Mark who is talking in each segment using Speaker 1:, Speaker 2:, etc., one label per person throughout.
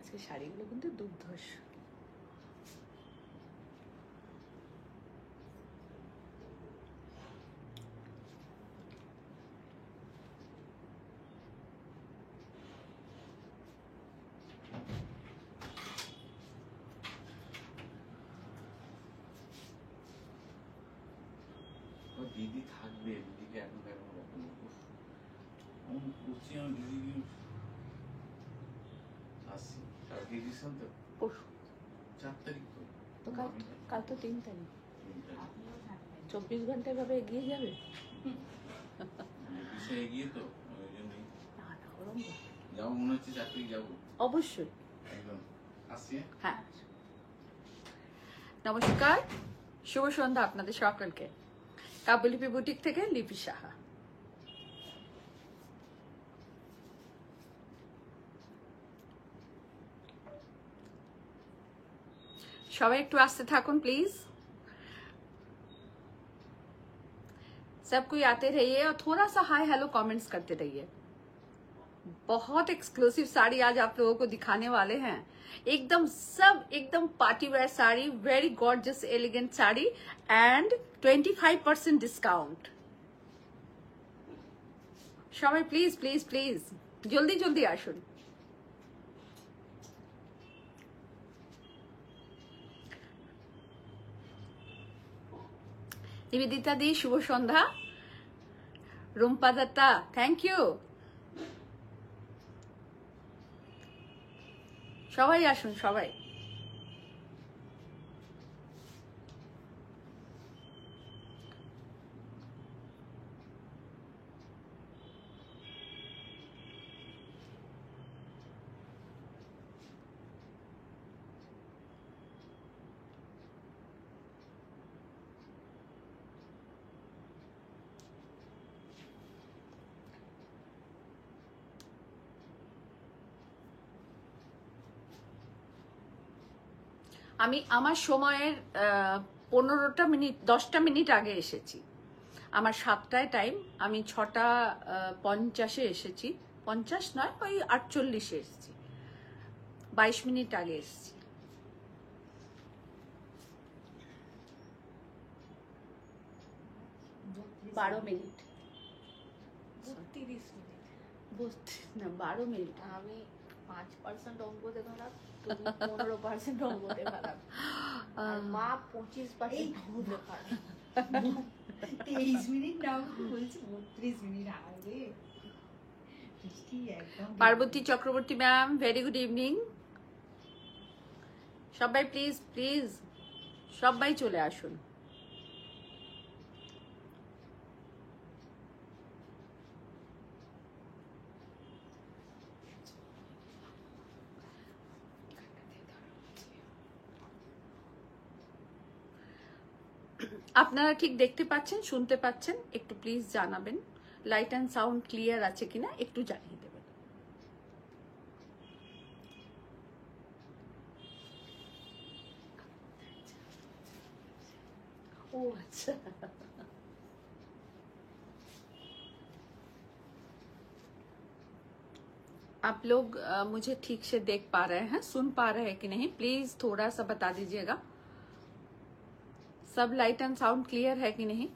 Speaker 1: আজকে শাড়িগুলো কিন্তু দুর্ধর্ষ।
Speaker 2: দিদি থাকবে, দিদিকে এখন কেমন রকম করছি আমি, দিদি আসছি কালকে দিয়েছেন তো,
Speaker 1: পরশু
Speaker 2: 4 তারিখ
Speaker 1: তো, কাল তো 3 তারিখ। 24 ঘন্টা এভাবে এগিয়ে যাবে?
Speaker 2: এগিয়ে তো ওই জন্যই
Speaker 1: না না, ওরম না।
Speaker 2: যাবো মনে হচ্ছে 4 তারিখ যাবো
Speaker 1: অবশ্যই।
Speaker 2: একদম আসছি।
Speaker 1: হ্যাঁ, নমস্কার, শুভ সন্ধ্যা আপনাদের সকলকে। কাব্যলিপি বুটিক থেকে লিপি সাহা। সবাই একটু আসতে থাকুন প্লিজ। सब कोई आते रहिए और थोड़ा सा हाय हेलो कमेंट्स करते रहिए। बहुत एक्सक्लूसिव साड़ी आज आप लोगों को दिखाने वाले हैं। एकदम सब एकदम party wear sari, very gorgeous elegant sari and 25% discount. সবাই প্লিজ প্লিজ প্লিজ জলদি জলদি আসুন। নিবেদিতা দি শুভ সন্ধ্যা। Rumpa Datta thank you. সবাই আসুন সবাই। আমি আমার সময়ের 15টা মিনিট 10টা মিনিট আগে এসেছি। আমার 7টায় টাইম, আমি 6টা 50-এ এসেছি। 50 নয়, ওই 48-এ এসেছি। 22 মিনিট আগে এসেছি। বারো মিনিট
Speaker 3: 32 মিনিট।
Speaker 1: 12 মিনিট।
Speaker 3: আমি 5% অঙ্কতে খারাপ, তুমি 15% অঙ্কতে খারাপ, আর মা 25% অঙ্কতে খারাপ।
Speaker 4: 23 মিনিট নাও বলছি, 32 মিনিট আগে।
Speaker 1: Parvati Chakraborty ma'am, very good evening. সবাই প্লিজ প্লিজ সবাই চলে আসুন। আপনারা ঠিক দেখতে পাচ্ছেন, শুনতে পাচ্ছেন? একটু প্লিজ জানাবেন। লাইট অ্যান্ড সাউন্ড ক্লিয়ার আছে কিনা একটু জানিয়ে দেবেন। ও আচ্ছা, आप लोग मुझे ठीक से देख पा रहे हैं, सुन पा रहे हैं कि नहीं? प्लीज थोड़ा सा बता दीजिएगा। सब लाइट एंड साउंड क्लियर है कि नहीं?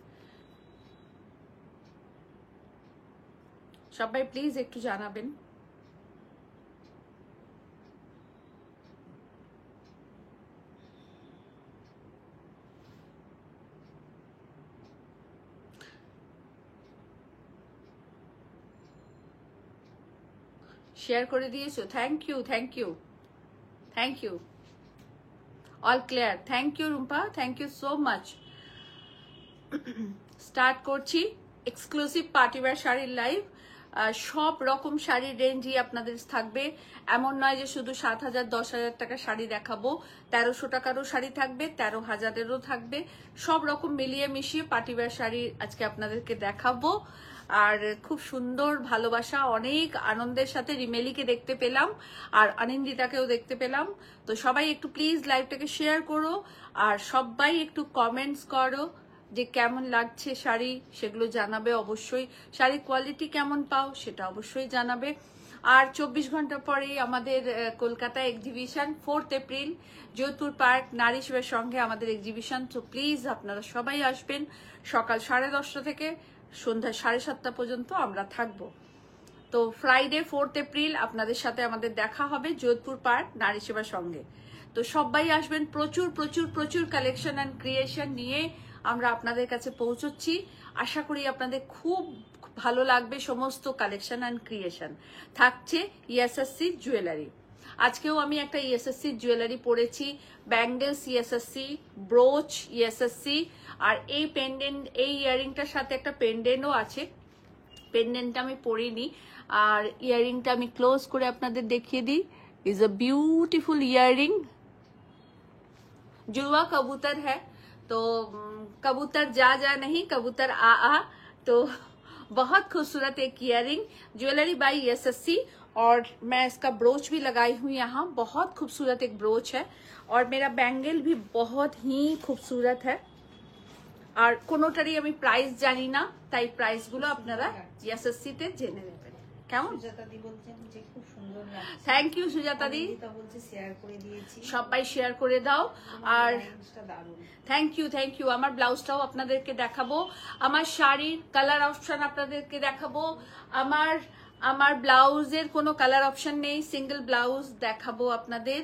Speaker 1: সবাই প্লিজ একটু জানাবেন। শেয়ার করে দিয়েছো, thank you thank you thank you. All clear, thank you Rumpa, thank you so much. Start করছি এক্সক্লুসিভ পার্টিওয়্যার শাড়ির লাইভ। সব রকম শাড়ির রেঞ্জই আপনাদের থাকবে। এমন নয় যে শুধু 7,000 10,000 টাকার শাড়ি দেখাবো। 1300 টাকারও শাড়ি থাকবে, 13,000-এরও থাকবে। সব রকম মিলিয়ে মিশিয়ে পার্টিওয়্যার শাড়ি আজকে আপনাদেরকে দেখাবো। আর খুব সুন্দর ভালোবাসা, অনেক আনন্দের সাথে রিমেলিকে দেখতে পেলাম আর অনিন্দিতাকেও দেখতে পেলাম। তো সবাই একটু প্লিজ লাইভটাকে শেয়ার করো আর সবাই একটু কমেন্টস করো যে কেমন লাগছে শাড়ি, সেগুলো জানাবে অবশ্যই। শাড়ির কোয়ালিটি কেমন পাও সেটা অবশ্যই জানাবে। আর 24 ঘন্টা পরেই আমাদের Kolkata exhibition 4 April Jodhpur Park নারী সেবার সঙ্গে আমাদের এক্সিবিশন। তো প্লিজ আপনারা সবাই আসবেন, সকাল 10:30 থেকে সন্ধ্যা 7:30 পর্যন্ত আমরা থাকবো। তো ফ্রাইডে 4 এপ্রিল আপনাদের সাথে আমাদের দেখা হবে যোধপুর পার্ক নারী সেবার সঙ্গে। তো সবাই আসবেন, প্রচুর প্রচুর প্রচুর কালেকশন অ্যান্ড ক্রিয়েশন নিয়ে আমরা আপনাদের কাছে পৌঁছচ্ছি। আশা করি আপনাদের খুব ভালো লাগবে সমস্ত কালেকশন অ্যান্ড ক্রিয়েশন। থাকছে ইএসএসসি জুয়েলারি, আজকেও আমি একটা ইএসএসসি জুয়েলারি পরেছি, ব্যাঙ্গেলস ইএসএসসি, ব্রোচ ইএসএসসি, আর এই পেন্ডেন্ট, এই ইয়ারিংটার সাথে একটা পেন্ডেন্টও আছে। পেন্ডেন্টটা আমি পরিনি, আর ইয়ারিংটা আমি ক্লোজ করে আপনাদের দেখিয়ে দিই। ইজ আ বিউটিফুল ইয়ারিং, जुड़वा कबूतर है तो कबूतर जा जा नहीं कबूतर आ आ। तो बहुत खूबसूरत एक इयरिंग, ज्वेलरी बाय एसएससी, और मैं इसका ब्रोच भी लगाई हूँ यहाँ, बहुत खूबसूरत एक ब्रोच है। और मेरा बैंगल भी बहुत ही खूबसूरत है। আর কোনোটারই আমি প্রাইস জানি না, তাই প্রাইস গুলো আপনারা এসএসসি তে জেনে নেবেন। কেমন?
Speaker 4: সুজাতা দি বলছেন যে খুব সুন্দর লাগছে।
Speaker 1: থ্যাংক ইউ সুজাতা দি,
Speaker 4: অনিন্দিতা বলছে শেয়ার করে দিয়েছি।
Speaker 1: সবাই শেয়ার করে দাও। আর
Speaker 4: জিনিসটা দারুণ।
Speaker 1: Thank you. আমার ব্লাউজটাও আপনাদেরকে দেখাবো, আমার শাড়ির কালার অপশন আপনাদেরকে দেখাবো। আমার ব্লাউজের কোনো কালার অপশন নেই, সিঙ্গেল ব্লাউজ দেখাবো আপনাদের।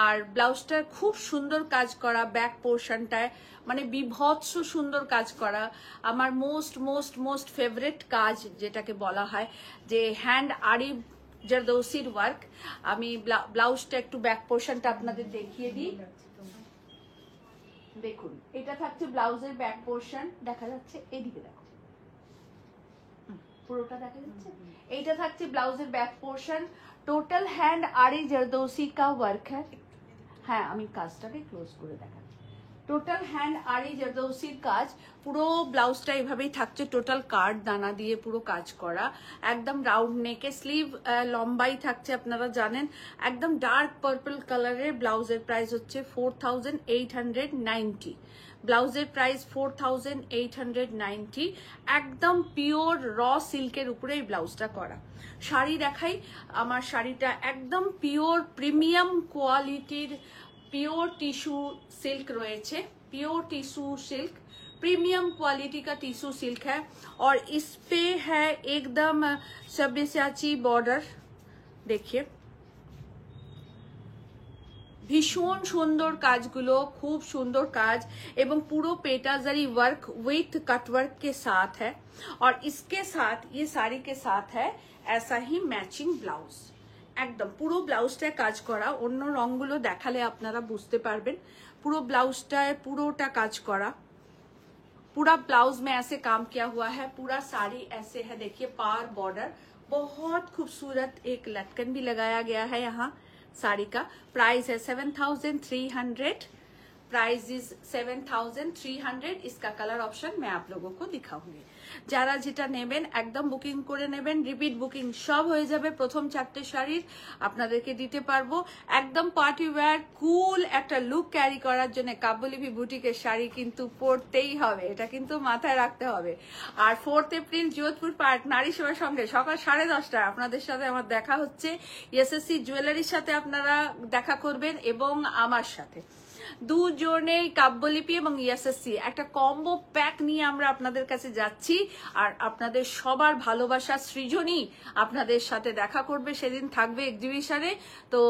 Speaker 1: আর ব্লাউজটার খুব সুন্দর কাজ করা, ব্যাক পোর্শনটায় মানে বিভৎস সুন্দর কাজ করা। আমার মোস্ট মোস্ট মোস্ট ফেভারিট কাজ যেটাকে বলা হয় যে হ্যান্ড আরি জারদৌসির ওয়ার্ক। আমি ব্লাউজটা একটু ব্যাক পোর্শনটা আপনাদের দেখিয়ে দিই। দেখুন, এটা থাকছে ব্লাউজের ব্যাক পোর্শন, দেখা যাচ্ছে এদিকে, দেখো পুরোটা দেখা যাচ্ছে। এইটা থাকছে ব্লাউজের ব্যাক পোর্শন, টোটাল হ্যান্ড আরি জারদৌসি কা ওয়ার্ক হ্যাঁ। হ্যাঁ, আমি কাজটাকে ক্লোজ করে দেখাচ্ছি। টোটাল হ্যান্ড আরি জারদৌসির কাজ, পুরো ব্লাউজটা এভাবেই থাকছে, টোটাল কার্ড দানা দিয়ে পুরো কাজ করা, একদম রাউন্ড নেকে, স্লিভ লম্বাই থাকছে আপনারা জানেন। একদম ডার্ক পার্পল কালারের ব্লাউজের প্রাইস হচ্ছে 4890। ব্লাউজের প্রাইস 4890, একদম পিওর র সিল্কের উপরে এই ব্লাউজটা করা। শাড়ি দেখাই, আমার শাড়িটা একদম পিওর প্রিমিয়াম কোয়ালিটির प्योर टिश्यू सिल्क रही, pure tissue silk, premium quality का टिश्यू सिल्क है। और इस पे है एकदम सब्यसाची बॉर्डर, देखिए भीषण सुंदर काजगुलो, खूब सुंदर काज, एवं पूरा पेटाजरी वर्क विथ कटवर्क के साथ है। और इसके साथ ये साड़ी के साथ है ऐसा ही मैचिंग ब्लाउज, একদম পুরো ব্লাউজটায় কাজ করা। অন্য রংগুলো দেখালে আপনারা বুঝতে পারবেন, পুরো ব্লাউজটায় পুরোটা কাজ করা। पूरा ब्लाउज में ऐसे काम किया हुआ है, पूरा साड़ी ऐसे है, देखिए पार बॉर्डर, बहुत खूबसूरत एक लटकन भी लगाया गया है यहाँ। साड़ी का प्राइस है 7300, प्राइस इज 7300। इसका कलर ऑप्शन मैं आप लोगों को दिखाऊंगी। যারা যেটা নেবেন একদম বুকিং করে নেবেন, রিপিট বুকিং সব হয়ে যাবে। প্রথম 4টে শাড়ির আপনাদেরকে দিতে পারবো, একদম পার্টি ওয়্যার কুল একটা লুক ক্যারি করার জন্য কাবুলিপি বুটিকের শাড়ি কিন্তু পরতেই হবে, এটা কিন্তু মাথায় রাখতে হবে। আর 4 এপ্রিল যোধপুর পার্ক নারী সেবার সঙ্গে সকাল 10:30টায় আপনাদের সাথে আমার দেখা হচ্ছে। এসএসসি জুয়েলারির সাথে আপনারা দেখা করবেন এবং আমার সাথে দুজনে কাব্যলিপি এবং এসএসসি একটা কম্বো প্যাক নিয়ে আমরা আপনাদের কাছে যাচ্ছি। আর আপনাদের সবার ভালোবাসা সৃজনী আপনাদের সাথে দেখা করবে, সেদিন থাকবে এক্সিবিশনে। তো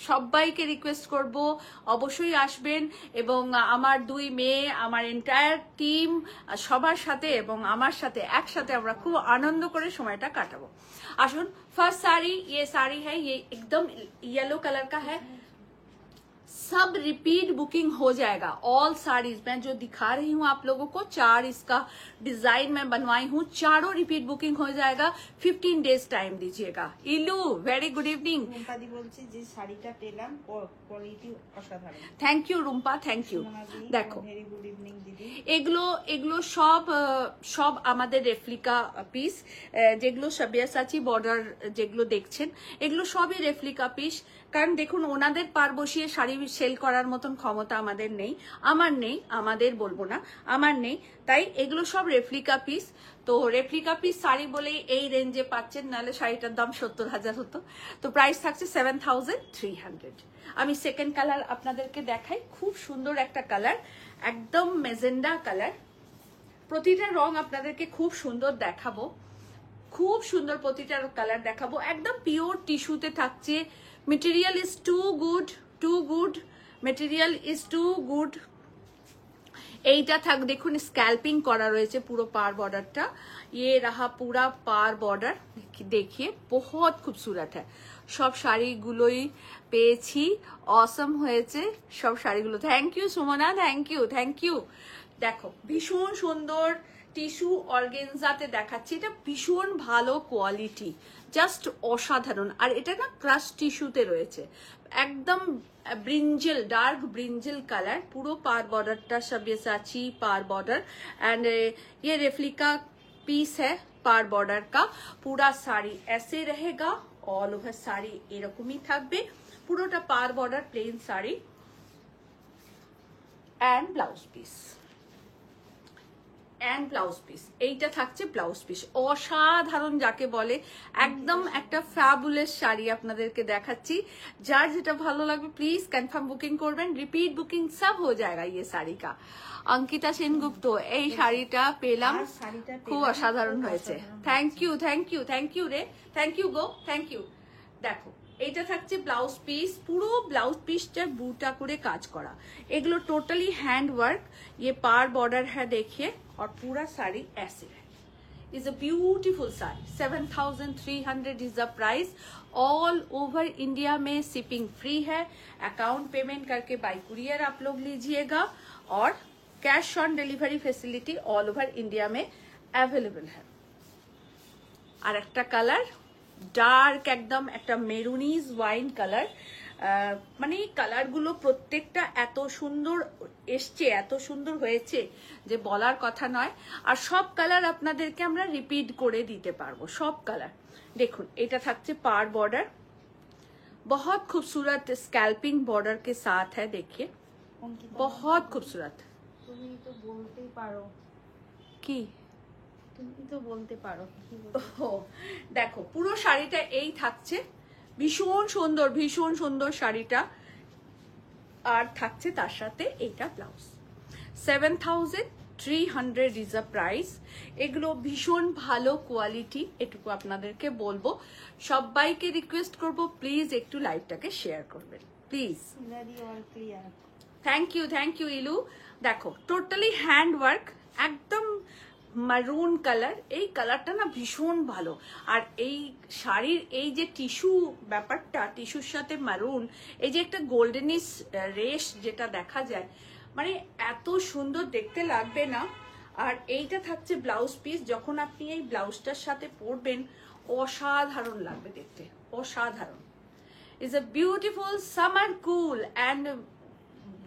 Speaker 1: সবাইকে রিকোয়েস্ট করব অবশ্যই আসবেন, এবং আমার 2 মেয়ে, আমার এন্টায়ার টিম সবার সাথে এবং আমার সাথে একসাথে আমরা খুব আনন্দ করে সময়টা কাটাবো। আসুন, ফার্স্ট শাড়ি, ये साड़ी है, ये एकदम येलो कलर का है, सब रिपीट बुकिंग हो जाएगा। ऑल साड़ीज मैं जो दिखा रही हूँ आप लोगों को, 4 इसका डिजाइन मैं बनवाई हूँ, चारों रिपीट बुकिंग हो जाएगा। 15 डेज टाइम दीजिएगा। इलू वेरी गुड इवनिंग।
Speaker 4: রুম্পাদি বলছে যে শাড়িটা পেলাম, কোয়ালিটি অসাধারণ।
Speaker 1: Thank you Rumpa, thank you. দেখো
Speaker 4: ভেরি গুড ইভিনিং দিদি।
Speaker 1: এগুলো সব আমাদের রেপ্লিকা পিস, যেগুলো সব্যাসাচী বর্ডার যেগুলো দেখছেন এগুলো সবই রেপ্লিকা পিস। কারণ দেখুন ওনাদের পার বসিয়ে শাড়ি সেল করার মতন ক্ষমতা আমাদের নেই, আমার নেই, আমাদের বলবো না, আমার নেই। তাই এগুলো সব রেপ্লিকা পিস। তো রেপ্লিকা পিস শাড়ি বলেই এই রেঞ্জে পাচ্ছেন, নাহলে শাড়িটার দাম 70,000 হতো। তো প্রাইস থাকছে 7,300। আমি সেকেন্ড কালার আপনাদেরকে দেখাই, খুব সুন্দর একটা কালার, একদম মেজেন্ডা কালার। প্রতিটা রং আপনাদেরকে খুব সুন্দর দেখাবো, খুব সুন্দর প্রতিটা কালার দেখাবো। একদম পিওর টিস্যুতে থাকছে। Material is too good, too good, material is too good. এইটা থাক, দেখুন স্ক্যাল্পিং করা রয়েছে পুরো পার বর্ডারটা। ये रहा पूरा पार बॉर्डर, देखिए बहुत खूबसूरत है। সব শাড়িগুলোই পেয়েছি, অসম হয়েছে সব শাড়িগুলো। Thank you Sumana, thank you, thank you. দেখো ভীষণ সুন্দর টিস্যু অর্গেনজাতে দেখাচ্ছি, এটা ভীষণ ভালো কোয়ালিটি, জাস্ট অসাধারণ। আর এটা না ক্রাশ টিস্যুতে রয়েছে, একদম ब्रिंजल, डार्क ब्रिंजल कलर। पूरा पार बॉर्डर सब्यसाची पार बॉर्डर एंड ये रेफ्लिका पीस है पार बॉर्डर का। पूरा साड़ी ऐसे रहेगा, ऑल ओवर साड़ी এরকমই থাকবে। পুরোটা পার border plain sari and blouse piece, and blouse piece. এইটা থাকছে ব্লাউজ পিস, অসাধারণ যাকে বলে, একদম একটা ফ্যাবুলাস শাড়ি আপনাদেরকে দেখাচ্ছি। যার যেটা ভালো লাগবে প্লিজ কনফার্ম বুকিং করবেন, রিপিট বুকিং সব হয়ে যায়গা ये শাড়ি का। অঙ্কিতা সেনগুপ্ত, এই শাড়িটা পেলাম, খুব অসাধারণ হয়েছে। Thank you, thank you, thank you রে, থ্যাংক ইউ গো, থ্যাংক ইউ। দেখো এইটা থাকছে ব্লাউজ পিস, পুরো ব্লাউজ পিসটা বুটা করে কাজ করা। এগুলো টোটালি हैंड वर्क। ये पार बॉर्डर है देखिए, और पूरा साड़ी ऐसे है। Is a beautiful sari. 7,300 is the price. All over India में शिपिंग फ्री है। अकाउंट पेमेंट करके बाय कुरियर आप लोग लीजिएगा, और cash on delivery facility all over India में अवेलेबल है। और एक कलर ডার্ক, একদম একটা মেরুনিজ ওয়াইন কালার। মানে কালারগুলো প্রত্যেকটা এত সুন্দর এসছে, এত সুন্দর হয়েছে যে বলার কথা নয়। আর সব কালার আপনাদেরকে আমরা রিপিট করে দিতে পারবো, সব কালার। দেখুন এটা থাকছে পার बॉर्डर, बहुत खूबसूरत स्कैल्पिंग बॉर्डर के साथ है, देखिए बहुत खूबसूरत।
Speaker 3: তুমি তো বলতেই পারো,
Speaker 1: কি
Speaker 3: তুমি তো বলতে পারো কি
Speaker 1: ও দেখো পুরো শাড়িটা এই থাকছে, ভীষণ সুন্দর, ভীষণ সুন্দর শাড়িটা। আর থাকছে তার সাথে এইটা ব্লাউজ। 7,300 is a price. এগুলো ভীষণ ভালো কোয়ালিটি, এটুকু আপনাদেরকে বলবো। সবাইকে রিকোয়েস্ট করব প্লিজ একটু লাইভটাকে শেয়ার করবেন please.
Speaker 3: Scenery all clear.
Speaker 1: Thank you, thank you ইলু। দেখো টোটালি হ্যান্ড ওয়ার্ক, একদম মারুন কালার। এই কালারটা না ভীষণ ভালো। আর এই শাড়ির এই যে টিস্যু ব্যাপারটা, টিস্যুর সাথে মারুন, এই যে একটা গোল্ডেনিশ রেশ যেটা দেখা যায়, মানে এত সুন্দর দেখতে লাগবে না। আর এইটা থাকছে ব্লাউজ পিস, যখন আপনি এই ব্লাউজটার সাথে পরবেন অসাধারণ লাগবে দেখতে, অসাধারণ। Is a beautiful summer cool and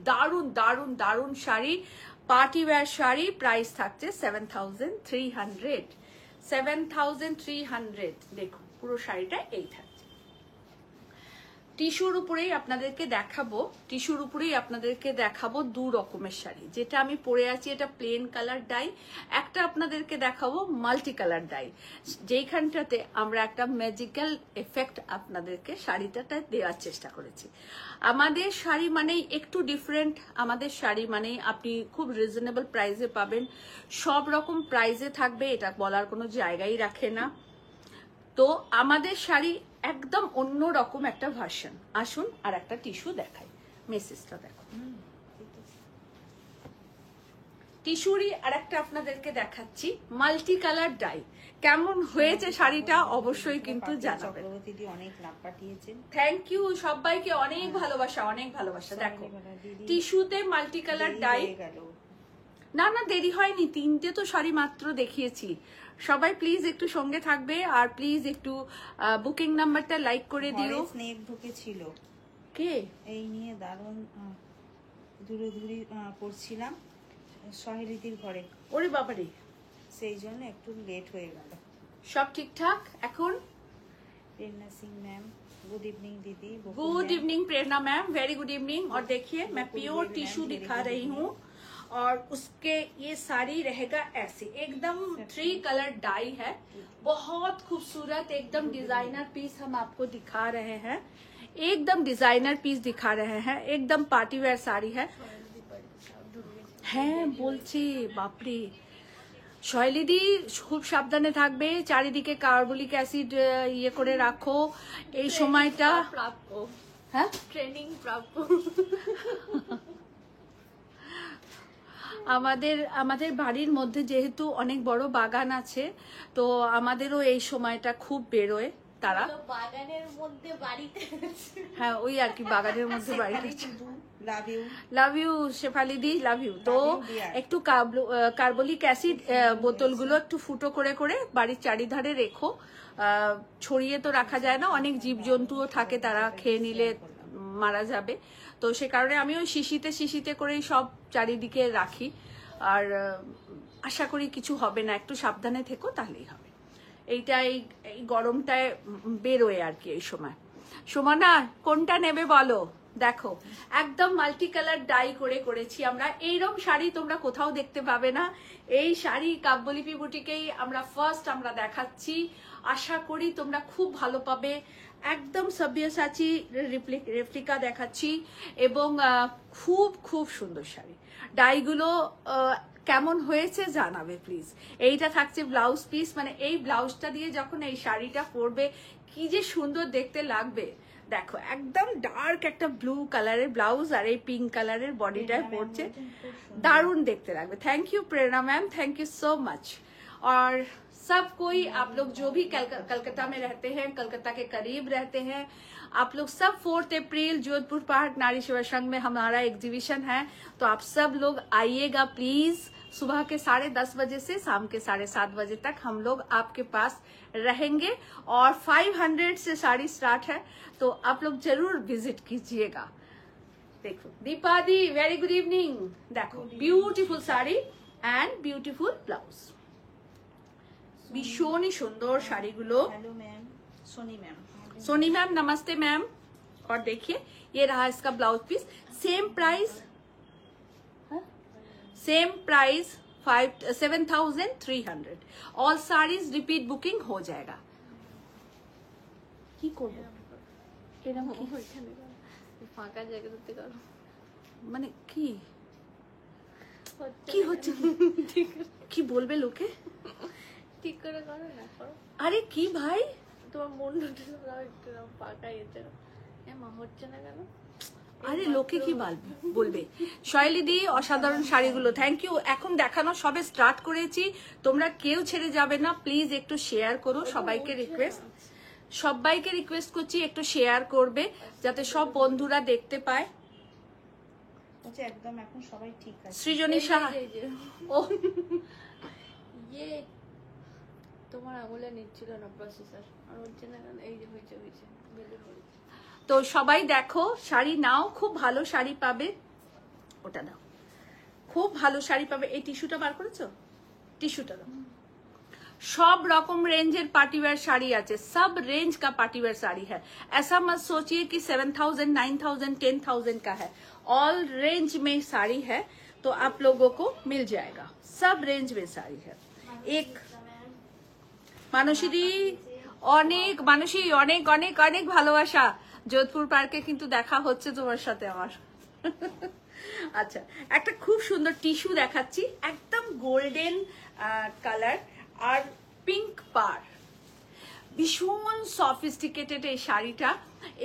Speaker 1: দারুন দারুন দারুন sari, party wear sari. Price থাকছে 7,300, 7,300। দেখুন পুরো শাড়িটা এই থাকছে। টিস্যুর উপরেই আপনাদেরকে দেখাবো, টিস্যুর উপরেই আপনাদেরকে দেখাবো দু রকমের শাড়ি। যেটা আমি পরে আছি এটা প্লেন কালার ডাই, একটা আপনাদেরকে দেখাবো মাল্টি কালার ডাই, যেইখানটাতে আমরা একটা ম্যাজিক্যাল এফেক্ট আপনাদেরকে শাড়িটাতে দেওয়ার চেষ্টা করেছি। আমাদের শাড়ি মানেই একটু ডিফারেন্ট, আমাদের শাড়ি মানেই আপনি খুব রিজনেবল প্রাইসে পাবেন, সব রকম প্রাইসে থাকবে, এটা বলার কোনো জায়গাই রাখে না। তো আমাদের শাড়ি একদম অন্য রকম একটা ভার্সন। আসুন আর একটা টিস্যু দেখাই, মেসেজটা দেখো। টিস্যুরই আর একটা আপনাদেরকে দেখাচ্ছি, মাল্টি কালার ডাই। কেমন হয়েছে শাড়িটা অবশ্যই কিন্তু জানাবেন।
Speaker 4: চক্রবর্তী অনেক লাভ পাঠিয়েছেন,
Speaker 1: থ্যাংক ইউ সবাইকে, অনেক ভালোবাসা, অনেক ভালোবাসা। দেখো টিস্যুতে মাল্টি কালার ডাই। না না দেরি হয়নি, তিনটে তো শাড়ি মাত্র দেখিয়েছি। সবাই প্লিজ একটু সঙ্গে থাকবে, আর প্লিজ একটু বুকিং নাম্বারটা লাইক করে দিও।
Speaker 4: স্নেক ঢুকেছিল
Speaker 1: কে
Speaker 4: এই নিয়ে দারুণ দূরে দূরে করছিলাম সহেলিদির ঘরে,
Speaker 1: ওরে বাবারে,
Speaker 4: সেই জন্য একটু লেট হয়ে গেল।
Speaker 1: সব ঠিকঠাক এখন?
Speaker 4: प्रेरणा सिंह मैम, गुड इवनिंग दीदी।
Speaker 1: गुड इवनिंग प्रेरणा मैम, वेरी गुड इवनिंग। और देखिए मैं प्योर टिश्यू दिखा रही हूँ और उसके ये साड़ी रहेगा ऐसे एकदम 3 कलर डाई है, बहुत खूबसूरत एकदम डिजाइनर पीस हम आपको दिखा रहे हैं, एकदम डिजाइनर पीस दिखा रहे हैं, एकदम पार्टी वेयर साड़ी है। হ্যাঁ বলছি বাপরে শৈলীদি খুব সাবধানে থাকবে, চারিদিকে কার্বলিক অ্যাসিড ইয়ে করে রাখো এই সময়টা।
Speaker 3: প্রাপ্য,
Speaker 1: হ্যাঁ
Speaker 3: ট্রেনিং প্রাপ্য।
Speaker 1: আমাদের বাড়ির মধ্যে যেহেতু অনেক বড় বাগান আছে তো আমাদেরও এই সময়টা খুব বেরোয় তারা।
Speaker 3: বাগানের মধ্যে বাড়িতে
Speaker 1: হ্যাঁ ওই আর কি বাগানের মধ্যে বাড়িতে।
Speaker 4: Love you.
Speaker 1: লাভ ইউ শেফালিদি, লাভ ইউ। তো একটু কার্বলিক অ্যাসিড বোতলগুলো একটু ফুটো করে করে বাড়ির চারিধারে রেখো, ছড়িয়ে তো রাখা যায় না, অনেক জীবজন্তুও থাকে তারা খেয়ে নিলে মারা যাবে, তো সে কারণে আমি ওই শিশিতে করেই সব চারিদিকে রাখি। আর আশা করি কিছু হবে না, একটু সাবধানে থেকো তাহলেই হবে। এইটা এই গরমটায় বেরোয় আর কি এই সময়। সুমনা কোনটা নেবে বলো? দেখো একদম মাল্টি কালার ডাই করে করেছি আমরা, এইরকম শাড়ি তোমরা কোথাও দেখতে পাবে না। এই শাড়ি কাব্যলিপি বুটিকেই আমরা ফার্স্ট আমরা দেখাচ্ছি, আশা করি তোমরা খুব ভালো পাবে। একদম সব্যসাচী রেপ্লিকা দেখাচ্ছি এবং খুব খুব সুন্দর শাড়ি। ডাইগুলো কেমন হয়েছে জানাবে প্লিজ। এইটা থাকছে ব্লাউজ পিস, মানে এই ব্লাউজটা দিয়ে যখন এই শাড়িটা পরবে কি যে সুন্দর দেখতে লাগবে। দেখো একদম ডার্ক একটা ব্লু কালারের ব্লাউজ আর এই পিঙ্ক কালারের বডিটায় পড়ছে, दारुण देखते लगते। Thank you Prerna ma'am, thank you so much. और सब कोई आप लोग जो भी कलकत्ता में रहते हैं, कलकत्ता के करीब रहते हैं, आप लोग सब 4 अप्रैल जोधपुर पहाड़ नारी सेवा संघ में हमारा एग्जीबिशन है, तो आप सब लोग आइएगा प्लीज। सुबह के 10:30 बजे से शाम के 7:30 बजे तक हम लोग आपके पास रहेंगे और 500 से साड़ी स्टार्ट है, तो आप लोग जरूर विजिट कीजिएगा। देखो Dipa di very good evening, देखो beautiful sari and beautiful blouse, भीषण सुंदर শাড়িগুলো।
Speaker 4: Hello ma'am, Soni ma'am.
Speaker 1: Soni ma'am नमस्ते मैम। और देखिए ये रहा इसका blouse piece, same price 7,300। All saris repeat booking हो जाएगा। কি করব এরকম কি
Speaker 3: ওইখানে করো, ফাঁকা জায়গাতে করো।
Speaker 1: মানে কি কি হচ্ছে কি বলবে লোকে?
Speaker 3: ঠিক করে করো না, করো।
Speaker 1: আরে কি ভাই
Speaker 3: তোমার মুন্ডটা দাও একটু, ফাঁকা এতে মা হচ্ছে না কেন?
Speaker 1: আরে লোকে কি বলবে? শৈলীদি অসাধারণ শাড়িগুলো, থ্যাংক ইউ। এখন দেখানো সবে স্টার্ট করেছি, তোমরা কেউ ছেড়ে যাবে না, প্লিজ একটু শেয়ার করো। সবাইকে রিকোয়েস্ট করছি একটু শেয়ার করবে যাতে সব বন্ধুরা দেখতে পায়।
Speaker 4: আচ্ছা একদম এখন সবাই ঠিক আছে।
Speaker 1: সৃজনী সাহা, ও
Speaker 3: ইয়ে তোমার আঙুলে নিচ্ছিল না প্রসেসর, আর হচ্ছে না কেন? এই যে হয়েছে বেলুন হয়েছে।
Speaker 1: তো সবাই দেখো শাড়ি নাও, খুব ভালো শাড়ি পাবে। ওটা নাও, খুব ভালো শাড়ি পাবে। এই টিস্যুটা বার করেছো? টিস্যুটা দাও। सब रकम रेंजर पार्टी वेयर साड़ी आचे, सब रेंज का पार्टी वेयर साड़ी है। ऐसा मत सोचिए कि 7,000, 9,000, 10,000 का है। ऑल रेंज में साड़ी है, तो आप लोगों को मिल जाएगा। सब रेंज में साड़ी है। एक मानसी অনেক মানুষই অনেক অনেক অনেক ভালোবাসা। যোধপুর পার্কে কিন্তু দেখা হচ্ছে তোমার সাথে আমার। আচ্ছা একটা খুব সুন্দর টিস্যু দেখাচ্ছি, একদম গোল্ডেন কালার আর পিঙ্ক পার, ভীষণ সফিস্টিকেটেড এই শাড়িটা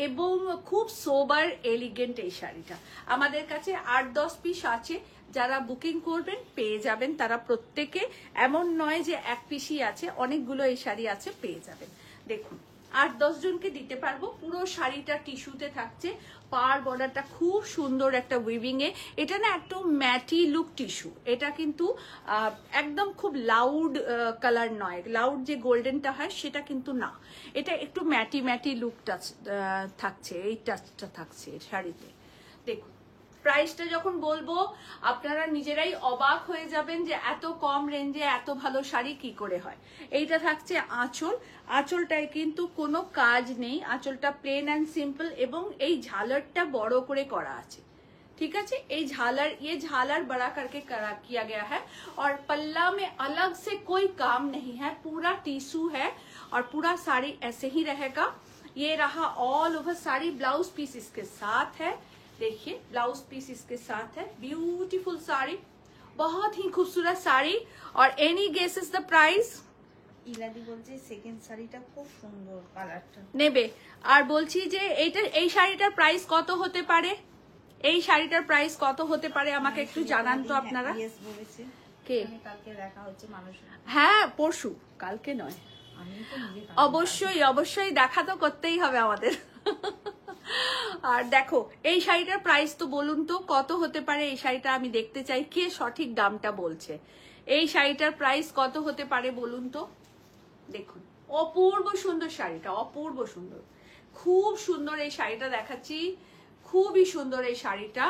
Speaker 1: এবং খুব সোবার এলিগেন্ট এই শাড়িটা। আমাদের কাছে 8-10 পিস আছে, যারা বুকিং করবেন পেয়ে যাবেন। তারা প্রত্যেকে, এমন নয় যে এক পিসই আছে, অনেকগুলো এই শাড়ি আছে, পেয়ে যাবেন। দেখুন 8-10 জনকে দিতে পারবো। পুরো শাড়িটা টিস্যুতে থাকছে, পার বর্ডারটা খুব সুন্দর একটা উইভিং এ। এটা না একটু ম্যাটি লুক টিস্যু, এটা কিন্তু একদম খুব লাউড কালার নয়, লাউড যে গোল্ডেনটা হয় সেটা কিন্তু না, এটা একটু ম্যাটি ম্যাটি লুকটা থাকছে, এই টাচটা থাকছে শাড়িতে। দেখুন প্রাইসটা যখন বলবো আপনারা নিজেরাই অবাক হয়ে যাবেন যে এত কম রেঞ্জে এত ভালো শাড়ি কি করে হয়। এইটা থাকছে আঁচল, আঁচলটায় কিন্তু কোনো কাজ নেই, আঁচলটা প্লেন অ্যান্ড সিম্পল এবং এই ঝালরটা বড় করে করা আছে, ठीक है। ये झालर बड़ा करके किया गया है और पल्ला में अलग से कोई काम नहीं है, पूरा टिश्यू है और पूरा साड़ी ऐसे ही रहेगा। ये रहा all over sari, blouse piece इसके साथ है, देखिए ब्लाउज पीस इसके साथ है, ब्यूटीफुल साड़ी, बहुत ही खूबसूरत साड़ी। और एनी गेसेस द प्राइस?
Speaker 4: ইলাদি বলছে সেকেন্ড শাড়িটা খুব সুন্দর কালারটা
Speaker 1: নেবে। আর বলছি যে এই শাড়িটার প্রাইস কত হতে পারে, এই শাড়িটার প্রাইস কত হতে পারে আমাকে একটু জানান তো আপনারা।
Speaker 4: ইয়েস বলেছে
Speaker 1: কে?
Speaker 4: আমি কালকে দেখা হচ্ছে মানুষ,
Speaker 1: হ্যাঁ পরশু, কালকে নয়।
Speaker 4: আমি তো নিজে
Speaker 1: অবশ্যই অবশ্যই দেখা তো করতেই হবে আমাদের। আর দেখো এই শাড়িটার প্রাইস তো বলুন তো কত হতে পারে, এই শাড়িটা আমি দেখতে চাই কে সঠিক দামটা বলছে। এই শাড়িটার প্রাইস কত হতে পারে বলুন তো। দেখুন অপূর্ব সুন্দর শাড়িটা, অপূর্ব সুন্দর, খুব সুন্দর এই শাড়িটা দেখাচ্ছি, খুবই সুন্দর এই শাড়িটা।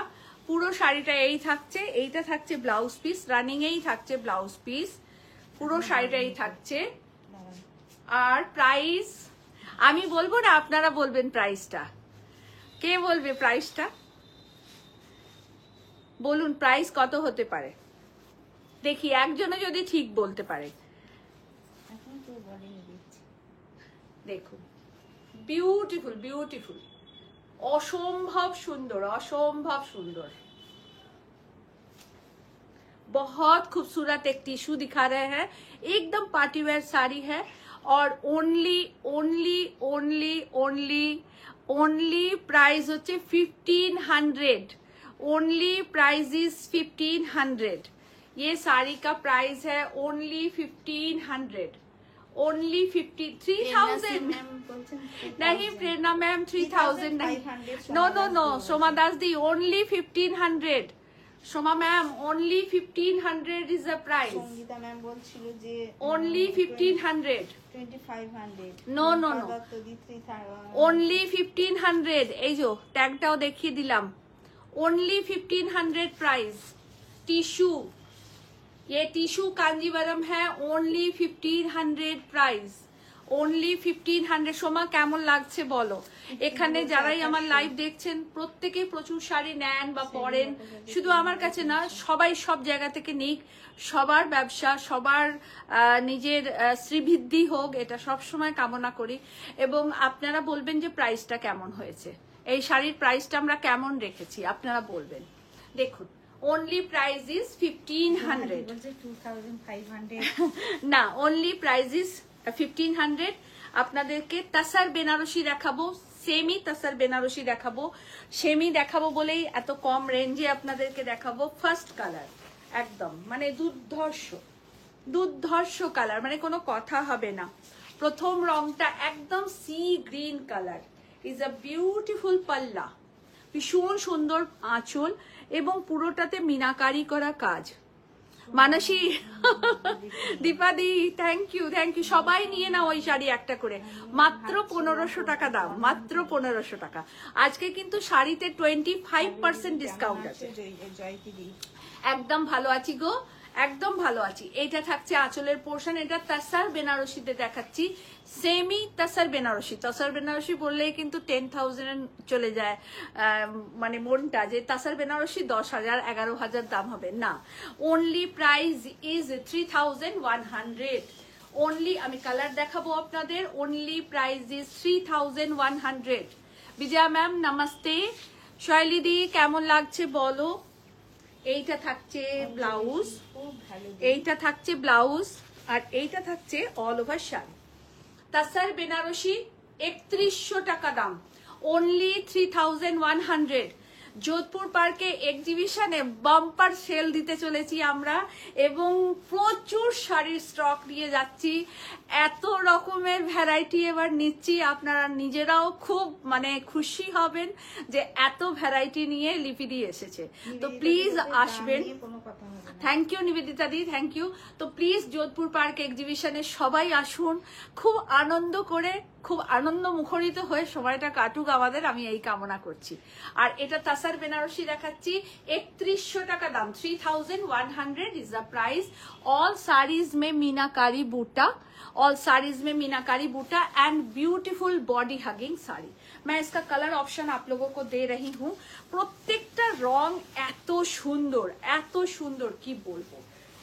Speaker 1: পুরো শাড়িটা এই থাকছে, এইটা থাকছে ব্লাউজ পিস, রানিং এই থাকছে ব্লাউজ পিস, পুরো শাড়িটা এই থাকছে। আর প্রাইস আমি বলবো না, আপনারা বলবেন প্রাইসটা। কে বলবে প্রাইসটা? বলুন প্রাইস কত হতে পারে, দেখি একজনে যদি ঠিক বলতে পারে।
Speaker 4: এখন তো বলেনি দিচ্ছি।
Speaker 1: দেখুন বিউটিফুল বিউটিফুল, असंभव सुंदर, असंभव सुंदर, बहुत खूबसूरत एक टिश्यू दिखा रहे हैं, एकदम पार्टी वेयर साड़ी है। और only only only only only price होचे 1500, ओनली प्राइस इज 1500। ये साड़ी का प्राइस है ओनली 1500, ओनली 53,000। नहीं प्रेरणा मैम 3000 नहीं, no no no Soma Das दी, only 1500। Soma ma'am only 1500 is the price,
Speaker 4: Sangeeta ma'am বলছিল যে
Speaker 1: only 1500,
Speaker 4: 2500
Speaker 1: no no no only 1500। এই যে ট্যাগটাও দেখিয়ে দিলাম, ओनली 1500 प्राइस। टिश्यू, ये टिश्यू कांजीवरम है, ओनली 1500 प्राइस, ओनली 1500। সোমা কেমন লাগছে বলো। এখানে যারাই আমার লাইভ দেখছেন প্রত্যেকেই প্রচুর শাড়ি নেন বা পরেন, শুধু আমার কাছে না, সবাই সব জায়গা থেকে নিক, সবার ব্যবসা, সবার নিজের শ্রীবৃদ্ধি হোক, এটা সব সময় কামনা করি। এবং আপনারা বলবেন যে প্রাইসটা কেমন হয়েছে, এই শাড়ির প্রাইসটা আমরা কেমন রেখেছি আপনারা বলবেন। দেখুন ओनली प्राइस इज 1500,
Speaker 4: 2500
Speaker 1: না ओनली प्राइस इज 1500। আপনাদেরকে তাসার বেনারসি দেখাবো, সেমি তাসার বেনারসি দেখাবো, সেমি দেখাবো বলেই এত কম রেঞ্জে আপনাদেরকে দেখাবো। ফার্স্ট কালার একদম মানে দুর্ধর্ষ, দুর্ধর্ষ কালার, মানে কোনো কথা হবে না। প্রথম রংটা একদম sea green colour, is a beautiful পাল্লা, ভীষণ সুন্দর আঁচল এবং পুরোটাতে মিনাকারি করা কাজ। মানসী দীপাদি থ্যাংক ইউ থ্যাংক ইউ। সবাই নিয়ে নাও ওই শাড়ি একটা করে, মাত্র 1500 টাকা দাম, মাত্র 1500 টাকা। আজকে কিন্তু শাড়িতে 25% ডিসকাউন্ট আছে। একদম ভালো আছি গো, একদম ভালো আছি। এটা থাকছে আঁচলের পোর্শন, এটা তাসার বেনারসিতে দেখাচ্ছি, সেমি তাসার বেনারসি। তাসার বেনারসি বললেই কিন্তু 10,000 চলে যায় মানে মনটা, যে তাসার বেনারসি 10,000 11,000 দাম হবে না। Only price is 3,100, only. আমি কালার দেখাবো আপনাদের, only price is 3,100। Bijoya ma'am নমস্তে, শৈলীদি কেমন লাগছে বলো। এইটা থাকছে ব্লাউজ, এইটা থাকছে ব্লাউজ, আর এইটা থাকছে অল ওভার শাড়ি। তাসার বেনারসি 3100 টাকা দাম, ओनली 3,100। যোধপুর পার্কে এক্সিবিশনে বাম্পার সেল দিতে চলেছি আমরা এবং প্রচুর শাড়ির স্টক নিয়ে যাচ্ছি, এত রকমের ভ্যারাইটি এবার নিচ্ছি, আপনারা নিজেরাও খুব মানে খুশি হবেন যে এত ভ্যারাইটি নিয়ে লিপি দিয়ে এসেছে। তো প্লিজ আসবেন, থ্যাংক ইউ নিবেদিতা দি, থ্যাংক ইউ। তো প্লিজ যোধপুর পার্ক এক্সিবিশনে সবাই আসুন, খুব আনন্দ করে খুব আনন্দ মুখরিত হয়ে সময়টা কাটুক আমাদের, আমি এই কামনা করছি। আর এটা তাসার বেনারসি দেখাচ্ছি, 3100 টাকা দাম, 3100 is the price. All saris में मीनाकारी बूटा, ऑल साड़ीज में मीनाकारी बूटा and beautiful body hugging sari. मैं इसका कलर ऑप्शन आप लोगों को दे रही हूँ। প্রত্যেকটা রং এত সুন্দর কি বলবো।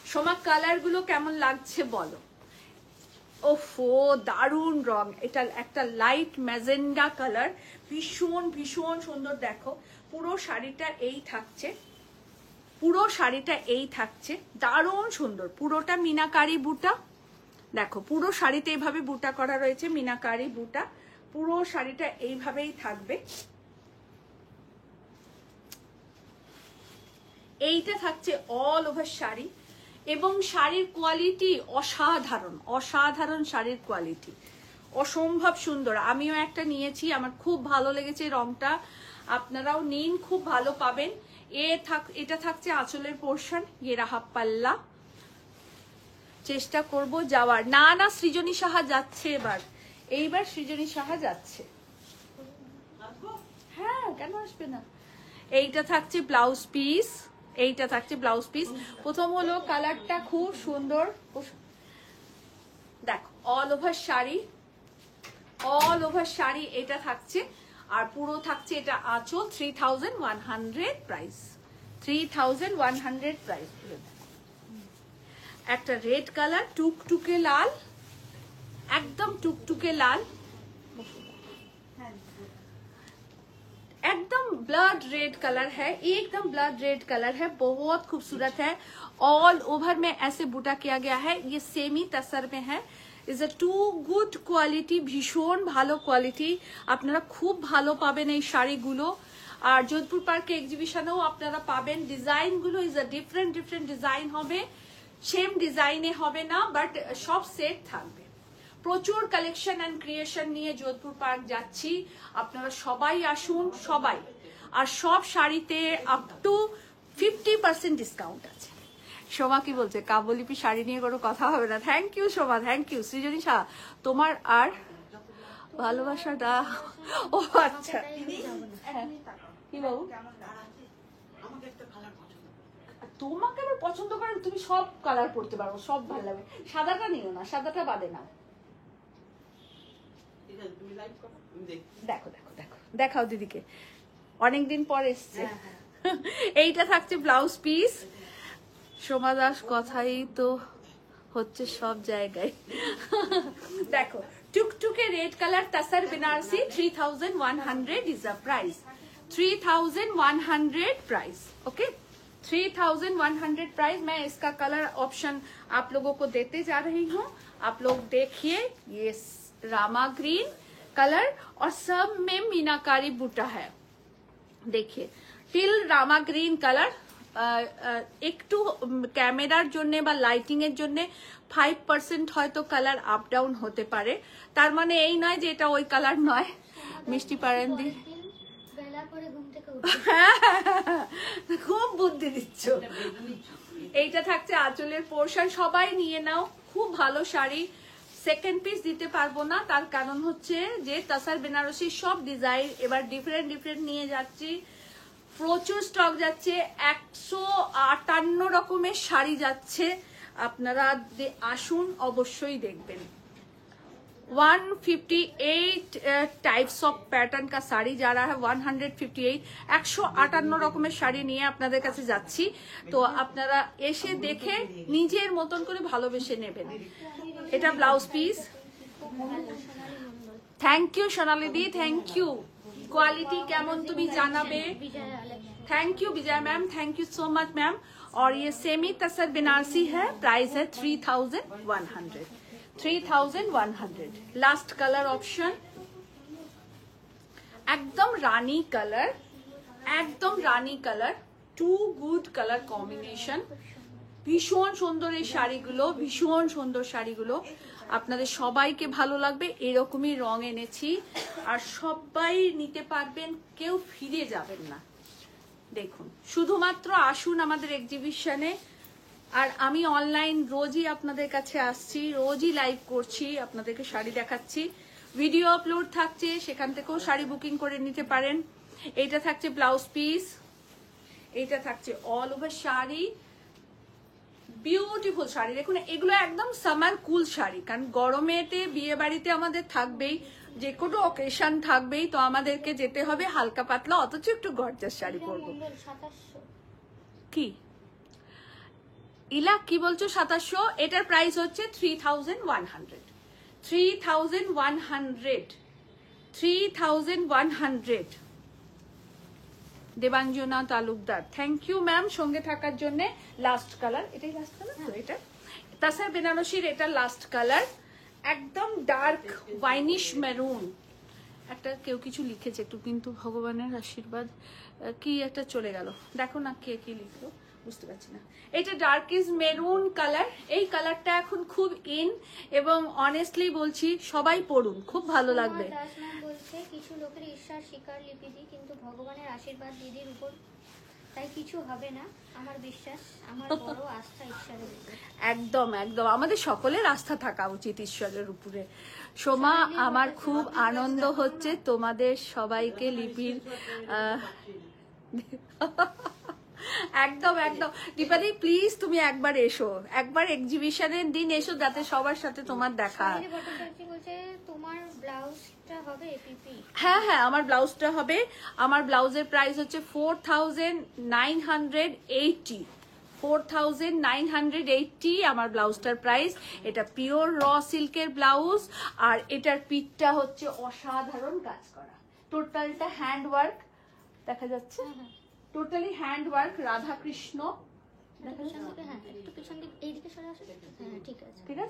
Speaker 1: সোমা কালার গুলো কেমন লাগছে বলো। ওফো দারুণ রং, এটা একটা লাইট ম্যাজেন্ডা কালার, ভীষণ ভীষণ সুন্দর। দেখো পুরো শাড়িটা এই থাকছে, দারুণ সুন্দর। পুরোটা মিনাকারি বুটা, দেখো পুরো শাড়িতে এইভাবে বুটা করা রয়েছে, মিনাকারি বুটা। পুরো শাড়িটা এইভাবেই থাকবে। এইটা থাকছে অল ওভার শাড়ি, এবং শাড়ির কোয়ালিটি অসাধারণ শাড়ির কোয়ালিটি, অসম্ভব সুন্দর। আমিও একটা নিয়েছি, আমার খুব ভালো লেগেছে রংটা, আপনারাও নিন, খুব ভালো পাবেন। এটা থাকছে আঁচলের পোর্শন, ইয়ে রাহা পাল্লা। চেষ্টা করব যাওয়ার। না সৃজনী সাহা যাচ্ছে এইবার সৃজনী সাহা যাচ্ছে। হ্যাঁ কেন আসবে না। এইটা থাকছে ব্লাউজ পিস, প্রথম হলো কালারটা খুব সুন্দর, দেখো অল ওভার শাড়ি এটা থাকছে, আর পুরো থাকছে এটা আঁচল। 3100 প্রাইস, 3100 প্রাইস। একটা রেড কালার, টুকটুকে লাল, एकदम टुकटुके लाल, एकदम ब्लड रेड कलर है, एकदम ब्लड रेड कलर है, बहुत खूबसूरत है। ऑल ओवर में ऐसे बूटा किया गया है, ये सेमी तसर में है। Is a too good quality, भीषण ভালো কোয়ালিটি, আপনারা খুব ভালো পাবেন এই শাড়িগুলো। আর যোধপুর পার্কে এক্সিবিশনেও আপনারা পাবেন। ডিজাইনগুলো ইজ আ ডিফারেন্ট ডিজাইন হবে, সেম ডিজাইনে হবে না, বাট সব সেট থাকবে। প্রচুর কালেকশন এন্ড ক্রিয়েশন নিয়ে যোধপুর পার্ক যাচ্ছি, আপনারা সবাই আসুন, সবাই। আর সব শাড়িতে আপ টু 50% ডিসকাউন্ট আছে। সোমা কি বলছে, কাব্যলিপি শাড়ি নিয়ে কোনো কথা হবে না। Thank you Soma, thank you. Srijani Shah, তোমার আর ভালোবাসাটা, ও আচ্ছা কি বাবু, তোমাকে আবার পছন্দ করে, তুমি সব কালার পরতে পারো, সব ভালো লাগবে। সাদাটা নিও না, সাদাটা বাদে না। দেখো দেখাও দিদিকে, অনেকদিন পর এসছে। এইটা থাকছে ব্লাউজ পিস। সোমা দাস কথাই তো হচ্ছে সব জায়গায়। দেখো টুকটুকে red colour tussar Banarasi 3100 is the price, 3100 price. Okay 3100 price. मैं इसका कलर ऑप्शन आप लोगों को देते जा रही हूँ, आप लोग देखिए। ये रामा ग्रीन कलर और सब में मीनाकारी बूटा है, देखिए টিল রামা গ্রিন কালার। একটু ক্যামেরার জন্য বা লাইটিং এর জন্য 5% হয়তো কালার আপ ডাউন হতে পারে, তার মানে এই নয় যে এটা ওই কালার নয়। মিষ্টি পারেন্দি খুব বুদ্ধি দিচ্ছ। এইটা থাকছে আঁচলের পোর্শন, সবাই নিয়ে নাও, খুব ভালো শাড়ি। সেকেন্ড পিস দিতে পারবো না, তার কারণ হচ্ছে যে তাসার বেনারসি সব ডিজাইন এবার ডিফারেন্ট নিয়ে যাচ্ছি, প্রচুর স্টক যাচ্ছে। 158 রকমের শাড়ি যাচ্ছে, আপনারা আসুন, অবশ্যই দেখবেন। 158 टाइप्स ऑफ पैटर्न का साड़ी जा रहा है, 158 158 রকমের শাড়ি নিয়ে আপনাদের কাছে যাচ্ছি। তো আপনারা এসে দেখে নিজের মতন করে ভালোবেসে নেবেন। এটা blouse piece. Thank you Sonali দি, থ্যাংক ইউ। क्वालिटी কেমন তুমি জানাবে। Thank you Vijay ma'am, thank you so much ma'am. और ये सेमी तसर बनारसी है, प्राइस है 3100, 3100। लास्ट कलर ऑप्शन एकदम रानी colour, too good colour combination. ভীষণ সুন্দর এই শাড়িগুলো, ভীষণ সুন্দর শাড়িগুলো, আপনাদের সবাইকে ভালো লাগবে। এরকমই রং এনেছি, আর সবাই নিতে পারবেন, কেউ ফিরে যাবেন না। দেখুন শুধুমাত্র আসুন আমাদের এক্সিবিশনে। আর আমি অনলাইন রোজই আপনাদের কাছে আসছি, রোজই লাইভ করছি, আপনাদেরকে শাড়ি দেখাচ্ছি। ভিডিও আপলোড থাকছে, সেখান থেকেও শাড়ি বুকিং করে নিতে পারেন। এইটা থাকছে ব্লাউজ পিস, এইটা থাকছে all over sari, beautiful sari. দেখুন এগুলো একদম সামার কুল শাড়ি, কারণ গরমেতে বিয়ে বাড়িতে আমাদের থাকবেই, যে কোনো অকেশন থাকবেই, তো আমাদেরকে যেতে হবে হালকা পাতলা অথচ একটু গর্জাস শাড়ি পরবো।
Speaker 3: 2700
Speaker 1: কি ইলা কি বলছো? 2700? এটার প্রাইস হচ্ছে 3100। 3100 Debanjana Talukdar, thank you ma'am সঙ্গে থাকার জন্য। লাস্ট কালার, এটাই লাস্ট কালার তো, এটা তাছাড়া বেনারসির এটা লাস্ট কালার, একদম ডার্ক ওয়াইনিশ মেরুন। একটা কেউ কিছু লিখেছে একটু, কিন্তু ভগবানের আশীর্বাদ কি একটা চলে গেল, দেখো না কে কি লিখলো, বুঝতে পারছি না। এটা ডার্কিশ মেরুন কালার, এই কালারটা এখন খুব ইন, এবং অনেস্টলি বলছি সবাই পড়ুন, খুব ভালো লাগবে।
Speaker 3: দাস ম্যাম বলছে কিছু লোকের ঈশ্বর শিকার লিপিদি, কিন্তু ভগবানের আশীর্বাদ দিদির উপর, তাই কিছু হবে না আমার বিশ্বাস, আমার বড় আস্থা ঈশ্বরের উপর।
Speaker 1: একদম একদম, আমাদের সকলের আস্থা থাকা উচিত ঈশ্বরের উপরে। সোমা, আমার খুব আনন্দ হচ্ছে তোমাদের সবাইকে লিপির একদম একদম। দীপাদি প্লিজ তুমি একবার এসো, একবার এক্সিবিশনের দিন এসো, যাতে সবার সাথে তোমার দেখা হয়।
Speaker 3: সোনালি ভট্টাচার্য বলছে তোমার ব্লাউজটা হবে এপিপি।
Speaker 1: হ্যাঁ হ্যাঁ, আমার ব্লাউজটা হবে, আমার ব্লাউজের প্রাইস হচ্ছে 4980। 4980 আমার ব্লাউজটার প্রাইস। এটা পিওর র সিল্কের ব্লাউজ, আর এটার পিঠটা হচ্ছে অসাধারণ কাজ করা, টোটালটা হ্যান্ড ওয়ার্ক, দেখা যাচ্ছে totally hand work, Radha Krishna.
Speaker 3: পিছন দিকে, হ্যাঁ একটু পিছন দিকে, এইদিকে সরে আসো। হ্যাঁ ঠিক আছে
Speaker 1: ठीक है,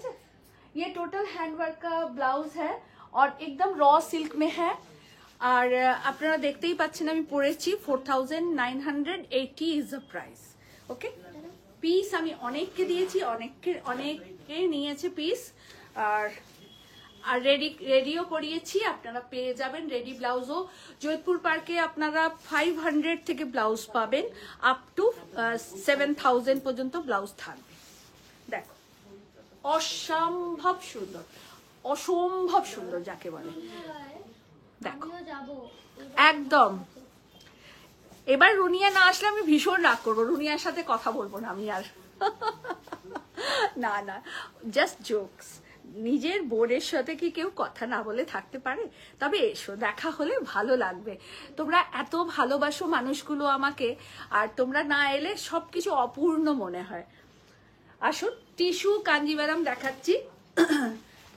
Speaker 1: ये टोटल हैंडवर्क का ब्लाउज है और एकदम रॉ सिल्क में है। আর আপনারা দেখতেই পাচ্ছেন আমি পরেছি, 4980 is the price. Okay, piece আমি অনেককে দিয়েছি, অনেকে নিয়েছে পিস, আর রেডিও করিয়েছি, আপনারা পেয়ে যাবেন রেডি ব্লাউজও। জয়পুর পার্কে আপনারা 500 থেকে ব্লাউজ পাবেন, আপ টু 7000 পর্যন্ত ব্লাউজ থাকবে। দেখো অসম্ভব সুন্দর, অসম্ভব সুন্দর যাকে বলে, দেখো
Speaker 3: আমিও যাবো
Speaker 1: একদম। এবার রুনিয়া না আসলে আমি ভীষণ রাগ করবো, রুনিয়ার সাথে কথা বলবো না আমি আর। না না, জাস্ট জোকস। নিজের বোনের সাথে কি কেউ কথা না বলে থাকতে পারে? তবে এসো, দেখা হলে ভালো লাগবে। তোমরা এত ভালোবাসো মানুষগুলো আমাকে, আর তোমরা না এলে সবকিছু অপূর্ণ মনে হয়। আসুন, টিস্যু কাঞ্জিভারাম দেখাচ্ছি।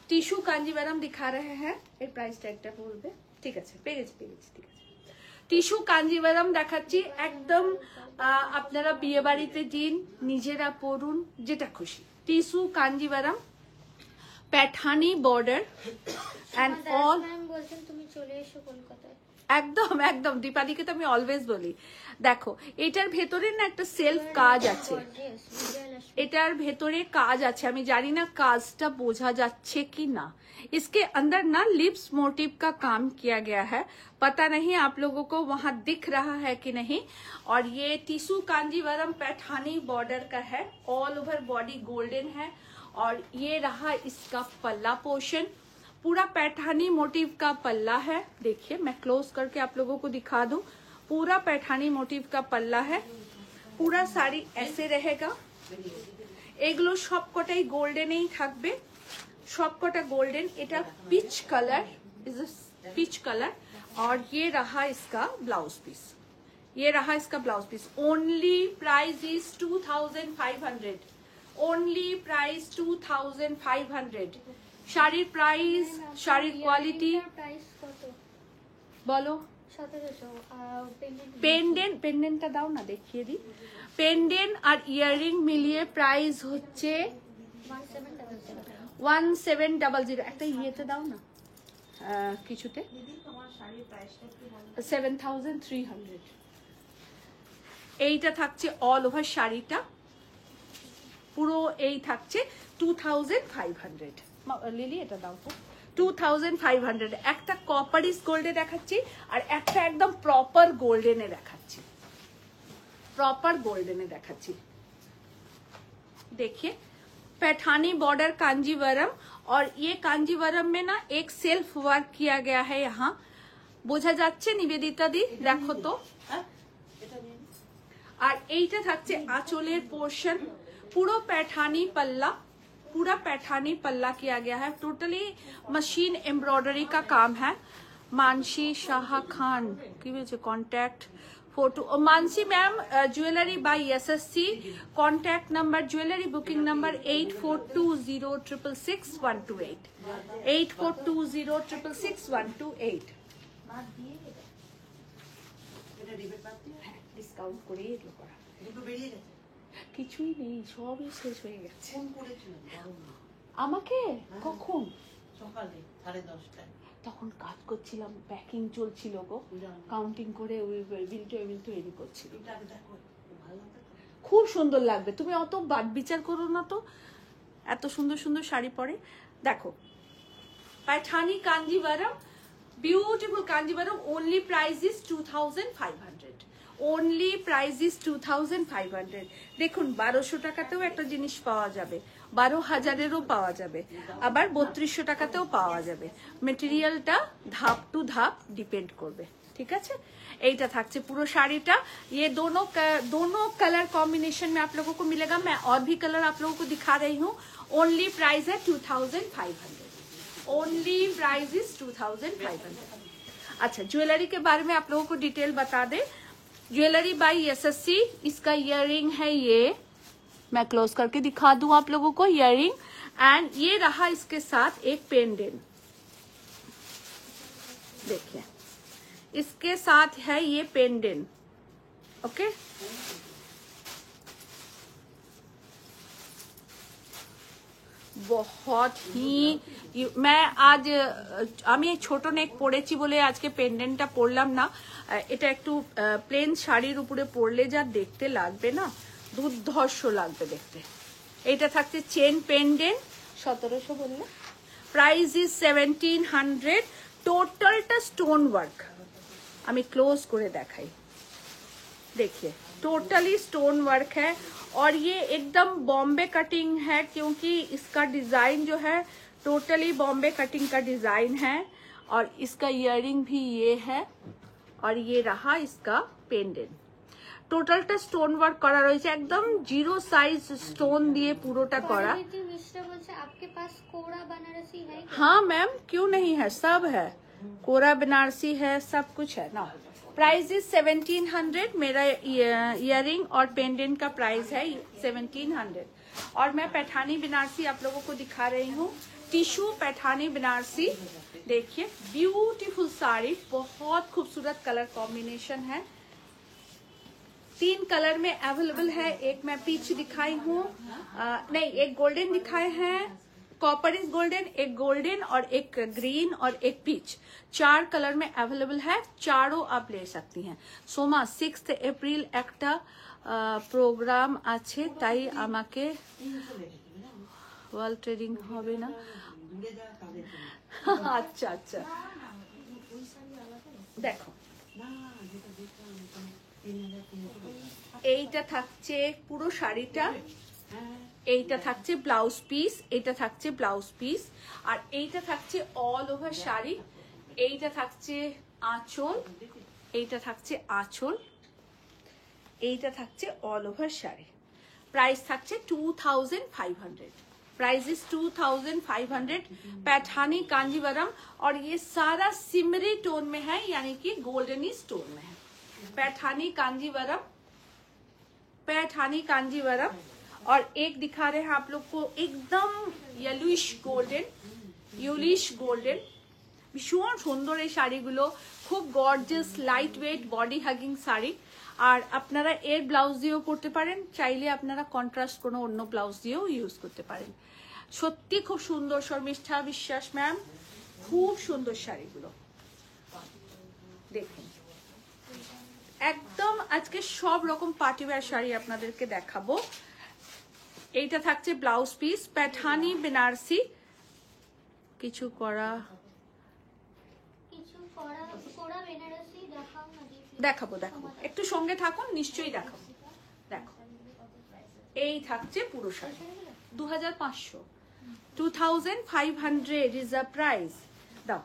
Speaker 1: টিস্যু কাঞ্জিভারাম দিখা রহে হ্যাঁ, এর প্রাইসটা একটা বলবে? ঠিক আছে, পেয়ে গেছি, ঠিক আছে। টিস্যু কাঞ্জিভারাম দেখাচ্ছি, একদম আপনারা বিয়ে বাড়িতে দিন, নিজেরা পরুন, যেটা খুশি। Tissue Kanjivaram, Paithani border and all.
Speaker 3: Ma'am বলছেন তুমি চলে এসো কলকাতায়।
Speaker 1: একদম একদম, দীপাদিকে তো আমি অলওয়েজ বলি। দেখো এটার ভেতরে না একটা সেলফ কাজ আছে, এটার ভেতরে কাজ আছে, আমি জানি না কাজটা বোঝা যাচ্ছে কি না। इसके अंदर ना लिप्स मोटिव का काम किया गया है, पता नहीं आप लोगों को वहां दिख रहा है कि नहीं। और ये टिश्यू कांजीवरम पैठानी बॉर्डर का है, ऑल ओवर बॉडी गोल्डन है। और ये रहा इसका पल्ला पोर्शन, पूरा पैठानी मोटिव का पल्ला है। देखिए मैं क्लोज करके आप लोगों को दिखा दूं, पूरा पैठानी मोटिव का पल्ला है। पूरा साड़ी ऐसे रहेगा, এগুলো সবকটাই গোল্ডেনেই থাকবে, সবকটা গোল্ডেন। এটা peach colour, is peach colour. और ये रहा इसका ब्लाउज पीस, ये रहा इसका blouse piece. Only price is 2500, only price 2500। শাড়ির প্রাইস, শাড়ির কোয়ালিটি
Speaker 3: প্রাইস কত
Speaker 1: বলো?
Speaker 3: 1700।
Speaker 1: পেন্ডেন্টটা দাও না, দেখিয়ে দিই। পেন্ডেন্ট আর ইয়াররিং মিলিয়ে প্রাইস হচ্ছে 1700। একটা ইয়েতে দাও না, কিছুতে 7300। এইটা থাকছে অল ওভার শাড়িটা, পুরো এই থাকছে 2500। লিলি এটা দাও তো, 2500। একটা কপারিস গোল্ডে দেখাচ্ছি, আর একটা একদম প্রপার গোল্ডেনে দেখাচ্ছি, प्रॉपर गोल्डन देखाচ্ছি। देखिए पैठानी बॉर्डर कांजीवरम और ये कांजीवरम में ना एक सेल्फ वर्क किया गया है यहाँ, বোঝা যাচ্ছে নিবেদিতা দি? দেখো তো। আর এইটা থাকছে আঁচলের পোর্শন, পুরো पैठानी पल्ला, पूरा पैठानी पल्ला किया गया है, टोटली मशीन एम्ब्रॉयडरी का काम है। मानसी शाह खान की contact photo, Mansi ma'am jewellery by SSC, contact number jewellery booking number 8420666128, 8420666128। Discount করে এগুলো করা, কিছুই নেই, সবই শেষ হয়ে গেছে। আমাকে কখন?
Speaker 5: সকালে 10:30টায়।
Speaker 1: তখন কাজ করছিলাম, প্যাকিং চলছিল গো, কাউন্টিং করে ওই বিল তৈরি করছিলাম। খুব সুন্দর লাগবে, তুমি অত বাদ বিচার করো না তো, এত সুন্দর সুন্দর শাড়ি পরে। দেখো Paithani Kanjivaram, beautiful Kanjivaram, only price is 2500, only price is 2500। দেখুন 1200 টাকাতেও একটা জিনিস পাওয়া যাবে, 12,000-এরও পাওয়া যাবে, আবার 3200 টাকাতেও পাওয়া যাবে। মেটেরিয়ালটা ধাপ টু ধাপ ডিপেন্ড করবে, ঠিক আছে। এইটা থাকছে পুরো শাড়িটা, ये दोनों कलर कॉम्बिनेशन में आप लोगों को मिलेगा। मैं और भी कलर आप लोगों को दिखा रही हूँ। ओनली प्राइस है 2500, ओनली प्राइस इज 2500। अच्छा, ज्वेलरी के बारे में आप लोगों को डिटेल बता दे। ज्वेलरी बाय एसएससी, इसका इयररिंग है ये, मैं क्लोज करके दिखा दूं आप लोगों को इयररिंग, एंड ये रहा इसके साथ एक पेंडेंट, देखिए इसके साथ है ये पेंडेंट, ओके। बहुत ही, मैं आज আমি ছোট নেক পরেছি বলে আজকে পেন্ডেন্টটা পরলাম না। এটা একটু প্লেন শাড়ির উপরে পরলে যা দেখতে লাগবে না, দুর্ধর্ষ লাগবে দেখতে। এটা থাকছে চেন পেন্ডেন্ট, 1700 বললে, প্রাইস ইজ 1700। টোটালটা স্টোন ওয়ার্ক, আমি ক্লোজ করে দেখাই, देखिए टोटली स्टोन वर्क है, और ये एकदम बॉम्बे कटिंग है, क्योंकि इसका डिजाइन जो है टोटली बॉम्बे कटिंग का डिजाइन है। और इसका इयररिंग भी ये है, और ये रहा इसका पेंडेंट। টোটালটা স্টোন ওয়ার্ক করা রয়েছে, একদম জিরো সাইজ স্টোন দিয়ে পুরোটা করা।
Speaker 3: आपके पास कोरा बनारसी है क्या?
Speaker 1: हाँ मैम, क्यों नहीं है, सब है, कोरा बनारसी है, सब कुछ है ना। प्राइस इज 1700, मेरा इयररिंग और पेंडेंट का प्राइस है 1700। और मैं पैठानी बनारसी आप लोगों को दिखा रही हूँ, टिश्यू पैठानी बनारसी, देखिए ब्यूटीफुल साड़ी, बहुत खूबसूरत कलर कॉम्बिनेशन है। 3 कलर में अवेलेबल है, एक मैं पीच दिखाई हूँ, नहीं एक गोल्डन दिखाए हैं, कॉपर इज गोल्डन, एक गोल्डन और एक ग्रीन और एक पीच, 4 कलर में अवेलेबल है, चारों आप ले सकती हैं। सोमा 6 एप्रिल একটা প্রোগ্রাম আছে, তাই আমাকে ওয়ার্ল্ড ট্রেডিং হবে না। আচ্ছা আচ্ছা, দেখো এইটা থাকছে পুরো শাড়িটা, এইটা থাকছে ব্লাউজ পিস, এইটা থাকছে ব্লাউজ পিস, আর এইটা থাকছে অল ওভার শাড়ি, এইটা থাকছে আঁচল, এইটা থাকছে আঁচল, এইটা থাকছে অল ওভার শাড়ি। प्राइस থাকছে 2500, प्राइस इज 2500। पैठानी कांजीवरम, और ये सारा सिमरी टोन में है, यानी कि गोल्डनी स्टोन में है। पैठानी कांजीवरम, पैठानी कांजीवरम, और एक दिखा रहे हैं आप लोग को एकदम येलोइश गोल्डन, येलोइश गोल्डन, ভীষণ সুন্দর এই শাড়িগুলো, খুব gorgeous lightweight body hugging sari. আর আপনারা এর ব্লাউজ দিয়েও পরতে পারেন, চাইলে আপনারা কন্ট্রাস্ট কোনো অন্য ব্লাউজ দিয়েও ইউজ করতে পারেন। সত্যি খুব সুন্দর, শর্মিষ্ঠা বিশ্বাস ম্যাম, খুব সুন্দর শাড়িগুলো দেখুন। একদম আজকে সব রকম পার্টিওয়্যার শাড়ি আপনাদেরকে দেখাবো। এইটা থাকছে ব্লাউজ পিস, पैठानी बनारसी, কিছু করা দেখাবো, দেখাবো, একটু সঙ্গে থাকুন, নিশ্চয়ই দেখাবো। দেখো এই থাকছে পুরো শাড়ি, 2500, 2500 is the price. দাও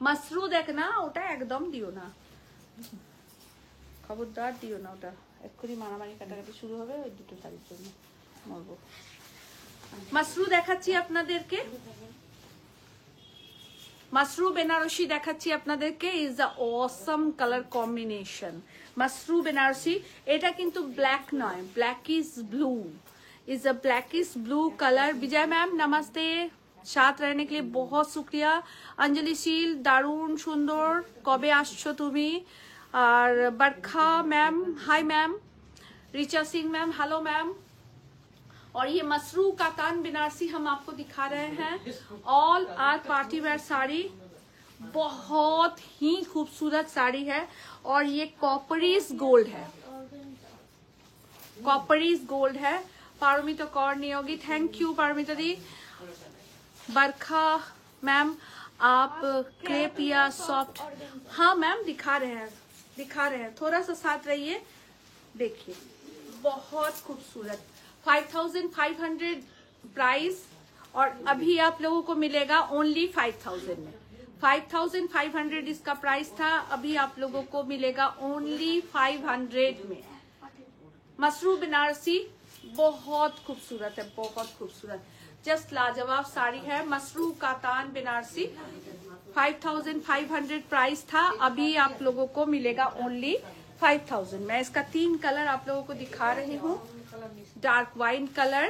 Speaker 1: মাসরু দেখ না, ওটা একদম দিও না, খবরদার দিও না ওটা, এক্ষুনি মারামারি কাটাকাটি শুরু হবে ওই দুটো শাড়ির জন্য মরবো। মাসরু দেখাচ্ছি আপনাদেরকে, মাসরু বেনারসি দেখাচ্ছি আপনাদেরকে। Is the awesome colour combination. Mashru Banarasi, এটা কিন্তু ব্ল্যাক নয়, black is blue, is a blackish blue colour. Vijay ma'am नमस्ते, साथ रहने के लिए बहुत शुक्रिया। अंजलि शील दारुण सुंदर, कबे आसछो तुमी? और Barkha ma'am hi ma'am, Richa Singh ma'am hello ma'am. और ये मसरू कातान बनारसी हम आपको दिखा रहे हैं, all are party wear sari, बहुत ही खूबसूरत साड़ी है। और ये कॉपरीज गोल्ड है, कॉपरीज गोल्ड है। पारमिता कौर नियोगी, थैंक यू पारमिता दी। बरखा मैम आप क्रेप या सॉफ्ट, हाँ मैम दिखा रहे हैं, दिखा रहे हैं, थोड़ा सा साथ रहिए। देखिए बहुत खूबसूरत, 5500 प्राइस, और अभी आप लोगों को मिलेगा ओनली 5000 में। 5500 इसका प्राइस था, अभी आप लोगों को मिलेगा ओनली 500 में। मसरू बनारसी बहुत खूबसूरत है, बहुत खूबसूरत, जस्ट लाजवाब साड़ी है। मसरू कातान बनारसी 5500 प्राइस था, अभी आप लोगों को मिलेगा ओनली 5000। मैं इसका 3 कलर आप लोगों को दिखा रही हूँ। Dark wine colour,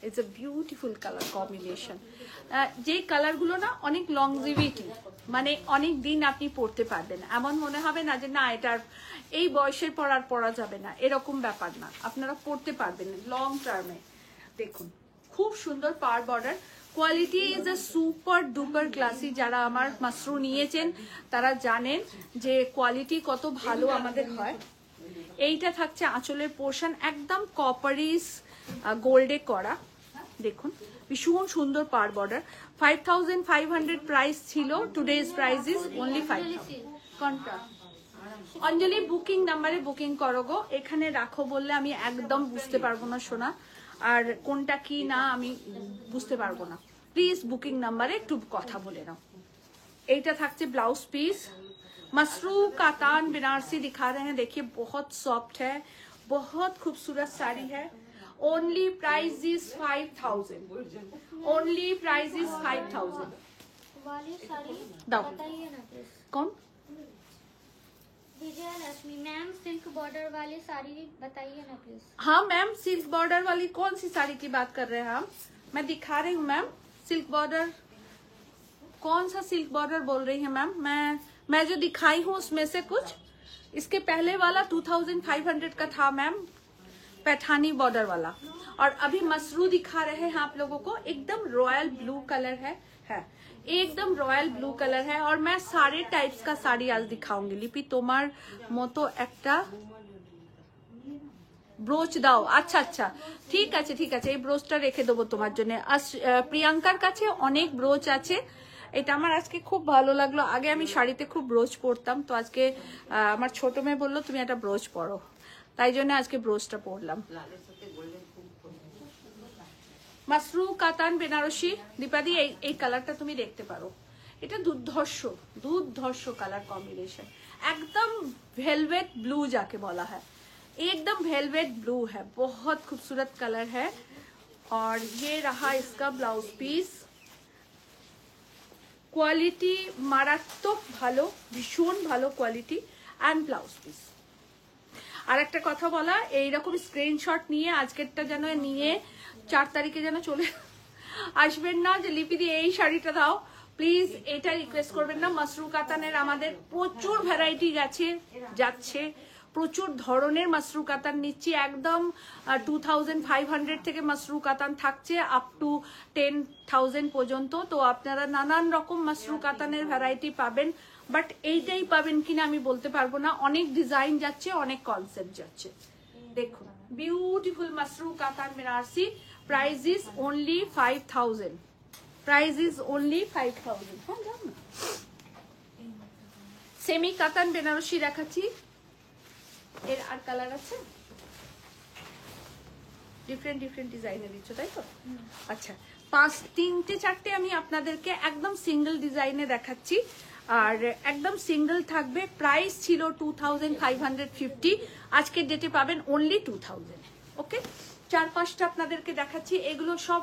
Speaker 1: it's a beautiful colour combination. যে কালারগুলো না অনেক লংজিভিটি, মানে অনেক দিন আপনি পরতে পারবেন, এমন মনে হবে না যে না এটার এই বয়সের পর আর পরা যাবে না, এরকম ব্যাপার না, আপনারা পরতে পারবেন লং টার্মে। দেখুন খুব সুন্দর পার border, quality is a super duper classy. যারা আমার মাসরু নিয়েছেন তারা জানেন যে কোয়ালিটি কত ভালো আমাদের হয়। এইটা থাকছে আঁচলের পোর্শন, একদম কপারিস গোল্ডে করা, দেখুন ভীষণ সুন্দর পার বর্ডার। 5500 প্রাইস ছিল, টুডেজ প্রাইস ইজ ওনলি 5000। কোনটা অঞ্জলি বুকিং নাম্বারে বুকিং করো গো, এখানে রাখো বললে আমি একদম বুঝতে পারবো না সোনা, আর কোনটা কি না আমি বুঝতে পারবো না। প্লিজ বুকিং নাম্বারে একটু কথা বলে নাও। এইটা থাকছে ব্লাউজ পিস, मसरू कातान बनारसी दिखा रहे हैं, देखिए बहुत सॉफ्ट है, बहुत खूबसूरत साड़ी है। Only price is 5000, only price is 5000।
Speaker 3: वाली साड़ी
Speaker 1: दाओ।
Speaker 3: बताइए ना प्लीज।
Speaker 1: कौन?
Speaker 3: विजय लक्ष्मी मैम सिल्क बॉर्डर वाली साड़ी बताइए ना प्लीज।
Speaker 1: हाँ मैम, सिल्क बॉर्डर वाली कौन सी साड़ी की बात कर रहे हैं हम? मैं दिखा रही हूँ मैम, सिल्क बॉर्डर, कौन सा सिल्क बॉर्डर बोल रही है मैम? मैं जो दिखाई हूँ उसमें से कुछ, इसके पहले वाला 2500 का था मैम, पैठानी बॉर्डर वाला। और अभी मसरू दिखा रहे हैं आप लोगों को, एकदम रॉयल ब्लू कलर है एकदम रॉयल ब्लू कलर है। और मैं सारे टाइप्स का साड़ी आज दिखाऊंगी। लिपि তোমার মতো একটা ব্রোচ দাও। আচ্ছা আচ্ছা ঠিক আছে ঠিক আছে, এই ব্রোচটা রেখে দেবো তোমার জন্য। প্রিয়াঙ্কার কাছে অনেক ব্রোচ আছে, এটা আমার আজকে খুব ভালো লাগলো। আগে আমি শাড়িতে খুব ব্রোচ পরতাম, তো আজকে আমার ছোট মেয়ে বললো তুমি একটা ব্রোচ পরো, তাই জন্য আজকে ব্রোচটা পরলাম। মাসরু কাতান বেনারসি, দীপাদি এই কালারটা তুমি দেখতে পারো, এটা দুর্ধর্ষ দুর্ধর্ষ কালার কম্বিনেशन, एकदम वेलवेट ब्लू जाके बोला है, एकदम वेलवेट ब्लू है, बहुत खूबसूरत कलर है। और ये रहा इसका ब्लाउज पीस, কোয়ালিটি মারাত্মক ভালো, ভীষণ ভালো কোয়ালিটি অ্যান্ড ব্লাউজ পিস। আর একটা কথা বলা, এইরকম স্ক্রিনশট নিয়ে আজকেরটা যেন নিয়ে 4 তারিখে যেন চলে আসবেন না যে লিপিদি এই শাড়িটা দাও, প্লিজ এটা রিকোয়েস্ট করবেন না। মাসরু কাতানের আমাদের প্রচুর ভ্যারাইটি যাচ্ছে, প্রচুর ধরনের মাসরু কাতান নিচ্ছি, একদম 2500 থেকে মাসরু কাতান থাকছে আপ টু 10,000 পর্যন্ত। তো আপনারা নানান রকম মাসরু কাতানের ভ্যারাইটি পাবেন, বাট এইটাই পাবেন কিনা আমি বলতে পারবো না, অনেক ডিজাইন যাচ্ছে, অনেক কনসেপ্ট যাচ্ছে। দেখুন beautiful mashru katan Banarasi, price is only 5000, price is only 5000। হ্যাঁ যাও না। সেমি কাতান বেনারসি দেখাচ্ছি, এর আর কালার আছে, ডিফারেন্ট ডিফারেন্ট ডিজাইনে দিচ্ছ তাই তো? আচ্ছা, 3-4টে আমি আপনাদেরকে একদম সিঙ্গেল ডিজাইনে দেখাচ্ছি, আর একদম সিঙ্গেল থাকবে। প্রাইস ছিল 2550, আজকের ডেটে পাবেন অনলি 2000। ওকে, 4-5টা আপনাদেরকে দেখাচ্ছি, এগুলো সব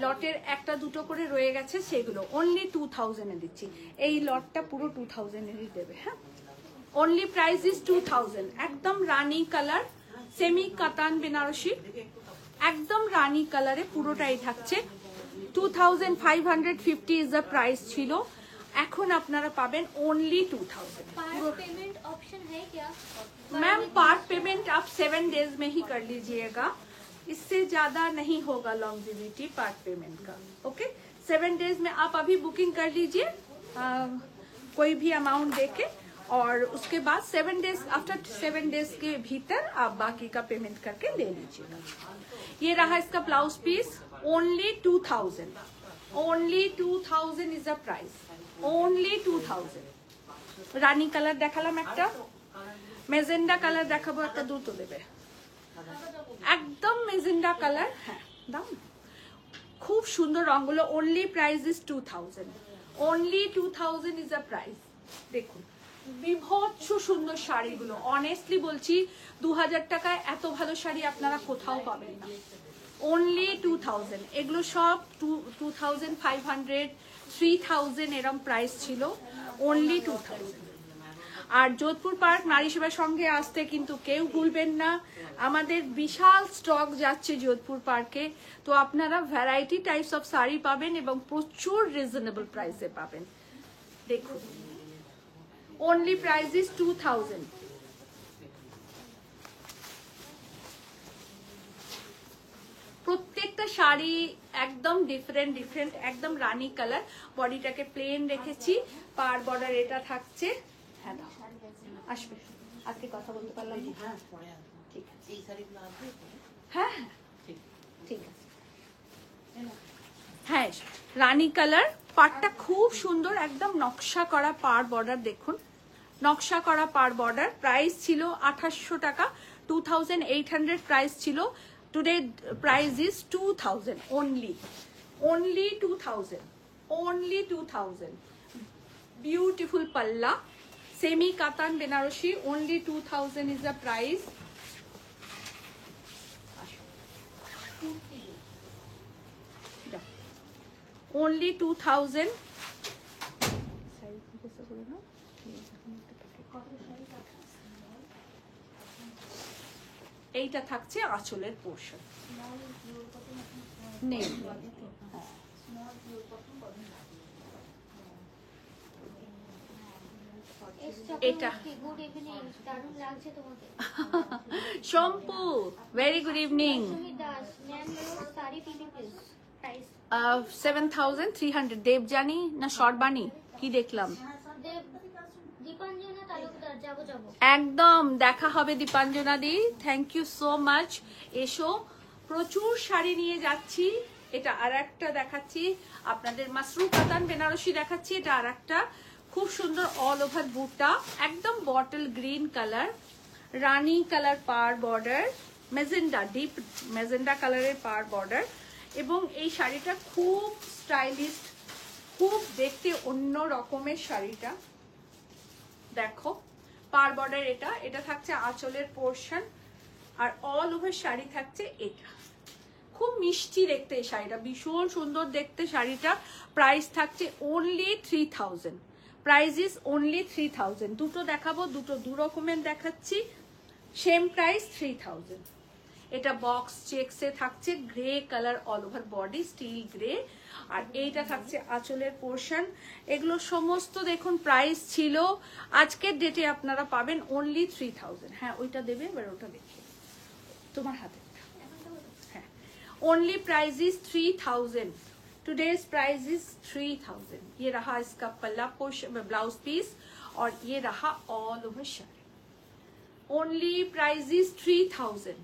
Speaker 1: লটের 1-2 করে রয়ে গেছে, সেগুলো অনলি 2000 এ দিচ্ছি। এই লটটা পুরো 2000 এরই দেবে। হ্যাঁ, অনলি প্রাইস ইজ 2000। একদম রানী কালার, সেমি কাতান বেনারসি, একদম রানী কালারে পুরোটাই থাকছে। 2550 ইজ দ্য প্রাইস ছিল, এখন আপনারা পাবেন অনলি 2000।
Speaker 3: पार्ट पेमेंट ऑप्शन है क्या?
Speaker 1: मैम पार्ट पेमेंट आप 7 डेज में ही कर लीजिएगा, इससे ज्यादा नहीं होगा लॉन्जिविटी पार्ट पेमेंट का। ओके, 7 डेज में आप अभी बुकिंग कर लीजिए कोई भी अमाउंट देके, और उसके बाद 7 डेज, आफ्टर 7 डेज के भीतर आप बाकी का पेमेंट करके ले लीजिएगा। ये रहा इसका blouse piece, only 2000, only 2000 is the price, only 2000। রানী কালার দেখালাম একটা, মেজেন্ডা কালার দেখাবো একটা, দুটো দেবে একদম মেজেন্ডা কালার। হ্যাঁ দাম খুব সুন্দর রঙগুলো। Only price is 2000, only 2000 is a price. দেখুন বিভৎস সুন্দর শাড়িগুলো, অনেস্টলি বলছি 2000 টাকায় এত ভালো শাড়ি আপনারা কোথাও পাবেন না। অনলি 2000, এগুলো সব 2500, 3000 এরম প্রাইস ছিল, অনলি 2000। আর যোধপুর পার্ক নারী সেবার সঙ্গে আসতে কিন্তু কেউ ভুলবেন না, আমাদের বিশাল স্টক যাচ্ছে যোধপুর পার্কে, তো আপনারা ভ্যারাইটি টাইপস অফ শাড়ি পাবেন এবং প্রচুর রিজনেবল প্রাইসে পাবেন। দেখুন অনলি প্রাইস ইজ 2000। প্রত্যেকটা শাড়ি একদম ডিফারেন্ট ডিফারেন্ট, একদম রানী কালার, বডিটাকে প্লেন রেখেছি, পার বর্ডার এটা থাকছে। হ্যাঁ দাও, আসবে, আজকে কথা বলতে পারলাম না।
Speaker 5: হ্যাঁ পরে আসবো।
Speaker 1: ঠিক আছে,
Speaker 5: এই শাড়িগুলো আসবে?
Speaker 1: হ্যাঁ হ্যাঁ
Speaker 5: ঠিক।
Speaker 1: ঠিক আছে। হ্যাঁ রানী কালার, পাড়টা খুব সুন্দর, একদম নকশা করা পার বর্ডার। দেখুন নকশা করা পার বর্ডার। প্রাইস ছিল 2800 টাকা, 2800 প্রাইস ছিল। Today price is 2000 only, only 2000, only 2000। Beautiful পাল্লা, semi katan Banarasi, only 2000 is the price। only 2000। এইটা থাকছে আঁচলের পোর্শন, নেই এটা।
Speaker 3: গুড ইভিনিং, দারুণ লাগছে তোমাকে।
Speaker 1: Shampu very good evening.
Speaker 3: Sumi Das, ma'am সারি পিপি প্লিজ, প্রাইস
Speaker 1: 7300। দেবজানি না শর্বাণী কি দেখলাম?
Speaker 3: দীপাঞ্জনা তালুকদার, যাবো যাবো।
Speaker 1: একদম দেখা হবে দীপাঞ্জনা দি, থ্যাংক ইউ সো মাচ। এসো, প্রচুর শাড়ি নিয়ে যাচ্ছি। এটা আর একটা দেখাচ্ছি আপনাদের, মাসরু কাতান বেনারসি দেখাচ্ছি। এটা আর একটা খুব সুন্দর অল ওভার বুটা, একদম বটল গ্রিন কালার, রানী কালার পার বর্ডার, মেজেন্ডা, ডিপ মেজেন্ডা কালারের পার বর্ডার, এবং এই শাড়িটা খুব স্টাইলিশ, খুব দেখতে অন্য রকমের শাড়িটা। দেখো পার বর্ডার, এটা এটা থাকছে আঁচলের পোর্শন, আর অল ওভার শাড়ি থাকছে এটা। খুব মিষ্টি দেখতে এই শাড়িটা, ভীষণ সুন্দর দেখতে শাড়িটা। প্রাইস থাকছে অনলি 3000, প্রাইস ইজ অনলি 3000। দুটো দেখাবো, দুটো দু রকমের দেখাচ্ছি, সেম প্রাইস 3000। এটা বক্স চেকসে থাকছে, grey colour all over body, steel grey, আর এইটা থাকছে আঁচলের পোর্শন। এগুলো সমস্ত দেখুন প্রাইস ছিল, আজকের ডেটে আপনারা পাবেন অনলি 3000। হ্যাঁ ওইটা দেবে, এবার ওটা দেখে তোমার হাতে। হ্যাঁ only price is 3000, today's price is 3000। ये रहा इसका पल्ला पोर्शन, ब्लाउज पीस, और ये रहा all over sari. Only price is 3000,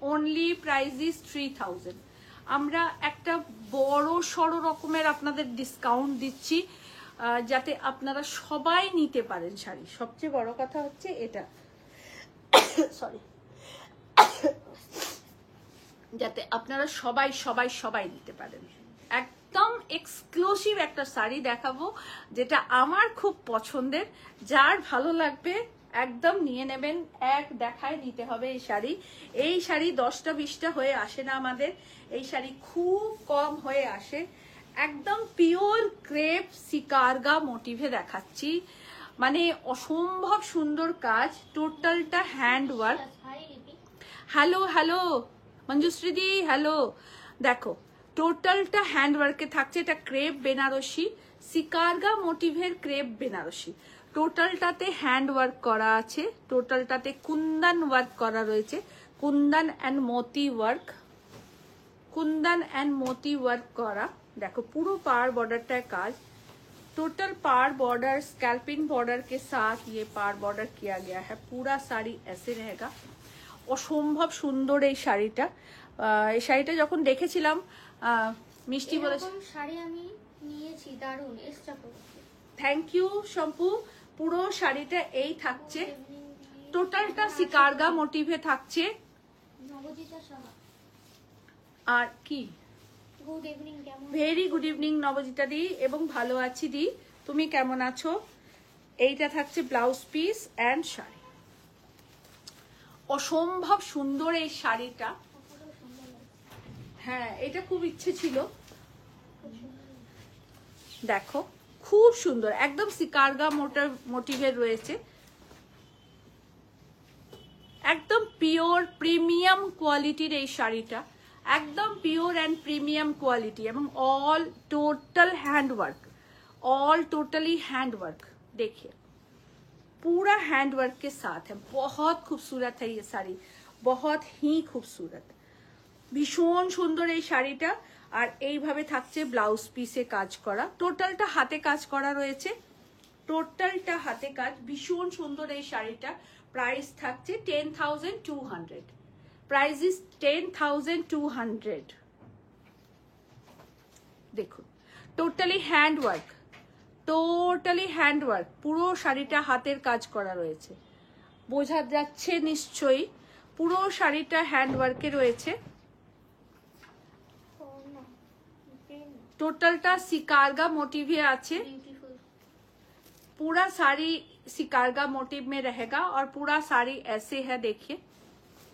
Speaker 1: only price is 3000। আমরা একটা বড় সড়ো রকমের আপনাদের ডিসকাউন্ট দিচ্ছি, যাতে আপনারা সবাই নিতে পারেন শাড়ি। সবচেয়ে বড় কথা হচ্ছে এটা, সরি, যাতে আপনারা সবাই সবাই সবাই নিতে পারেন। একদম এক্সক্লুসিভ একটা শাড়ি দেখাবো যেটা আমার খুব পছন্দের, যার ভালো লাগবে একদম নিয়ে নেবেন, এক দেখায় নিতে হবে এই শাড়ি। এই শাড়ি 10টা 20টা হয়ে আসে না আমাদের, এই শাড়ি খুব কম হয়ে আসে। একদম পিওর ক্রেপ সিকারগা মোটিভে দেখাচ্ছি, মানে অসম্ভব সুন্দর কাজ, টোটালটা hand work.
Speaker 3: Hi Lipi.
Speaker 1: Hello hello মঞ্জুশ্রীদি, হ্যালো। দেখো টোটালটা হ্যান্ড ওয়ার্কে থাকছে, এটা ক্রেপ বেনারসি, সিকারগা মোটিভের ক্রেপ বেনারসি। টোটালটাতে হ্যান্ড ওয়ার্ক করা আছে, টোটালটাতে কুন্দন ওয়ার্ক করা রয়েছে, কুন্দন অ্যান্ড মোতি ওয়ার্ক, कुंदन एंड मोती वर्क करा। देखो पूरा पार बॉर्डरटाय काज, टोटल पार बॉर्डर स्कैल्पिंग बॉर्डर के साथ ये पार बॉर्डर किया गया है। पूरा साड़ी ऐसे रहेगा। অসম্ভব সুন্দর এই শাড়িটা। এই শাড়িটা যখন দেখেছিলাম মিষ্টি বলেছে
Speaker 3: এরকম শাড়ি আমি নিয়েছি, দারুণ এক্সট্রা করে।
Speaker 1: Thank you Shampu. পুরো শাড়িটা এই থাকছে, টোটালটা সিকারগা মোটিভে থাকছে।
Speaker 3: নবজিতা সাহা,
Speaker 1: আর কি
Speaker 3: গুড ইভিনিং, কেমন?
Speaker 1: ভেরি গুড ইভিনিং নবজিতা দি, এবং ভালো আছি দি, তুমি কেমন আছো? এইটা থাকছে ব্লাউজ পিস অ্যান্ড শাড়ি। অসম্ভব সুন্দর এই শাড়িটা। হ্যাঁ এটা খুব ইচ্ছে ছিল। দেখো খুব সুন্দর, একদম সিকারগা মোটিভের রয়েছে, একদম পিওর প্রিমিয়াম কোয়ালিটির এই শাড়িটা, একদম পিওর एंड प्रीमियम क्वालिटी এবং all total handwork, all totally handwork. देखिए पूरा हैंडवर्क के साथ है, बहुत खूबसूरत है ये साड़ी, बहुत ही खूबसूरत, ভীষণ সুন্দর এই শাড়িটা। আর এইভাবে থাকছে ব্লাউজ পিসে কাজ করা, টোটালটা হাতে কাজ করা রয়েছে, টোটালটা হাতে কাজ, ভীষণ সুন্দর এই শাড়িটা। প্রাইস থাকছে 10,200, প্রাইস ইজ 10,200। দেখুন টোটালি হ্যান্ডওয়ার্ক, টোটালি হ্যান্ডওয়ার্ক, পুরো শাড়িটা হাতের কাজ করা রয়েছে, বোঝা যাচ্ছে নিশ্চয়ই। পুরো শাড়িটা হ্যান্ডওয়ার্কে রয়েছে, টোটালটা सिकारगा मोटिव আছে।
Speaker 3: বিউটিফুল।
Speaker 1: पूरा साड़ी सिकारगा मोटिव में रहेगा और पूरा साड़ी ऐसे है। देखिए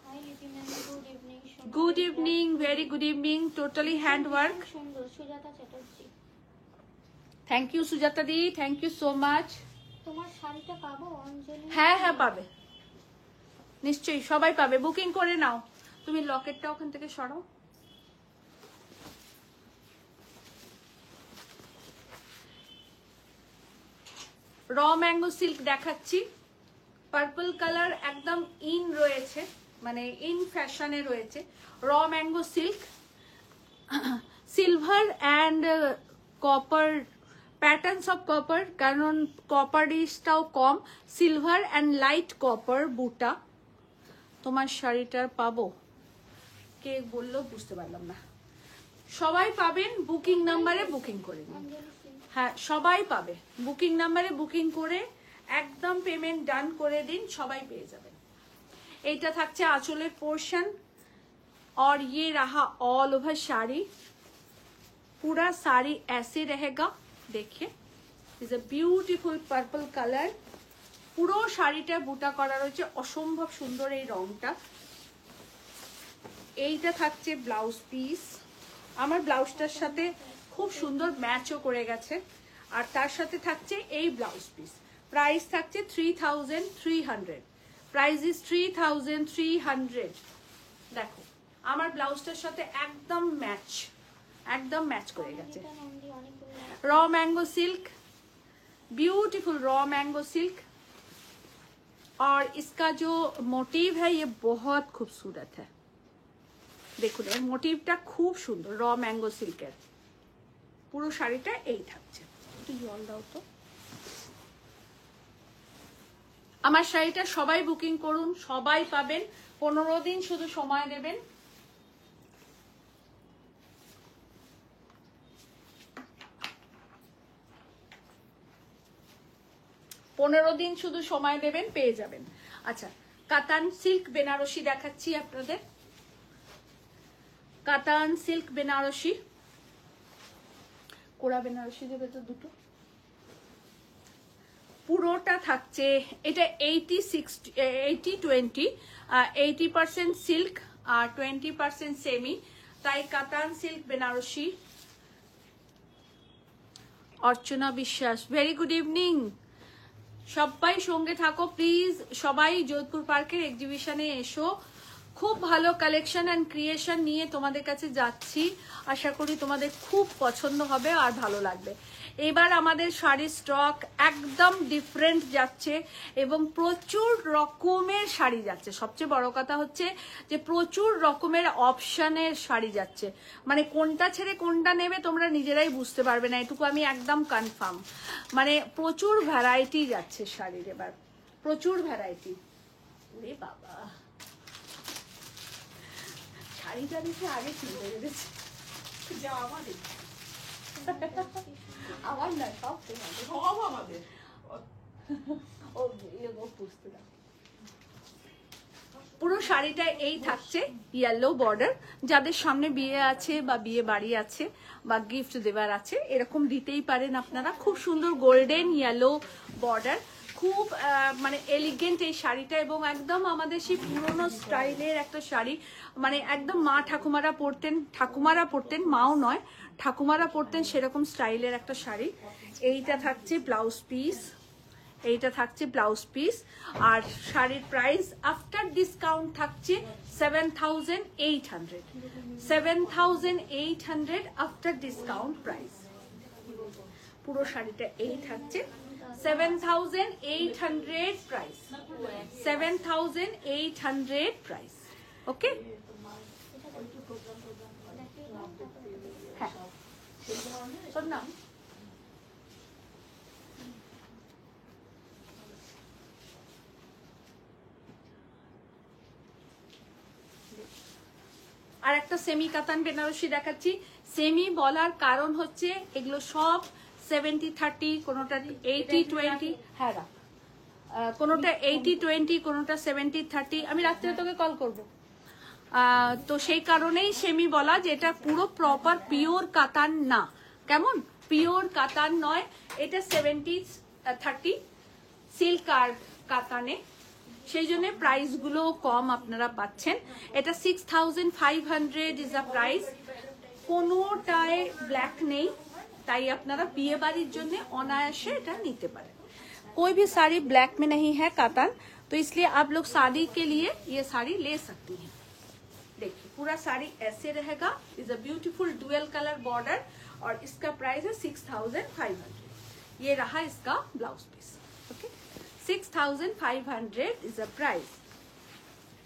Speaker 3: hi Lipi ma'am, good evening.
Speaker 1: Good evening, very good evening, totally hand work.
Speaker 3: সুন্দর। Sujata Chatterjee,
Speaker 1: thank you Sujata di, thank you so much.
Speaker 3: তোমার শাড়িটা পাবো অঞ্জলি?
Speaker 1: হ্যাঁ হ্যাঁ পাবে, নিশ্চয়ই সবাই পাবে, বুকিং করে নাও। তুমি লকেটটা ওখান থেকে সরাও। র ম্যাঙ্গো সিল্ক দেখাচ্ছি, পার্পল কালার একদম ইন রয়েছে, মানে ইন ফ্যাশনে রয়েছে। র mango silk, silver and copper, patterns of copper, কারণ কপারিসটাও কম, সিলভার অ্যান্ড লাইট কপার বুটা। তোমার শাড়িটার পাবো, কে বললো বুঝতে পারলাম না। সবাই পাবেন, বুকিং নাম্বারে বুকিং করে নিন।
Speaker 3: অঞ্জলি সিং,
Speaker 1: হ্যাঁ সবাই পাবে, বুকিং নাম্বারে বুকিং করে একদম পেমেন্ট ডান করে দিন, সবাই পেয়ে যাবেন। এইটা থাকছে আঁচলের পোর্শন, और ये रहा ऑल ओवर साड़ी। पूरा साड़ी ऐसे रहेगा, देखिए is a beautiful purple colour. পুরো শাড়িটা বুটা করা রয়েছে, অসম্ভব সুন্দর এই রংটা। এইটা থাকছে ব্লাউজ পিস, আমার ব্লাউজটার সাথে খুব সুন্দর ম্যাচও করে গেছে। আর তার সাথে থাকছে এই ব্লাউজ পিস। প্রাইস থাকছে 3,300, প্রাইস ইজ 3,300। দেখো আমার ব্লাউজটার সাথে একদম ম্যাচ, একদম ম্যাচ করে গেছে।
Speaker 3: অনিতা নন্দী, অনেকগুলো
Speaker 1: raw mango silk, beautiful raw mango silk, और इसका जो मोटिव है ये बहुत खूबसूरत है। দেখুন এর মোটিভটা খুব সুন্দর, র ম্যাঙ্গো সিল্কের। পুরো শাড়িটা এই থাকছে। একটু জল দাও তো। আমার শাড়িটা সবাই বুকিং করুন, সবাই পাবেন। 15 দিন শুধু সময় দেবেন। পনেরো দিন শুধু সময় দেবেন, পেয়ে যাবেন। আচ্ছা কাতান সিল্ক বেনারসি দেখাচ্ছি আপনাদের। কাতান সিল্ক বেনারসি, কোরা বেনারসি দেবে তো দুটো। পুরোটা থাকছে, এটা 80-20, 80% সিল্ক আর 20% সেমি, তাই কাতান সিল্ক বেনারসি। অর্চনা বিশ্বাস, ভেরি গুড ইভিনিং। সবাই সঙ্গে থাকো প্লিজ, সবাই যোধপুর পার্কের এক্সিবিশনে এসো। খুব ভালো কালেকশন অ্যান্ড ক্রিয়েশন নিয়ে তোমাদের কাছে যাচ্ছি, আশা করি তোমাদের খুব পছন্দ হবে আর ভালো লাগবে। এবার আমাদের শাড়ির স্টক একদম ডিফারেন্ট যাচ্ছে এবং প্রচুর রকমের শাড়ি যাচ্ছে। সবচেয়ে বড় কথা হচ্ছে যে প্রচুর রকমের অপশনের শাড়ি যাচ্ছে, মানে কোনটা ছেড়ে কোনটা নেবে তোমরা নিজেরাই বুঝতে পারবে না, এটুকু আমি একদম কনফার্ম। মানে প্রচুর ভ্যারাইটি যাচ্ছে শাড়ির, এবার প্রচুর ভ্যারাইটি। ওরে বাবা, শাড়িটা দেখে আগে চিনতে পেরেছি, যা আমাদের আমার না সব
Speaker 5: সব আমাদের।
Speaker 1: ও বুঝতে না। পুরো শাড়িটা এই থাকছে ইয়েলো বর্ডার, যাদের সামনে বিয়ে আছে বা বিয়ে বাড়ি আছে বা গিফট দেওয়ার আছে এরকম দিতেই পারেন আপনারা। খুব সুন্দর গোল্ডেন ইয়েলো বর্ডার, খুব মানে এলিগেন্ট এই শাড়িটা এবং একদম আমাদের সেই পুরোনো স্টাইলের একটা শাড়ি, মানে একদম মা ঠাকুমারা পরতেন, মাও নয় ঠাকুমারা পরতেন সেরকম স্টাইলের একটা শাড়ি। এইটা থাকছে ব্লাউজ পিস, এইটা থাকছে ব্লাউজ পিস, আর শাড়ির প্রাইস আফটার ডিসকাউন্ট থাকছে 7,800, 7,800 আফটার ডিসকাউন্ট প্রাইস। পুরো শাড়িটা এই থাকছে 7,800 প্রাইস, 7,800 প্রাইস। ওকে, হ্যাঁ তোর নাম আর একটা সেমি কাতান বেনারসি দেখাচ্ছি। সেমি বলার কারণ হচ্ছে এগুলো সব 70-30, কোনোটা 80-20, হ্যাঁ রাখ, কোনোটা 80-20, কোনোটা 70-30। আমি রাত্রে তোকে কল করবো। তো সেই কারণেই সেমি বলা, যে এটা পুরো প্রপার পিওর কাতান না, কেমন পিওর কাতান নয়, এটা 70-30 সিল্ক আর কাতানে, সেই জন্য প্রাইস গুলো কম আপনারা পাচ্ছেন। এটা 6,500 ইজ আ প্রাইস। কোনোটায় ব্ল্যাক নেই, তাই আপনারা বিয়ে বাড়ির জন্য অনায়াসে এটা নিতে পারেন। कोई भी साड़ी ब्लैक में नहीं है कातान, तो इसलिए आप लोग शादी के लिए ये साड़ी ले सकती हैं। देखिए पूरा साड़ी ऐसे रहेगा, is a beautiful dual colour border और इसका प्राइस है 6,500। ये रहा इसका blouse piece. Okay, 6,500 is a price.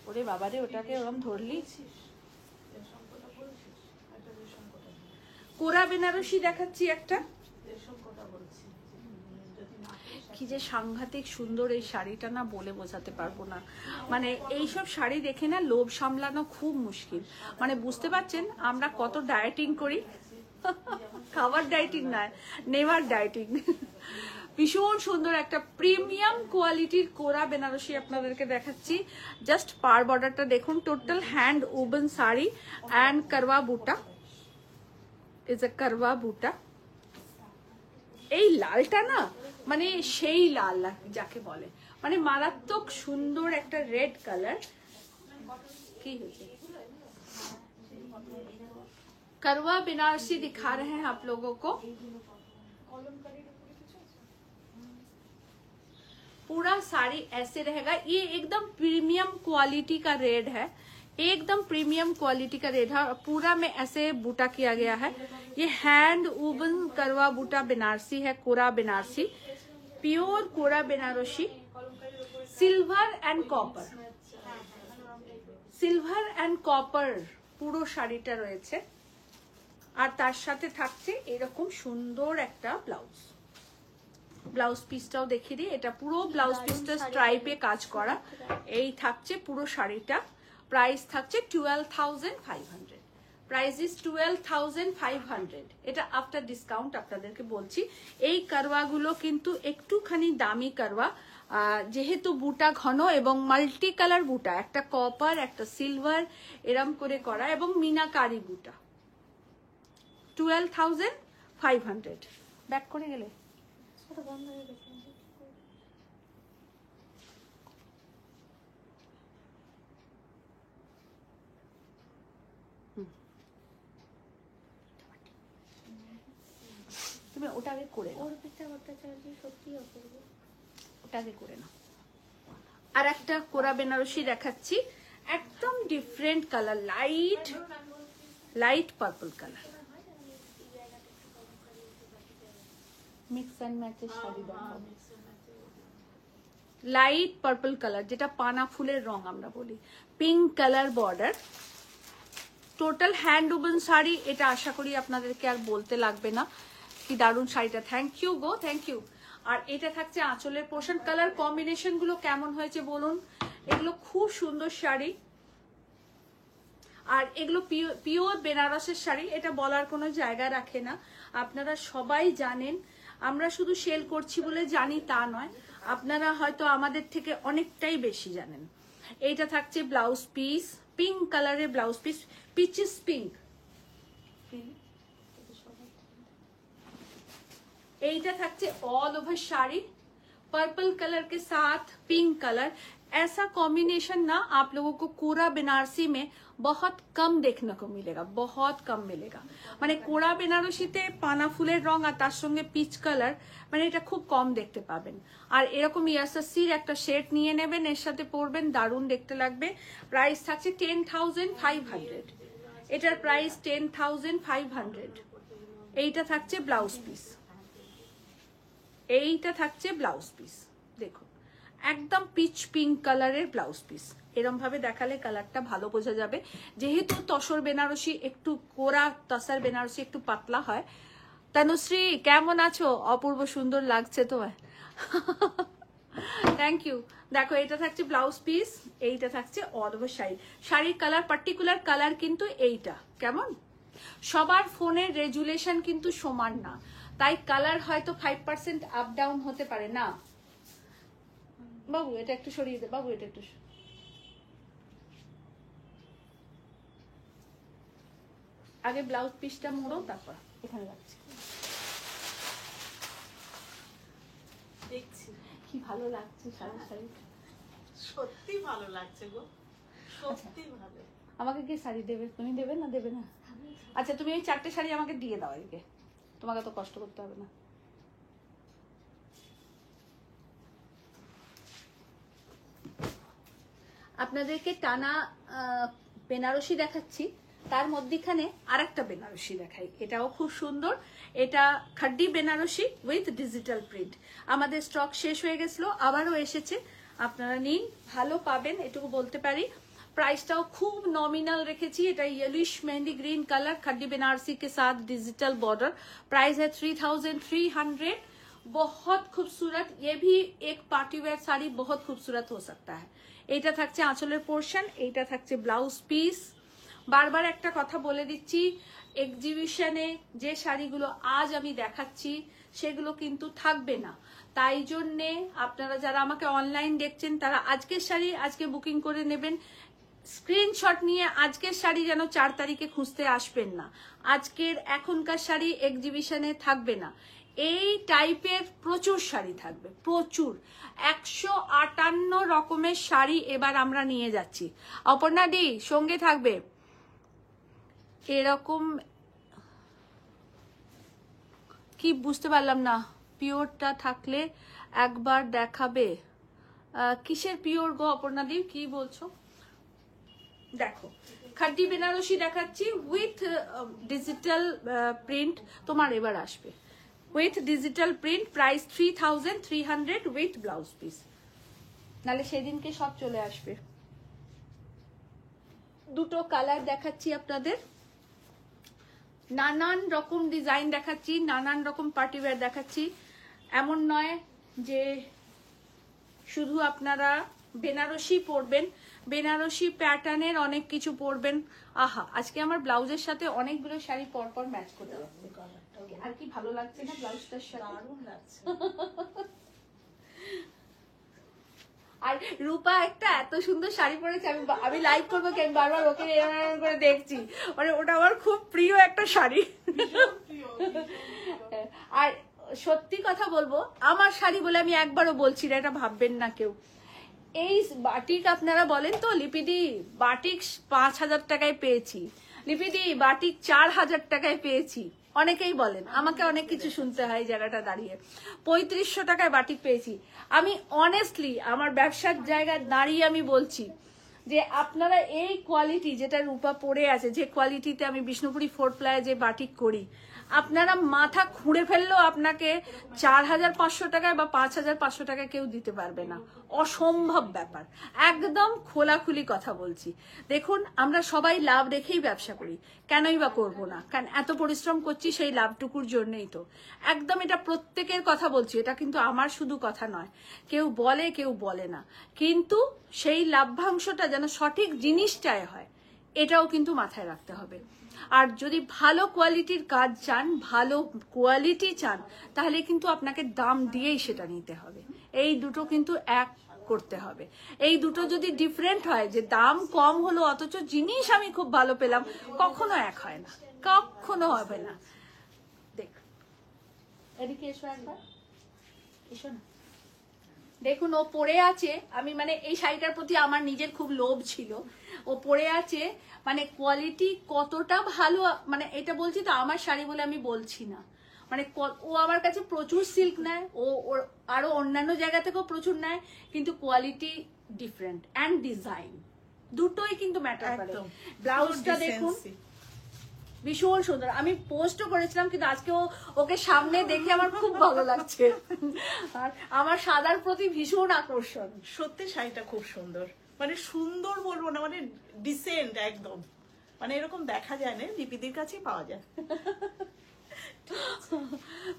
Speaker 1: ওরে বাবারে, ওটাকে ওরকম ধরলি। কোরা বেনারসি দেখাচ্ছি একটা, কি যে সাংঘাতিক সুন্দর এই শাড়িটা, না বলে বোঝাতে পারবো না। মানে এইসব শাড়ি দেখে না লোভ সামলানো খুব মুশকিল। মানে বুঝতে পারছেন আমরা কত ডায়েটিং করি, খাবার ডায়েটিং নয়, নেভার ডায়েটিং। ভীষণ সুন্দর একটা প্রিমিয়াম কোয়ালিটির কোরা বেনারসি আপনাদেরকে দেখাচ্ছি। জাস্ট পার বর্ডারটা দেখুন, total hand woven sari and করবা বুটা, ইজ এ করবা বুটা। এই লালটা না মানে সেই লাল যাকে বলে, মানে মারাত্মক সুন্দর একটা রেড কালার। কি হয়েছে, करवा बनारसी दिखा रहे हैं आप लोगों को। पूरा साड़ी ऐसे रहेगा, ये एकदम प्रीमियम क्वालिटी का रेड है, एकदम प्रीमियम क्वालिटी का रेड है। पूरा में ऐसे बूटा किया गया है। ये हैंड वूवन करवा बूटा बनारसी है, कोरा बनारसी, प्योर कोरा Banarasi, silver and copper, silver and copper পুরো শাড়িটা রয়েছে। আর তার সাথে থাকছে এরকম সুন্দর একটা ব্লাউজ। ব্লাউজ পিসটাও দেখিয়ে দিই, এটা পুরো ব্লাউজ পিসটা স্ট্রাইপে কাজ করা। এই থাকছে পুরো শাড়িটা, প্রাইস থাকছে 12,500, প্রাইস ইজ 12,500। এটা আফটার ডিসকাউন্ট আপনাদেরকে বলছি। এই কারওয়াগুলো কিন্তু একটুখানি দামি কারওয়া, যেহেতু বুটা ঘন এবং মাল্টি কালার বুটা, একটা কপার একটা সিলভার এরম করে করা এবং মিনাকারি বুটা, 12,500। ব্যাক করে গেলে
Speaker 3: ওটা বন্ধ হয়ে গেছে।
Speaker 1: তুমি ওটা আগে করে নাও,
Speaker 3: অর্পিতা ভট্টাচার্য সত্যি অপূর্ব।
Speaker 1: ওটা আগে করে নাও। আর একটা কোরা বেনারসি দেখাচ্ছি, একদম different colour, light purple colour, mix and ম্যাচের শাড়ি দেখাবো। লাইট পার্পল কালার, যেটা পানা ফুলের রং আমরা বলি, pink colour border, total hand woven sari. এটা আশা করি আপনাদেরকে আর বলতে লাগবে না কি দারুণ শাড়িটা। থ্যাংক ইউ গো, থ্যাংক ইউ। আর এটা থাকছে আঁচলের পোর্শন। কালার কম্বিনেশন গুলো কেমন হয়েছে বলুন? এগুলো খুব সুন্দর শাড়ি, আর এগুলো পিওর বেনারসের শাড়ি, এটা বলার কোনো জায়গা রাখে না। আপনারা সবাই জানেন, আমরা শুধু সেল করছি বলে জানি তা নয়, আপনারা হয়তো আমাদের থেকে অনেকটাই বেশি জানেন। এইটা থাকছে ব্লাউজ পিস, পিঙ্ক কালারের ব্লাউজ পিস, পিচিস পিঙ্ক। এইটা থাকছে all over sari purple colour के साथ पिंक कलर। ऐसा कॉम्बिनेशन ना आप लोगों को कोरा बनारसी में बहुत कम देखने को मिलेगा, बहुत कम मिलेगा। মানে কোরা বেনারসিতে পানা ফুলের রং আর তার সঙ্গে পিচ কালার, মানে এটা খুব কম দেখতে পাবেন। আর এরকম ইয়াসাসির একটা সেট নিয়ে নেবেন, এর সাথে পরবেন, দারুণ দেখতে লাগবে। প্রাইস থাকছে 10,500, এটার প্রাইস 10,500। এইটা থাকছে ব্লাউজ পিস, এইটা থাকছে ব্লাউজ পিস, দেখুন একদম পিচ পিঙ্ক কালারের ব্লাউজ পিস। এরম ভাবে দেখালে কালারটা ভালো বোঝা যাবে। যেহেতু তসর বেনারসি একটু কোরা, তসর বেনারসি একটু পাতলা হয়। তনুশ্রী কেমন আছো? অপূর্ব সুন্দর লাগছে তোমায়, থ্যাংক ইউ। দেখো এটা থাকছে ব্লাউজ পিস, এইটা থাকছে অল ওভার শাড়ি। শাড়ির কালার, পার্টিকুলার কালার কিন্তু এইটা কেমন, সবার ফোনের রেজুলেশন কিন্তু সমান না, তাই কালার হয়তো 5% আপ ডাউন হতে পারে না। বাবু এটা একটু সরিয়ে দে, বাবু এটা একটু, আগে ব্লাউজ পিসটা মোড়ো, তারপর এখানে রাখছি।
Speaker 5: দেখছি
Speaker 1: কি ভালো লাগছে শাড়ি, শাড়ি
Speaker 5: সত্যি ভালো লাগছে গো, সত্যি ভালো।
Speaker 1: আমাকে কি শাড়ি দেবে? তুমি দেবে না? দেবে না? আচ্ছা তুমি এই 4টে শাড়ি আমাকে দিয়ে দাও এদিকে, তোমাকে তো কষ্ট করতে হবে না। আপনাদেরকে টানা বেনারসি দেখাচ্ছি, তার মধ্যখানে আরেকটা বেনারসি দেখাই, এটাও খুব সুন্দর। এটা খাড্ডি বেনারসি উইথ ডিজিটাল প্রিন্ট। আমাদের স্টক শেষ হয়ে গেছিল, আবারও এসেছে, আপনারা নিন, ভালো পাবেন এটুকু বলতে পারি। प्राइसटाও খুব नॉमिनल রেখেছি। এটা येलोइश मेहंदी ग्रीन कलर खड्डी बनारसी के साथ डिजिटल बॉर्डर। प्राइस है 3,300। बहुत खूबसूरत, ये भी एक पार्टी वेयर साड़ी बहुत खूबसूरत हो सकता है। এইটা থাকছে আঁচলের পোর্শন, এইটা থাকছে ব্লাউজ পিস। বারবার একটা কথা বলে দিচ্ছি, এক্সিবিশনে যে শাড়িগুলো আজ আমি দেখাচ্ছি সেগুলো কিন্তু থাকবে না, তাই জন্যে আপনারা যারা আমাকে অনলাইন দেখছেন তারা আজকের শাড়ি আজকে বুকিং করে নেবেন। স্ক্রিনশট নিয়ে আজকের শাড়ি যেন 4 তারিখে খুঁজতে আসবেন না। আজকের এখনকার শাড়ি এক্সিবিশনে থাকবে না। এই টাইপের প্রচুর শাড়ি থাকবে, প্রচুর। 158 রকমের শাড়ি এবার আমরা নিয়ে যাচ্ছি। অপর্ণা দি সঙ্গে থাকবে। এরকম কি বুঝতে পারলাম না, পিওরটা থাকলে একবার দেখাবে। কিসের পিওর গো অপর্ণা দি, কি বলছো? দেখো খাড্ডি বেনারসি দেখাচ্ছি উইথ ডিজিটাল প্রিন্ট, তোমার এবার আসবে with digital print. Price 3,300 with blouse piece, নালে সেদিনকে সব চলে আসবে। দুটো কালার দেখাচ্ছি আপনাদের, নানান রকম ডিজাইন দেখাচ্ছি, নানান রকম পার্টিওয়্যার দেখাচ্ছি। এমন নয় যে শুধু আপনারা বেনারসি পরবেন, বেনারসি প্যাটার্নের অনেক কিছু পরবেন। আহা, আজকে আমার ব্লাউজের সাথে অনেকগুলো শাড়ি পরপর ম্যাচ করে যাচ্ছে। আর কি ভালো লাগছে না ব্লাউজটার সাথে?
Speaker 5: দারুণ লাগছে।
Speaker 1: আর রূপা একটা এত সুন্দর শাড়ি পরেছে, আমি লাইক করবো কেন, বারবার ওকে এরকম করে দেখছি, মানে ওটা আমার খুব প্রিয় একটা শাড়ি। আর সত্যি কথা বলবো, আমার শাড়ি বলে আমি একবারও বলছি না, এটা ভাববেন না কেউ। এই বাটিক আপনারা বলেন তো, লিপিদি বাটিক 5,000 টাকায় পেয়েছি, লিপিদি বাটিক 4,000 টাকায় পেয়েছি, অনেকেই বলেন, আমাকে অনেক কিছু শুনতে হয় জায়গাটা দাঁড়িয়ে। 3500 টাকায় বাটিক পেয়েছি। আমি অনেস্টলি আমার ব্যবসার জায়গায় দাঁড়িয়ে আমি বলছি যে আপনারা এই কোয়ালিটি যেটা রূপা পরে আছে, যে কোয়ালিটিতে আমি বিষ্ণুপুরি 4 প্লায়ে যে বাটিক করি, আপনারা মাথা খুঁড়ে ফেললেও আপনাকে 4,500 টাকায় বা 5,500 টাকায় কেউ দিতে পারবে না, অসম্ভব ব্যাপার। একদম খোলাখুলি কথা বলছি। দেখুন, আমরা সবাই লাভ রেখেই ব্যবসা করি, কেনই বা করবো না, কারণ এত পরিশ্রম করছি সেই লাভটুকুর জন্যই তো। একদম এটা প্রত্যেকের কথা বলছি, এটা কিন্তু আমার শুধু কথা নয়, কেউ বলে কেউ বলে না, কিন্তু সেই লাভ্যাংশটা যেন সঠিক জিনিসটায় হয়, এটাও কিন্তু মাথায় রাখতে হবে। আর যদি ভালো কোয়ালিটির কাজ চান, ভালো কোয়ালিটি চান, তাহলে কিন্তু আপনাকে দাম দিয়েই সেটা নিতে হবে। এই দুটো কিন্তু এক করতে হবে। এই দুটো যদি ডিফারেন্ট হয়, যে দাম কম হলো অথচ জিনিস আমি খুব ভালো পেলাম, কখনো এক হয় না, কখনো হবে না। দেখ, এদিকে এসো একবার, এসো না। দেখুন, ও পরে আছে, আমি মানে এই শাড়িটার প্রতি আমার নিজের খুব লোভ ছিল, ও পরে আছে, মানে কোয়ালিটি কতটা ভালো, মানে এটা বলছি তো আমার শাড়ি বলে আমি বলছি না, মানে ও আমার কাছে প্রচুর সিল্ক নেয়, ও আরো অন্যান্য জায়গা থেকেও প্রচুর নেয়, কিন্তু কোয়ালিটি ডিফারেন্ট অ্যান্ড ডিজাইন দুটোই কিন্তু ম্যাটার করে। ব্লাউজটা দেখুন ভীষণ সুন্দর, আমি পোস্টও করেছিলাম, কিন্তু আজকে ওকে সামনে দেখে আমার খুব ভালো লাগছে, আর আমার সাদার প্রতি ভীষণ আকর্ষণ।
Speaker 5: সত্যি শাড়িটা খুব সুন্দর, মানে সুন্দর বলবো না, মানে ডিসেন্ট একদম, মানে এরকম দেখা যায় না, লিপিদির কাছেই পাওয়া যায়।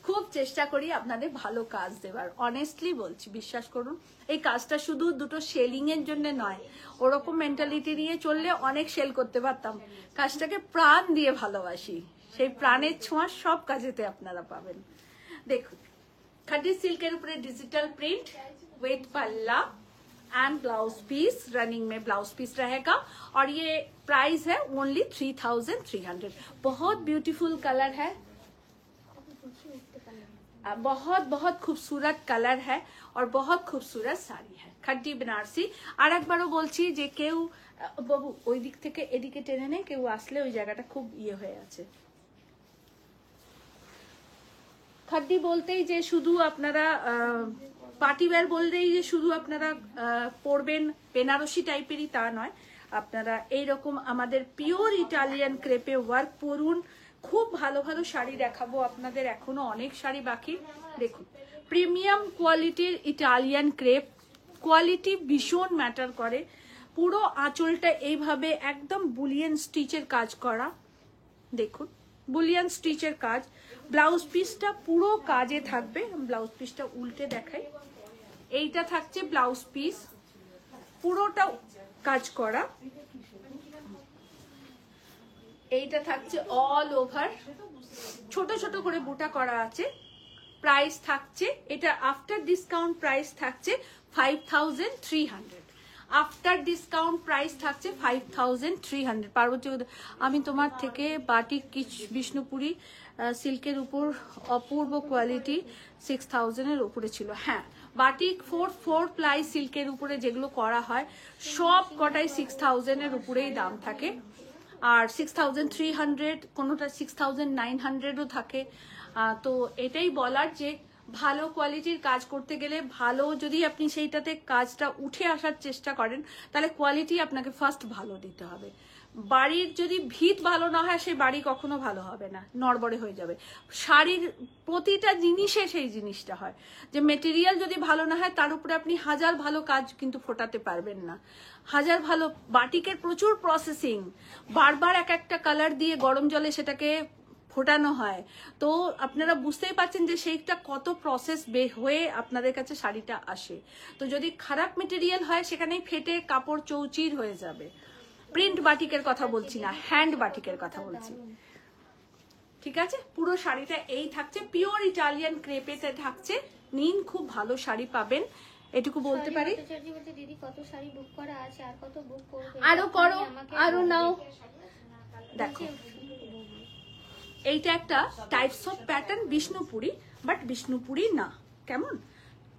Speaker 1: খুব চেষ্টা করি আপনাদের ভালো কাজ দেবার, অনেস্টলি বলছি, বিশ্বাস করুন। এই কাজটা শুধু দুটো সেলিং এর জন্য নয়, ওরকম মেন্টালিটি নিয়ে চললে অনেক সেল করতে পারতাম। কাজটাকে প্রাণ দিয়ে ভালোবাসি, সেই প্রাণের ছোঁয়া সব কাজেতে আপনারা পাবেন। দেখুন, খাদি सिल्कर ऊपर डिजिटल प्रिंट विथ पल्ला एंड ब्लाउज पीस, रनिंग में ब्लाउज पीस रहेगा, और ये प्राइस है ओनली 3,300। बहुत ब्यूटीफुल कलर है, बहुत बहुत खूबसूरत कलर है, और बहुत खूबसूरत শাড়ি है, खड्डी बनारसी। আর একবারও বলছি যে কেউ বাবু ওই দিক থেকে এদিকে টেনে নেই, কেউ আসলে ওই জায়গাটা খুব ইয়ে হয়ে আছে। খাদ্দি বলতেই যে শুধু আপনারা পার্টিওয়্যার বললেই যে শুধু আপনারা পরবেন বেনারসি টাইপেরই তা নয়, আপনারা এইরকম আমাদের পিওর ইটালিয়ান ক্রেপে ওয়ার্ক পরুন। খুব ভালো ভালো শাড়ি দেখাবো আপনাদের, এখনো অনেক শাড়ি বাকি। দেখুন, প্রিমিয়াম কোয়ালিটির ইটালিয়ান ক্রেপ, কোয়ালিটি ভীষণ ম্যাটার করে। পুরো আঁচলটা এইভাবে একদম বুলিয়ান স্টিচের কাজ করা, দেখুন বুলিয়ান স্টিচের কাজ। ব্লাউজ পিসটা পুরো কাজে থাকবে, ব্লাউজ পিসটা উল্টে দেখাই, এইটা থাকছে ব্লাউজ পিস, পুরোটা কাজ করা। এইটা থাকছে অল ওভার, ছোট ছোট করে বুটা করা আছে। প্রাইস থাকছে, এটা আফটার ডিসকাউন্ট প্রাইস থাকছে 5,300, আফটার ডিসকাউন্ট প্রাইস থাকছে 5,300। পার্বতী, আমি তোমার থেকে বাটিক বিষ্ণুপুরি সিল্কের উপর অপূর্ব কোয়ালিটি 6,000 এর উপরে ছিল। হ্যাঁ, বাটিক 4 প্লাই সিল্কের উপরে যেগুলো করা হয় সব কটাই 6,000 এর উপরেই দাম থাকে, আর 6,300, কোনোটা 6,900ও থাকে। তো এটাই বলার যে ভালো কোয়ালিটির কাজ করতে গেলে, ভালো যদি আপনি সেইটাতে কাজটা উঠে আসার চেষ্টা করেন, তাহলে কোয়ালিটি আপনাকে ফার্স্ট ভালো দিতে হবে। বাড়ির যদি ভিত ভালো না হয়, সেই বাড়ি কখনো ভালো হবে না, নড়বড়ে হয়ে যাবে। শাড়ির প্রতিটা জিনিসে সেই জিনিসটা হয় যে মেটেরিয়াল যদি ভালো না হয়, তার উপরে আপনি হাজার ভালো কাজ কিন্তু ফোটাতে পারবেন না। হাজার ভালো বাটিকের প্রচুর প্রসেসিং, বারবার এক একটা কালার দিয়ে গরম জলে সেটাকে ফোটানো হয়, তো আপনারা বুঝতেই পারছেন যে সেইটা কত প্রসেস হয়ে আপনাদের কাছে শাড়িটা আসে। তো যদি খারাপ মেটেরিয়াল হয়, সেখানেই ফেটে কাপড় চৌচির হয়ে যাবে। প্রিন্ট বাটিকের কথা বলছি না, হ্যান্ড বাটিকের কথা বলছি, ঠিক আছে? পুরো শাড়িটা এই থাকছে, পিওর ইটালিয়ান ক্রেপেতে থাকছে। নিন, খুব ভালো শাড়ি পাবেন, এটুকু বলতে
Speaker 3: সরি,
Speaker 1: পারি।
Speaker 3: ভট্টাচার্য বলতে দিদি কত শাড়ি বুক করা আছে, আর কত বুক করবে?
Speaker 1: আরো করো,
Speaker 3: আমাকে
Speaker 1: আরো
Speaker 3: বলবে।
Speaker 1: নাও।
Speaker 3: বলছে,
Speaker 1: দেখো এইটা একটা types of pattern Bishnupuri, but Bishnupuri না, কেমন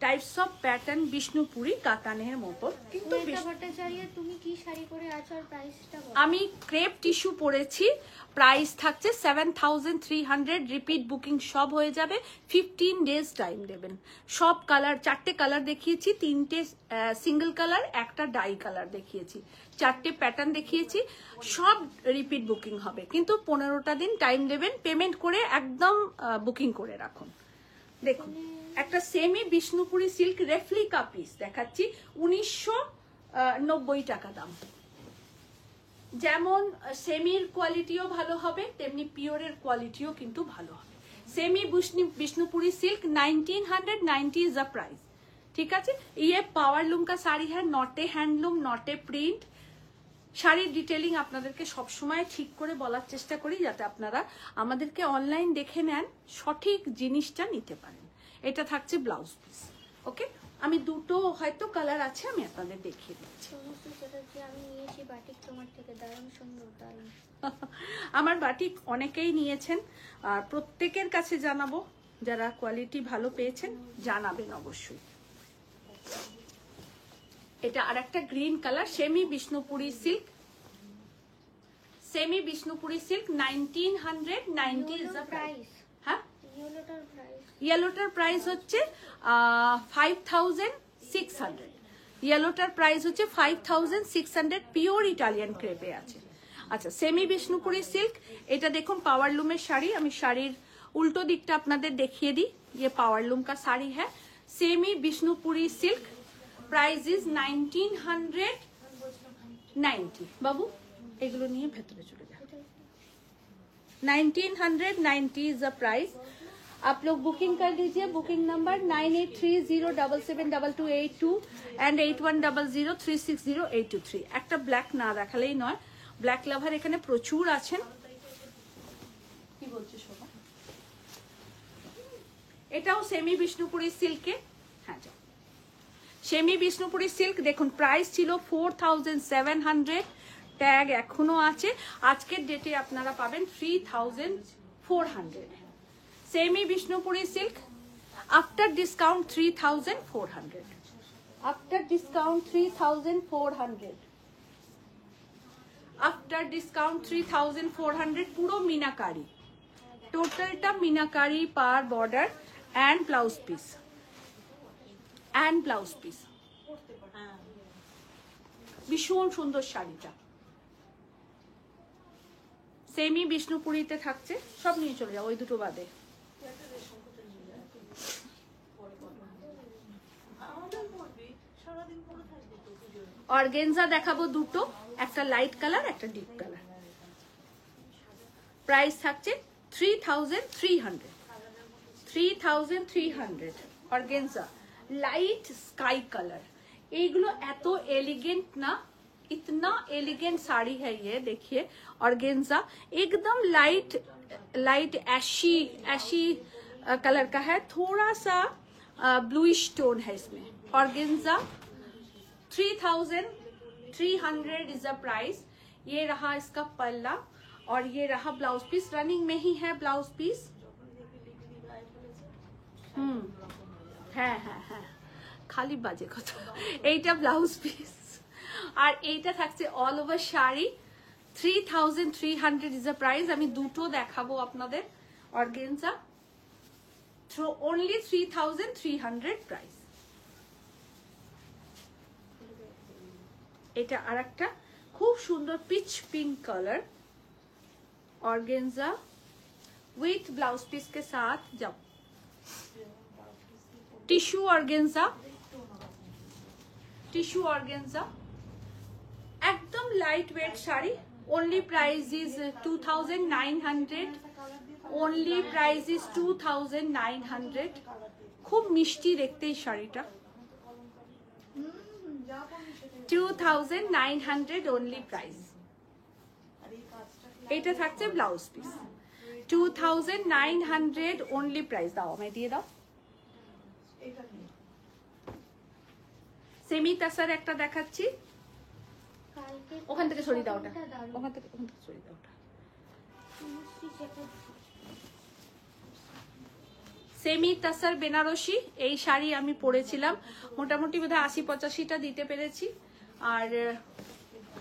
Speaker 1: টাইপস অফ প্যাটার্ন বিষ্ণুপুরি কাতানের মতো, কিন্তু
Speaker 3: শ্বেতা ভট্টাচার্য তুমি কি শাড়ি পরে আছো আর প্রাইসটা বলো?
Speaker 1: আমি ক্রেপ টিস্যু পরেছি, প্রাইস থাকছে 7300, রিপিট বুকিং সব হয়ে যাবে, 15 ডেজ টাইম দেবেন। সব কালার, 4টে কালার দেখিয়েছি, 3টে সিঙ্গেল কালার, একটা ডাই কালার দেখিয়েছি, 4টে প্যাটার্ন দেখিয়েছি, সব রিপিট বুকিং হবে, কিন্তু 15টা দিন টাইম দেবেন, পেমেন্ট করে একদম বুকিং করে রাখুন। দেখুন একটা সেমি বিষ্ণুপুরি সিল্ক রেফ্লিকা পিস দেখাচ্ছি, 1990 টাকা দাম। যেমন সেমির কোয়ালিটিও ভালো হবে, তেমনি পিওরের কোয়ালিটিও কিন্তু ভালো হবে। Semi Bishnupuri silk 1990 is a price, ঠিক আছে। ये पावरलूम का साड़ी है, not a handloom, not a print. শাড়ির ডিটেলিং আপনাদেরকে সবসময় ঠিক করে বলার চেষ্টা করি, যাতে আপনারা আমাদেরকে অনলাইন দেখে নেন, সঠিক জিনিসটা নিতে পারেন। এটা থাকছে ব্লাউজ পিস, ওকে। আমি দুটো হয়তো কালার আছে, আমি আপনাদের দেখিয়ে দিচ্ছি।
Speaker 3: সমস্ত চ্যাটার্জি আমি নিয়েছি বাটিক তোমার থেকে, দারুণ সুন্দর, দারুণ।
Speaker 1: আমার বাটিক অনেকেই নিয়েছেন, আর প্রত্যেকের কাছে জানাবো, যারা কোয়ালিটি ভালো পেয়েছেন জানাবেন অবশ্যই। এটা আর একটা green colour, semi Bishnupuri silk, semi Bishnupuri silk 1990 is the price. হ্যাঁ,
Speaker 3: ইয়েলোটার প্রাইস,
Speaker 1: ইয়েলোটার প্রাইস হচ্ছে 5600, ইয়েলোটার প্রাইস হচ্ছে 5600, পিওর ইটালিয়ান ক্রেপে আছে। আচ্ছা, সেমি বিষ্ণুপুরি সিল্ক, এটা দেখুন পাওয়ারলুমের শাড়ি, আমি শাড়ির উল্টো দিকটা আপনাদের দেখিয়ে দিই। ये पावरलूम का साड़ी है, semi Bishnupuri silk, price is 1990। बाबू এগুলো নিয়ে ভেতরে চলে যাও। 1990 इज द प्राइस। आप लोग बुकिंग कर लीजिए, बुकिंग नंबर 9830772282 एंड 8100360823। একটা ব্ল্যাক না দেখালেই নয়, ব্ল্যাক লাভার এখানে প্রচুর আছেন। কি বলছিস শোভা? এটাও সেমি বিষ্ণুপুরি সিল্কে, হ্যাঁ যাও। সেমি বিষ্ণুপুরি সিল্ক দেখুন, প্রাইস ছিল 4700, ট্যাগ এখনো আছে, আজকের ডেটে আপনারা পাবেন 3400। Semi Bishnupuri silk after discount 3400, after discount 3400, after discount 3400, পুরো মিনাকারি, টোটালটা মিনাকারি পার border and blouse piece, and blouse piece। ভীষণ সুন্দর শাড়িটা, সেমি বিষ্ণুপুরিতে থাকছে। সব নিয়ে চলে যাও, ওই দুটো বাদে। অর্গেনজা দেখাবো দুটো, একটা লাইট কালার, একটা ডিপ কালার। প্রাইস থাকছে 3300, 3300। অর্গেনজা লাইট স্কাই কালার, এইগুলো এত এলিগেंट ना, इतना एलिगेंट साड़ी है ये, देखिए ऑर्गेन्जा एकदम लाइट लाइट ऐशी ऐशी कलर का है, थोड़ा सा ब्लूइश टोन है इसमें। Organza 3300 is the price. ये रहा इसका पल्ला और ये रहा ब्लाउज पीस, रनिंग में ही है ब्लाउज पीस। হ্যাঁ হ্যাঁ হ্যাঁ, খালি বাজে কথা। এইটা ব্লাউজ পিস, আর এইটা থাকছে all over sari. 3300 is the price. আমি দুটো দেখাবো আপনাদের, অর্গেনজা অনলি 3300 প্রাইস। এটা আর একটা খুব সুন্দর peach pink colour, organza with blouse piece के साथ। जाओ, टिश्यू ऑर्गेन्जा, टिश्यू ऑर्गेन्जा एकदम lightweight sari. Only price is 2900, only price is 2900। खूब मिष्टी देखते ही শাড়িটা, 2900 ओनली प्राइस। এটা থাকছে ব্লাউজ পিস, 2900 ओनली प्राइस। দাও, আমায় দিয়ে দাও। সেমি তাসার একটা দেখাচ্ছি,
Speaker 3: কালকে
Speaker 1: ওখান থেকে সরিয়ে দাও ওটা,
Speaker 3: ফটোটা দারুণ।
Speaker 1: ওখান থেকে সরিয়ে দাও ওটা।
Speaker 3: মিষ্টি জ্যাকেট।
Speaker 1: সেমি তাসার বেনারসি, এই শাড়ি আমি পরেছিলাম, মোটামুটি বোধহয় 80-85টা দিতে পেরেছি,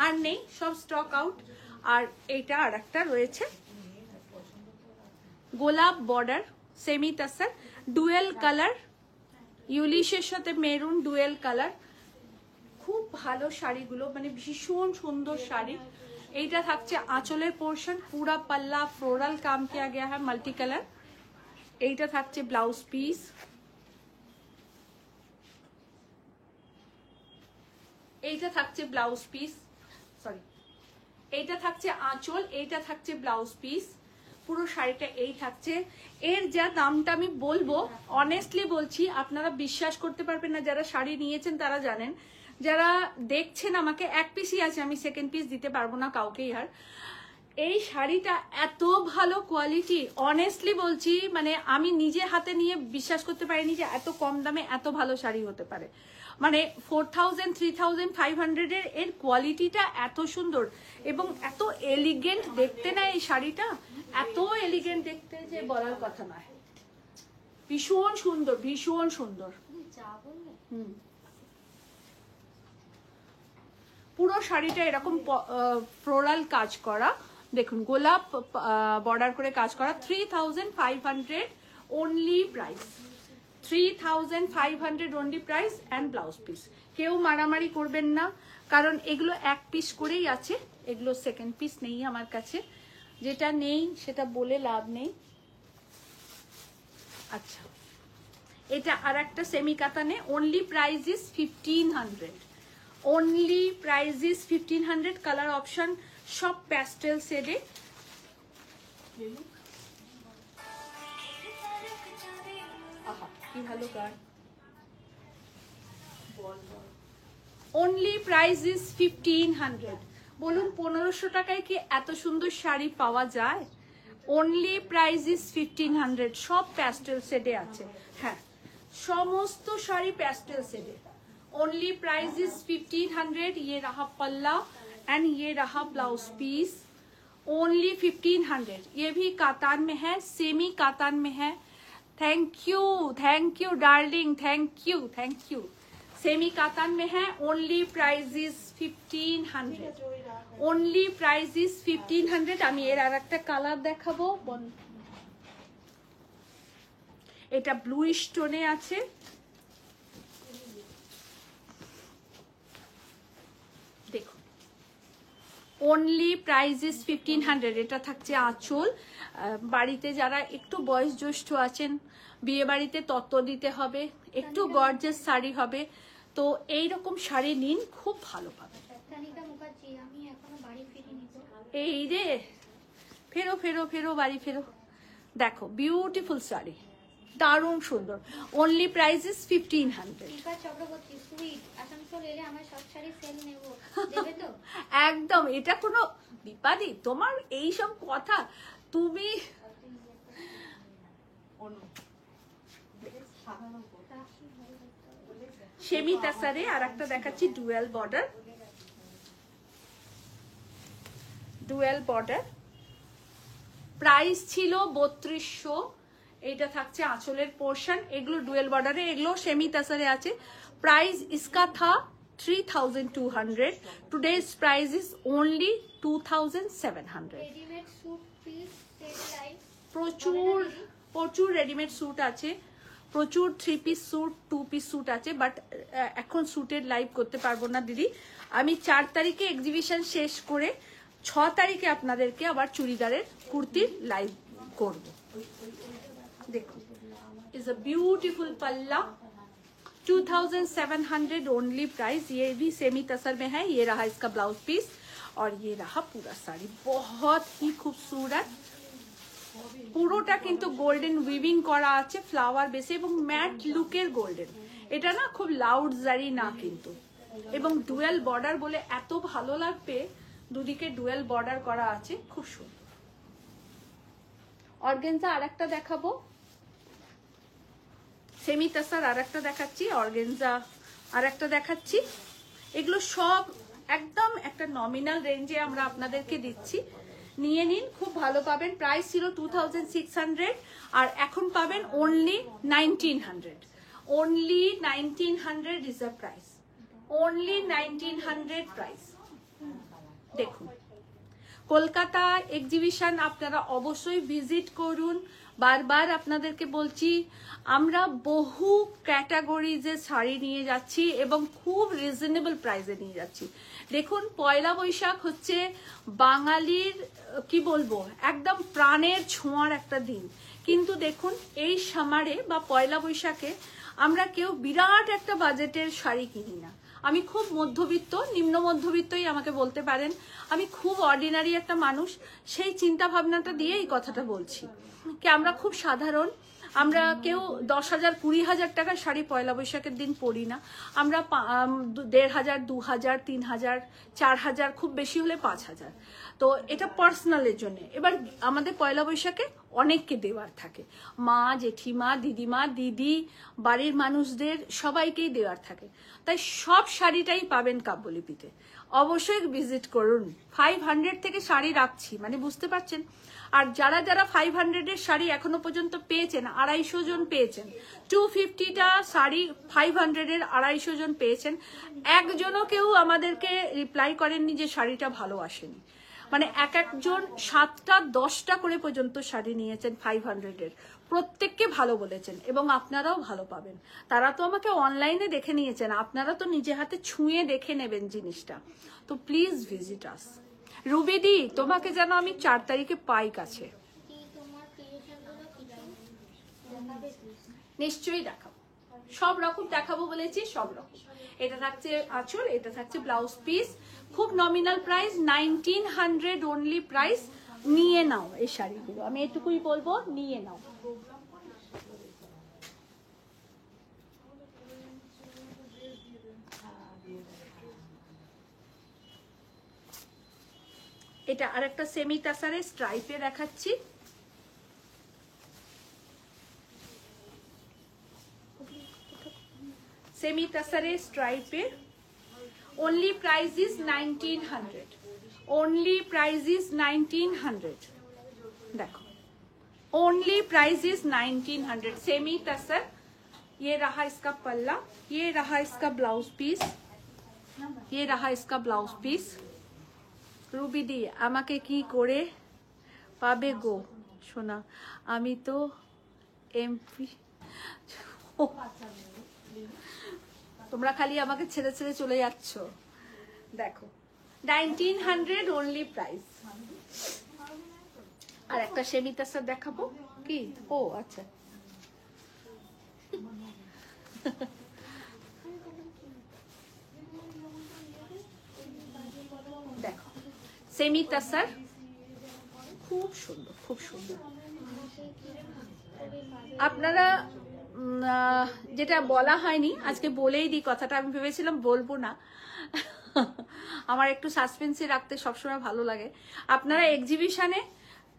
Speaker 1: আর নেই, সব স্টক আউট। আর এইটা আর একটা রয়েছে গোলাপ বর্ডার সেমি তাসার, ডুয়েল কালার, ইউলিশের সাথে মেরুন ডুয়েল কালার, খুব ভালো শাড়িগুলো, মানে ভীষণ সুন্দর শাড়ি। এইটা থাকছে আঁচলের পোর্শন, পুরা পাল্লা ফ্লোরাল কাম কিয়া গয়া হ্যায় মাল্টি কালার। এইটা থাকছে ব্লাউজ পিস, এইটা থাকছে ব্লাউজ পিস, সরি এইটা থাকছে আঁচল, এইটা থাকছে ব্লাউজ পিস, পুরো শাড়িটা এই থাকছে। এর যা দামটা আমি বলবো, অনেস্টলি বলছি, আপনারা বিশ্বাস করতে পারবেন না, যারা শাড়ি নিয়েছেন তারা জানেন, যারা দেখছেন আমাকে, এক পিসই আছে, আমি সেকেন্ড পিস দিতে পারবো না কাউকেই। আর এই শাড়িটা এত ভালো কোয়ালিটি, অনেস্টলি বলছি, মানে আমি নিজে হাতে নিয়ে বিশ্বাস করতে পারিনি যে এত কম দামে এত ভালো শাড়ি হতে পারে। মানে 4000, 3500 এর কোয়ালিটিটা এত সুন্দর এবং এত এলিগেন্ট দেখতে না, এই শাড়িটা এত এলিগেন্ট দেখতে যে বলার কথা নয়, ভীষণ সুন্দর, ভীষণ সুন্দর। পুরো শাড়িটা এরকম ফ্লোরাল কাজ করা, দেখুন গোলাপ বর্ডার করে কাজ করা, 3500 only price, 3500 only price and blouse piece. কেউ মারামারি করবেন না, কারণ এগুলো এক পিস করেই আছে, এগুলো সেকেন্ড পিস নেই আমার কাছে, যেটা নেই সেটা বলে লাভ নেই। আচ্ছা, এটা আর একটা সেমি কাতানে, only price is 1500, only price is 1500, colour option সব প্যাস্টেল শেডে। আহা কি ভালো গান। অনলি প্রাইস ইজ 1500, বলুন 1500 টাকায় কি এত সুন্দর শাড়ি পাওয়া যায়? অনলি প্রাইস ইজ 1500, সব প্যাস্টেল শেডে আছে, হ্যাঁ সমস্ত শাড়ি প্যাস্টেল শেডে। ओनली प्राइस इज 1500, ये रहा पल्ला एंड ये रहा ब्लाउज पीस, ओनली 1500। ये भी कातान में है, सेमी कातान में है। Thank you darling, thank you. Semi katan में है, only price is 1500, only price is 1500। আমি এর আরেকটা কালার দেখাবো, এটা ব্লুইশ টোনে আছে, দেখো অনলি প্রাইস ইজ 1500। এটা থাকছে আঁচল, বাড়িতে যারা একটু বয়োজ্যেষ্ঠ আছেন, বিয়ে বাড়িতে তত্ত্ব দিতে হবে, একটু গর্জিয়াস শাড়ি হবে, তো এইরকম শাড়ি নিন, খুব ভালো পাবে।
Speaker 3: তানিকা মুখার্জি, আমি এখনো বাড়ি ফিরিনি তো।
Speaker 1: এই রে, ফেরো ফেরো ফেরো, বাড়ি ফেরো। দেখো বিউটিফুল শাড়ি, দারুণ সুন্দর, only price is 1500।
Speaker 3: Dipa Chakraborty, sweet, Asansol এলে আমার সব শাড়ি সেল নেব, দেবে তো?
Speaker 1: একদম, এটা কোনো বিপাদি, তোমার এই সব কথা তুমি সেমি তাসারে আর একটা দেখাচ্ছি, dual border, dual border, price ছিল 3200, এইটা থাকছে আঁচলের পোর্শন, এগুলো ডুয়েল বর্ডারে, এগুলো সেমি তাসারে আছে। প্রাইস इसका था 3200, today's price is only 2700।
Speaker 3: Readymade suit piece set live
Speaker 1: প্রচুর প্রচুর রেডিমেড স্যুট আছে, প্রচুর 3 পিস স্যুট, 2 পিস স্যুট আছে, বাট এখন স্যুটের লাইভ করতে পারবো না দিদি। আমি 4 তারিখে এক্সিবিশন শেষ করে 6 তারিখে আপনাদেরকে আবার চুড়িদারের কুর্তির লাইভ করব। देखो इज अ ब्यूटीफुल पल्ला, 2700 ओनली प्राइस। ये भी सेमी तसर में है, ये रहा इसका ब्लाउज पीस और ये रहा पूरा साड़ी, बहुत ही खूबसूरत। পুরোটা কিন্তু গোল্ডেন উইভিং করা আছে ফ্লাওয়ার বেসে এবং ম্যাট লুকের গোল্ডেন, এটা না খুব লাউড জারি না কিন্তু, এবং ডুয়েল বর্ডার বলে এত ভালো লাগবে, দুদিকে ডুয়েল বর্ডার করা আছে, খুব সুন্দর। অর্গেনজা আরেকটা দেখাবো, সেমি তাসার আরেকটা দেখাচ্ছি, অর্গেনজা আর একটা দেখাচ্ছি, এগুলো সব একদম একটা নমিনাল রেঞ্জে আমরা আপনাদেরকে দিচ্ছি, নিয়ে নিন, খুব ভালো পাবেন। প্রাইস ছিল 2600 আর এখন পাবেন only 1900। Only 1900 is the price, only 1900 price. দেখুন, কলকাতা এক্সিবিশন আপনারা অবশ্যই ভিজিট করুন। বারবার আপনাদেরকে বলছি, আমরা বহু ক্যাটাগরিজের শাড়ি নিয়ে যাচ্ছি এবং খুব রিজনেবল প্রাইসে নিয়ে যাচ্ছি। দেখুন, পয়লা বৈশাখ হচ্ছে বাঙালির কি বলবো একদম প্রাণের ছোঁয়ার একটা দিন, কিন্তু দেখুন এই সামারে বা পয়লা বৈশাখে আমরা কেউ বিরাট একটা বাজেটের শাড়ি কিনি না। আমি খুব মধ্যবিত্ত, নিম্ন মধ্যবিত্তই আমাকে বলতে পারেন, আমি খুব অর্ডিনারি একটা মানুষ, সেই চিন্তা ভাবনাটা দিয়ে এই কথাটা বলছি কি আমরা খুব সাধারণ, আমরা কেউ 10,000 20,000 টাকার শাড়ি পয়লা বৈশাখের দিন পরি না। আমরা 1,500 2,000 3,000 4,000 খুব বেশি হলে 5,000। তো এটা পার্সোনালের জন্য। এবার আমাদের পয়লা বৈশাখে অনেককে দেওয়ার থাকে, মা জেঠিমা দিদিমা দিদি বাড়ির মানুষদের সবাইকেই দেওয়ার থাকে, তাই সব শাড়িটাই পাবেন কাব্যলিপিতে। অবশ্যই ভিজিট করুন। 500 থেকে শাড়ি রাখছি, মানে বুঝতে পারছেন। আর যারা যারা 500-এর শাড়ি এখনো পর্যন্ত পেয়েছেন, 250 জন পেয়েছেন, 250টা শাড়ি 500-এর 250 জন পেয়েছেন, একজনও কেউ আমাদেরকে রিপ্লাই করেননি যে শাড়িটা ভালো আসেনি। মানে এক একজন 7টা 10টা করে পর্যন্ত শাড়ি নিয়েছেন 500-এর, প্রত্যেককে ভালো বলেছেন এবং আপনারাও ভালো পাবেন। তারা তো আমাকে অনলাইনে দেখে নিয়েছেন, আপনারা তো নিজে হাতে ছুঁয়ে দেখে নেবেন জিনিসটা। তো প্লিজ ভিজিট আস। রুবিদি, তোমাকে যেন আমি 4 তারিখে পাই কাছে। নিশ্চয়ই দেখাবো, সব রকম দেখাবো বলেছি, সব রকম। এটা থাকছে আঁচল, এটা থাকছে ব্লাউজ পিস, খুব নমিনাল প্রাইস 1900 অনলি প্রাইস। নিয়ে নাও এই শাড়িগুলো, আমি এটুকুই বলবো, নিয়ে নাও। এটা আরেকটা সেমি টাসারে স্ট্রাইপে দেখাচ্ছি। সেমি টাসারে স্ট্রাইপে only price is 1900, only price is 1900। देखो, only price is 1900 semi tussar. ये रहा इसका पल्ला, ये रहा इसका ब्लाउज पीस, ये रहा इसका ब्लाउज पीस। রুবি দি, আমাকে কি করে পাবে গো সোনা, আমি তো এমপি। তোমরা খালি আমাকে ছেড়ে ছেড়ে চলে যাচ্ছ। দেখো 1900 অনলি প্রাইস। আর একটা সেমি তাসার দেখাবো কি, ও আচ্ছা, দেখো সেমি তাসার, খুব সুন্দর, খুব সুন্দর। আপনারা যেটা বলা হয়নি আজকে বলেই দিই কথাটা, আমি ভেবেছিলাম বলবো না, আমার একটু সাসপেন্সে রাখতে সবসময় ভালো লাগে। আপনারা এক্সিবিশনে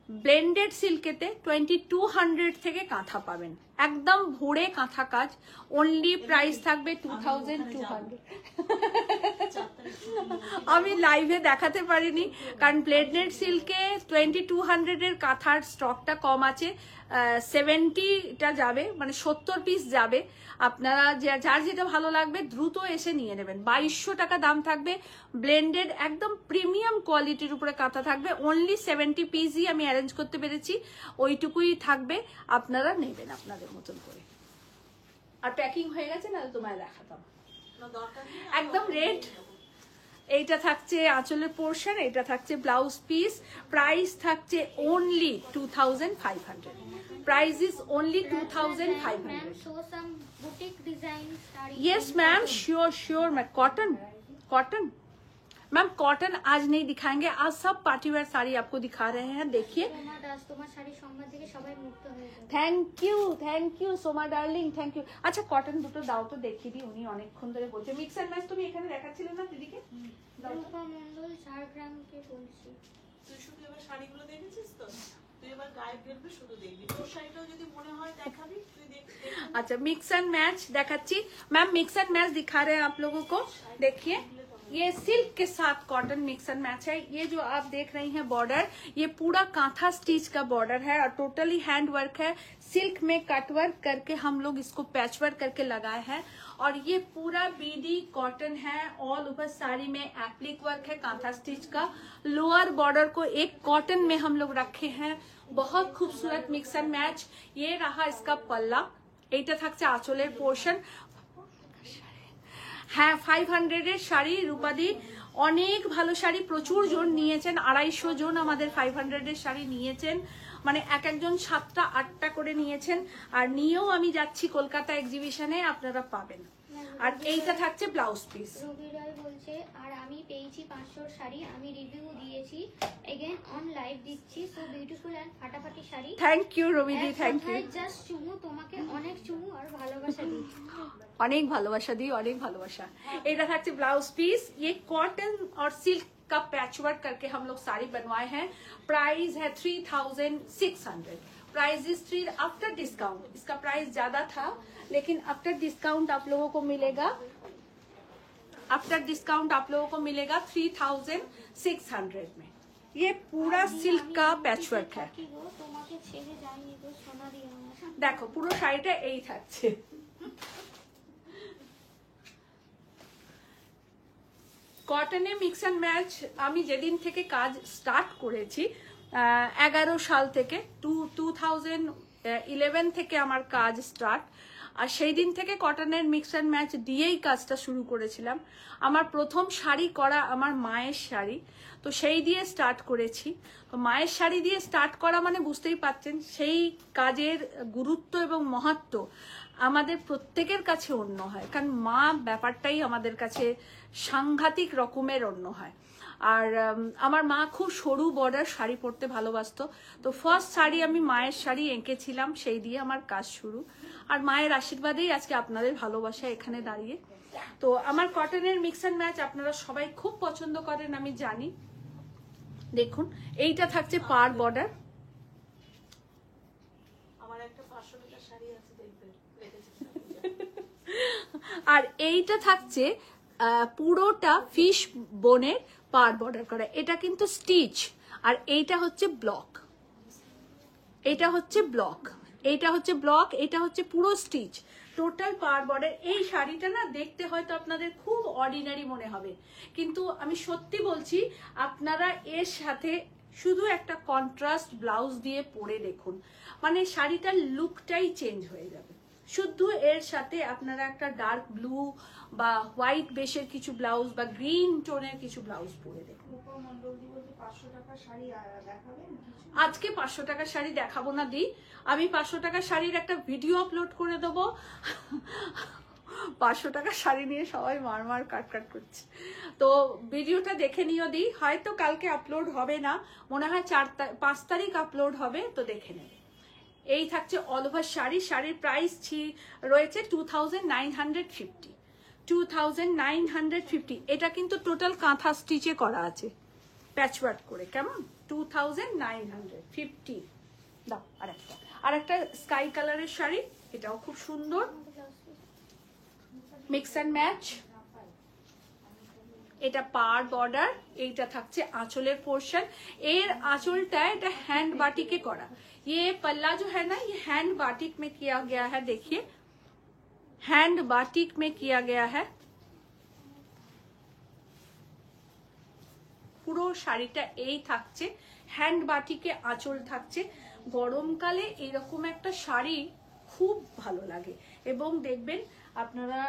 Speaker 1: ব্লেন্ডেড সিল্কেতে 2200 থেকে কাঁথা পাবেন, একদম ভরে কাঁথা কাজ। অনলি প্রাইস থাকবে 2200। আমি লাইভে দেখাতে পারিনি কারণ ব্লেন্ডেড সিল্কে 2200-এর কাঁথার স্টকটা কম আছে। 70টা যাবে, মানে 70 পিস যাবে। আপনারা যার যেটা ভালো লাগবে দ্রুত এসে নিয়ে নেবেন। 2200 টাকা দাম থাকবে। ব্লেন্ডেড একদম প্রিমিয়াম কোয়ালিটির উপরে কাঁথা থাকবে। অনলি 70 পিসই আমি অ্যারেঞ্জ করতে পেরেছি, ওইটুকুই থাকবে, আপনারা নেবেন আপনাদের মতন করে। আর প্যাকিং হয়ে গেছে, না তোমায় দেখাতাম একদম রেড। এইটা থাকছে আঁচলের পোর্শন, এটা থাকছে ব্লাউজ পিস। প্রাইস থাকছে only 2500। Price is only 2500.
Speaker 3: Show some boutique designs.
Speaker 1: Yes ma'am, sure ma'am. Cotton ma'am cotton आज नहीं दिखाएंगे, आज सब पार्टीवेयर साड़ी आपको दिखा रहे हैं। देखिए, thank you Soma darling, thank you. अच्छा कॉटन দুটো দাও তো দেখি দি, উনি অনেকক্ষণ ধরে বলছে। মিক্স এন্ড ম্যাচ তুমি এখানে দেখাচ্ছিলে না দিদিকে?
Speaker 3: রূপা মণ্ডল ঝাড়গ্রাম কে বলছি।
Speaker 5: তুই শুধু এবার শাড়িগুলো দেখেছিস তো? তুই এবার গায়ে ফেলবে শুধু দেখবি। তোর শাড়িটাও যদি মনে হয় দেখাবি, তুই দেখ।
Speaker 1: अच्छा मिक्स एंड मैच देखाচ্ছি मैम मिक्स एंड मैच दिखा रहे हैं आप लोगों को। देखिए ये सिल्क के साथ कॉटन मिक्स एंड मैच है। ये जो आप देख रही हैं बॉर्डर, ये पूरा कांथा स्टिच का बॉर्डर है और टोटली हैंड वर्क है। सिल्क में कट वर्क करके हम लोग इसको पैच वर्क करके लगाए हैं और ये पूरा बीडी कॉटन है। ऑल ओवर साड़ी में एप्लिक वर्क है कांथा स्टिच का। लोअर बॉर्डर को एक कॉटन में हम लोग रखे हैं। बहुत खूबसूरत मिक्स एंड मैच। ये रहा इसका पल्ला, এইটা থাকছে আঁচলের পোর্শন। হ্যাঁ 500 এর শাড়ি রূপাদি, অনেক ভালো শাড়ি, প্রচুর জন নিয়েছেন, 250 জন আমাদের 500 এর শাড়ি নিয়েছেন, মানে এক একজন 7টা 8টা করে নিয়েছেন। আর নিয়েও আমি যাচ্ছি কলকাতা এক্সিবিশনে, আপনারা পাবেন। আর এইটা থাকছে ব্লাউজ পিস।
Speaker 3: রবি রায় বলছে আর আমি পেয়েছি 500 শাড়ি, আমি রিভিউ দিয়েছি, এগেন অন লাইভ দিচ্ছি। সো বিউটিফুল এন্ড ফাটাফাটি শাড়ি।
Speaker 1: থ্যাংক ইউ রবিদি, থ্যাংক ইউ।
Speaker 3: জাস্ট চুমু, তোমাকে অনেক চুমু আর ভালোবাসা দিই।
Speaker 1: অনেক ভালোবাসা দিই, অনেক ভালোবাসা। এটা থাকছে ব্লাউজ পিস। ये कॉटन और सिल्क का पैचवर्क करके हम लोग साड़ी बनवाए हैं। प्राइस है 3600। Price is 3 after discount. इसका प्राइस ज्यादा था लेकिन आफ्टर डिस्काउंट आप लोगों को मिलेगा, आफ्टर डिस्काउंट आप लोगों को मिलेगा 3600 में। ये पूरा सिल्क का पैचवर्क है।
Speaker 3: কি গো, তোমাকে ছেড়ে যাইনি গো সোনা দিয়ে আমার।
Speaker 1: দেখো পুরো শাড়িটা এই থাকছে। কটনে মিক্স অ্যান্ড ম্যাচ আমি যেদিন থেকে কাজ স্টার্ট করেছি 11 সাল থেকে, 2011 থেকে আমার কাজ স্টার্ট। আর সেই দিন থেকে কটনের মিক্স অ্যান্ড ম্যাচ দিয়েই কাজটা শুরু করেছিলাম। আমার প্রথম শাড়ি করা আমার মায়ের শাড়ি, তো সেই দিয়ে স্টার্ট করেছি। তো মায়ের শাড়ি দিয়ে স্টার্ট করা মানে বুঝতেই পারছেন সেই কাজের গুরুত্ব এবং মাহাত্ম্য আমাদের প্রত্যেকের কাছে অন্য হয়, কারণ মা ব্যাপারটাই আমাদের কাছে সাংঘাতিক রকমের অন্য হয়। আর আমার মা খুব সরু বর্ডার শাড়ি পরতে ভালোবাসতো, তো ফার্স্ট শাড়ি আমি মায়ের শাড়ি এঁকেছিলাম, সেই দিয়ে আমার কাজ শুরু। আর মায়ের আশীর্বাদেই আজকে আপনাদের ভালোবাসা এখানে দাঁড়িয়ে। তো আমার কটনের মিক্স অ্যান্ড ম্যাচ আপনারা সবাই খুব পছন্দ করেন আমি জানি। দেখুন এইটা থাকছে পার বর্ডার।
Speaker 5: আমার একটা 500 টাকার শাড়ি আছে, দেখবে রেখেছি।
Speaker 1: আর এইটা থাকছে পুরোটা ফিশ বোনের পার বর্ডার করা। এটা কিন্তু স্টিচ আর এইটা হচ্ছে ব্লক, এটা হচ্ছে ব্লক, এইটা হচ্ছে ব্লক, এটা হচ্ছে পুরো স্টিচ, টোটাল পার বর্ডার। এই শাড়িটা না দেখতে হয়তো আপনাদের খুব অর্ডিনারি মনে হবে, কিন্তু আমি সত্যি বলছি আপনারা এর সাথে শুধু একটা কন্ট্রাস্ট ব্লাউজ দিয়ে পরে দেখুন, মানে শাড়িটার লুকটাই চেঞ্জ হয়ে যাবে। শুধু এর সাথে আপনারা একটা ডার্ক ব্লু বা হোয়াইট বেসের কিছু ব্লাউজ বা গ্রিন টোনের কিছু ব্লাউজ পরে দেখুন। আজকে 500 টাকার শাড়ি দেখাবো না দি, আমি 500 টাকার শাড়ির একটা ভিডিও আপলোড করে দেবো। 500 টাকার শাড়ি নিয়ে সবাই মারমার কাট করছে, তো ভিডিওটা দেখে নিও দি। হয়তো কালকে আপলোড হবে না, মনে হয় 5 তারিখ আপলোড হবে, তো দেখে নেবে। এই থাকছে অল ওভার শাড়ি। শাড়ির প্রাইস রয়েছে 2950, 2950। এটা কিন্তু টোটাল কাঁথা স্টিচে করা আছে প্যাচওয়ার্ক করে, কেমন 2950। দাও আরেকটা স্কাই কালারের শাড়ি, এটাও খুব সুন্দর মিক্স অ্যান্ড ম্যাচ। এটা পার বর্ডার, এইটা থাকছে আঁচলের পোর্শন। এর আঁচলটা এটা হ্যান্ড বাটিকে করা। ये पल्ला जो है ना, ये हैंड बाटिक में किया गया है। देखिए हैंड बाटिक में किया गया है। পুরো শাড়িটা এই থাকছে, হ্যান্ড বাটিকে আঁচল থাকছে। গরমকালে এরকম একটা শাড়ি খুব ভালো লাগে এবং দেখবেন আপনারা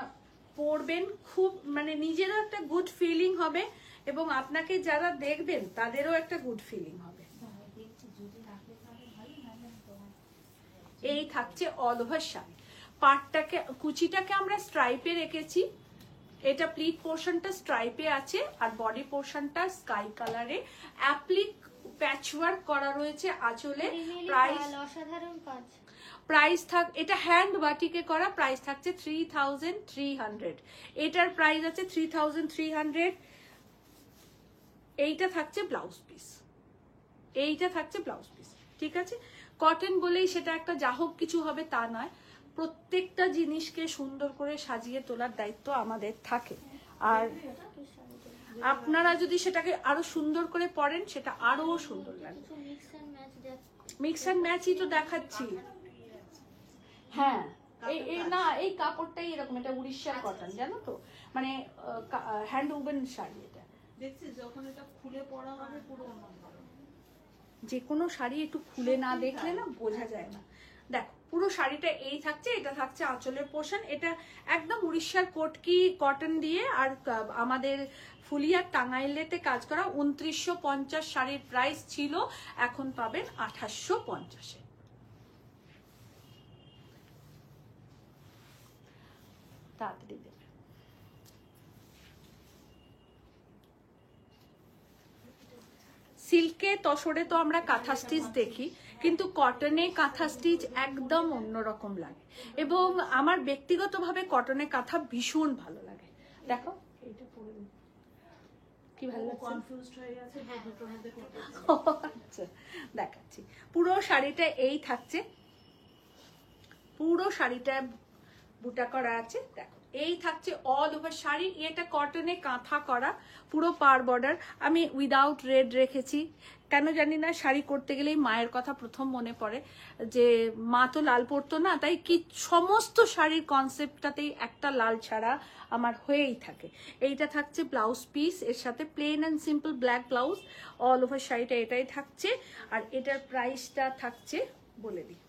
Speaker 1: পরবেন, খুব মানে নিজেরও একটা গুড ফিলিং হবে এবং আপনাকে যারা দেখবেন তাদেরও একটা গুড ফিলিং হবে। এই থাকছে অল ওভার শাড়ি। পাটটাকে কুচিটাকে আমরা স্ট্রাইপে রেখেছি, এটা প্লিট পোর্শনটা স্ট্রাইপে আছে আর বডি পোর্শনটা স্কাই কালারে অ্যাপ্লিক প্যাচওয়ার্ক করা রয়েছে আঁচলে। প্রাইস
Speaker 3: অসাধারণ কাজ।
Speaker 1: প্রাইস এটা হ্যান্ড বাটিকে করা, প্রাইস থাকছে 3300। এটার প্রাইস আছে 3300। এইটা থাকছে ব্লাউজ পিস, এইটা থাকছে ব্লাউজ পিস। ঠিক আছে, কটন বলেই সেটা একটা যা হোক কিছু হবে তা নয়, প্রত্যেকটা জিনিসকে সুন্দর করে সাজিয়ে তোলার দায়িত্ব আমাদের থাকে। আর আপনারা যদি সেটাকে আরো সুন্দর করে পরেন সেটা আরো সুন্দর লাগবে।
Speaker 3: কিছু মিক্স অ্যান্ড ম্যাচ দেখ।
Speaker 1: মিক্স অ্যান্ড ম্যাচই তো দেখাচ্ছি। হ্যাঁ, এই না, এই কাপড়টাই এরকম, এটা উড়িষ্যার কটন, জানো তো, মানে হ্যান্ড উবেন শাড়ি। এটা
Speaker 5: দেখছিস যখন এটা খুলে পড়া হবে পুরো অন্য ধরনের।
Speaker 1: যে কোনো শাড়ি একটু খুলে না দেখলে না বোঝা যায় না। দেখো পুরো শাড়িটা এই থাকছে, এটা থাকছে আঁচলের পোর্শন, এটা একদম উড়িষ্যার কোটকি কটন দিয়ে, আর আমাদের ফুলিয়ার টাঙ্গাইলেতে কাজ করা। 2950 শাড়ির প্রাইস ছিল, এখন পাবেন 2850-এ। তাড়াতাড়ি দেবে। সিল্কে তসরে তো আমরা কাঁথা স্টিচ দেখি, কিন্তু কটনে কাঁথা স্টিচ একদম অন্যরকম লাগে, এবং আমার ব্যক্তিগতভাবে কটনে কাঁথা ভীষণ ভালো লাগে। দেখো এইটা পরে দিই। কি ভালো লাগছে?
Speaker 5: কনফিউজড হয়ে গেছে দুটোর মধ্যে কোনটা।
Speaker 1: আচ্ছা দেখাচ্ছি। পুরো শাড়িটা এই থাকছে, পুরো শাড়িটা বুটা করা আছে। দেখো এই থাকছে অল ওভার শাড়ি, এটা কটনে কাঁথা করা, পুরো পার বর্ডার। আমি উইদাউট রেড রেখেছি, কেন জানি না, শাড়ি করতে গেলেই মায়ের কথা প্রথম মনে পড়ে, যে মা তো লাল পরতো না, তাই কি সমস্ত শাড়ির কনসেপ্টটাতেই একটা লাল ছাড়া আমার হয়েই থাকে। এইটা থাকছে ব্লাউজ পিস, এর সাথে plain and simple black blouse, all over শাড়িটা এটাই থাকছে। আর এটার প্রাইসটা থাকছে বলে দিই,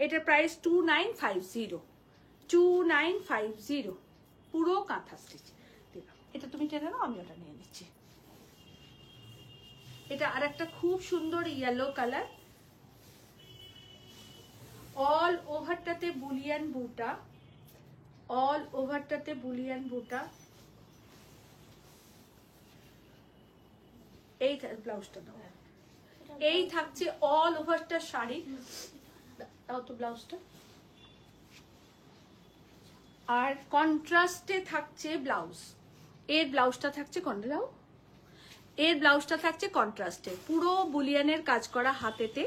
Speaker 1: এটার প্রাইস 2950, 2950, পুরো কাঁথা স্টিচ। এটা তুমি টেনে নাও, আমি ওটা নিয়ে নিচ্ছি। এটা আর একটা খুব সুন্দর ইয়েলো কালার, অল ওভারটাতে বুলিয়ান বুটা, অল ওভারটাতে বুলিয়ান বুটা। এই ব্লাউজটা দাও, এই থাকছে অল ওভারটা শাড়ি। দাও তো ব্লাউজটা। আর কন্ট্রাস্টে থাকছে ব্লাউজ, এর ব্লাউজটা থাকছে দাও, এর ব্লাউজটা থাকছে কন্ট্রাস্টে, পুরো বুলিয়ানের কাজ করা, হাতেতে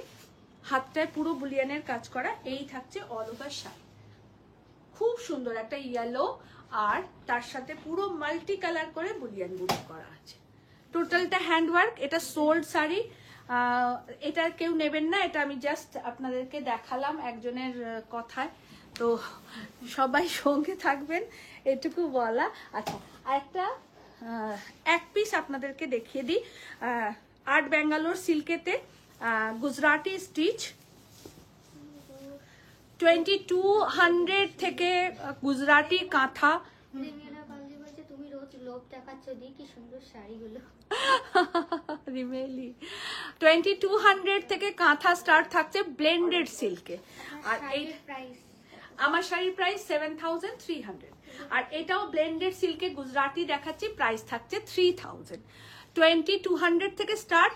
Speaker 1: হাতটায় পুরো বুলিয়ানের কাজ করা। এই থাকছে অল ওভার শাড়ি, খুব সুন্দর একটা ইয়েলো, আর তার সাথে পুরো মাল্টি কালার করে বুলিয়ান বুটি করা আছে। টোটালটা হ্যান্ডওয়ার্ক। এটা সোল্ড শাড়ি, এটা কেউ নেবেন না, এটা আমি জাস্ট আপনাদেরকে দেখালাম একজনের কথায়, তো সবাই সঙ্গে থাকবেন এটুকু বলা। আচ্ছা একটা এক পিস আপনাদেরকে দেখিয়ে দিই, আর্ট ব্যাঙ্গালোর সিল্কেতে গুজরাটি স্টিচ, 2200 থেকে গুজরাটি কাঁথা।
Speaker 3: প্রেমিয়ারা পাল্লি বলছে তুমি রোজ লোভ দেখাচ্ছ, দি কি সুন্দর শাড়িগুলো।
Speaker 1: রিমেলি 2200 থেকে কাঁথা স্টার্ট থাকছে ব্লেন্ডেড সিল্কে। আর এই
Speaker 3: প্রাইস,
Speaker 1: আমার শাড়ির প্রাইস 7300, আর এটাও ব্লেন্ডেড সিল্কে গুজরাটি দেখাচ্ছি, প্রাইস থাকছে 3000। 2200 থেকে স্টার্ট,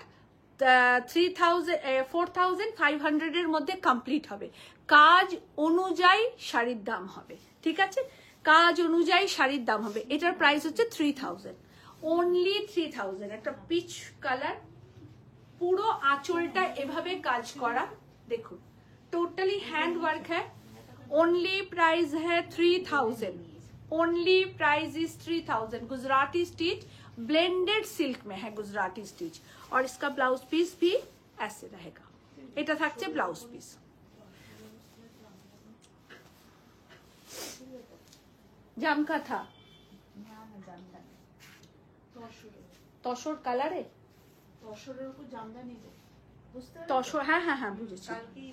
Speaker 1: 4500 এর মধ্যে কমপ্লিট হবে। কাজ অনুযায়ী শাড়ির দাম হবে, ঠিক আছে, কাজ অনুযায়ী শাড়ির দাম হবে। এটার প্রাইস হচ্ছে 3000, অনলি 3000। একটা পিচ কালার, পুরো আঁচলটা এভাবে কাজ করা, দেখুন टोटली हैंड वर्क है। ओनली प्राइस है 3000, only price is 3000। Gujarati stitch blended silk में है, गुजराती स्टिच। और इसका ब्लाउज पीस भी ऐसे रहेगा, এটা থাকছে ব্লাউজ পিস। জামকাথা তসর কালারে,
Speaker 5: তসরের উপর জামদানি দেয়, বুঝতে পেরেছি?
Speaker 1: তসর, হ্যাঁ হ্যাঁ হ্যাঁ বুঝেছি,
Speaker 5: কালকেই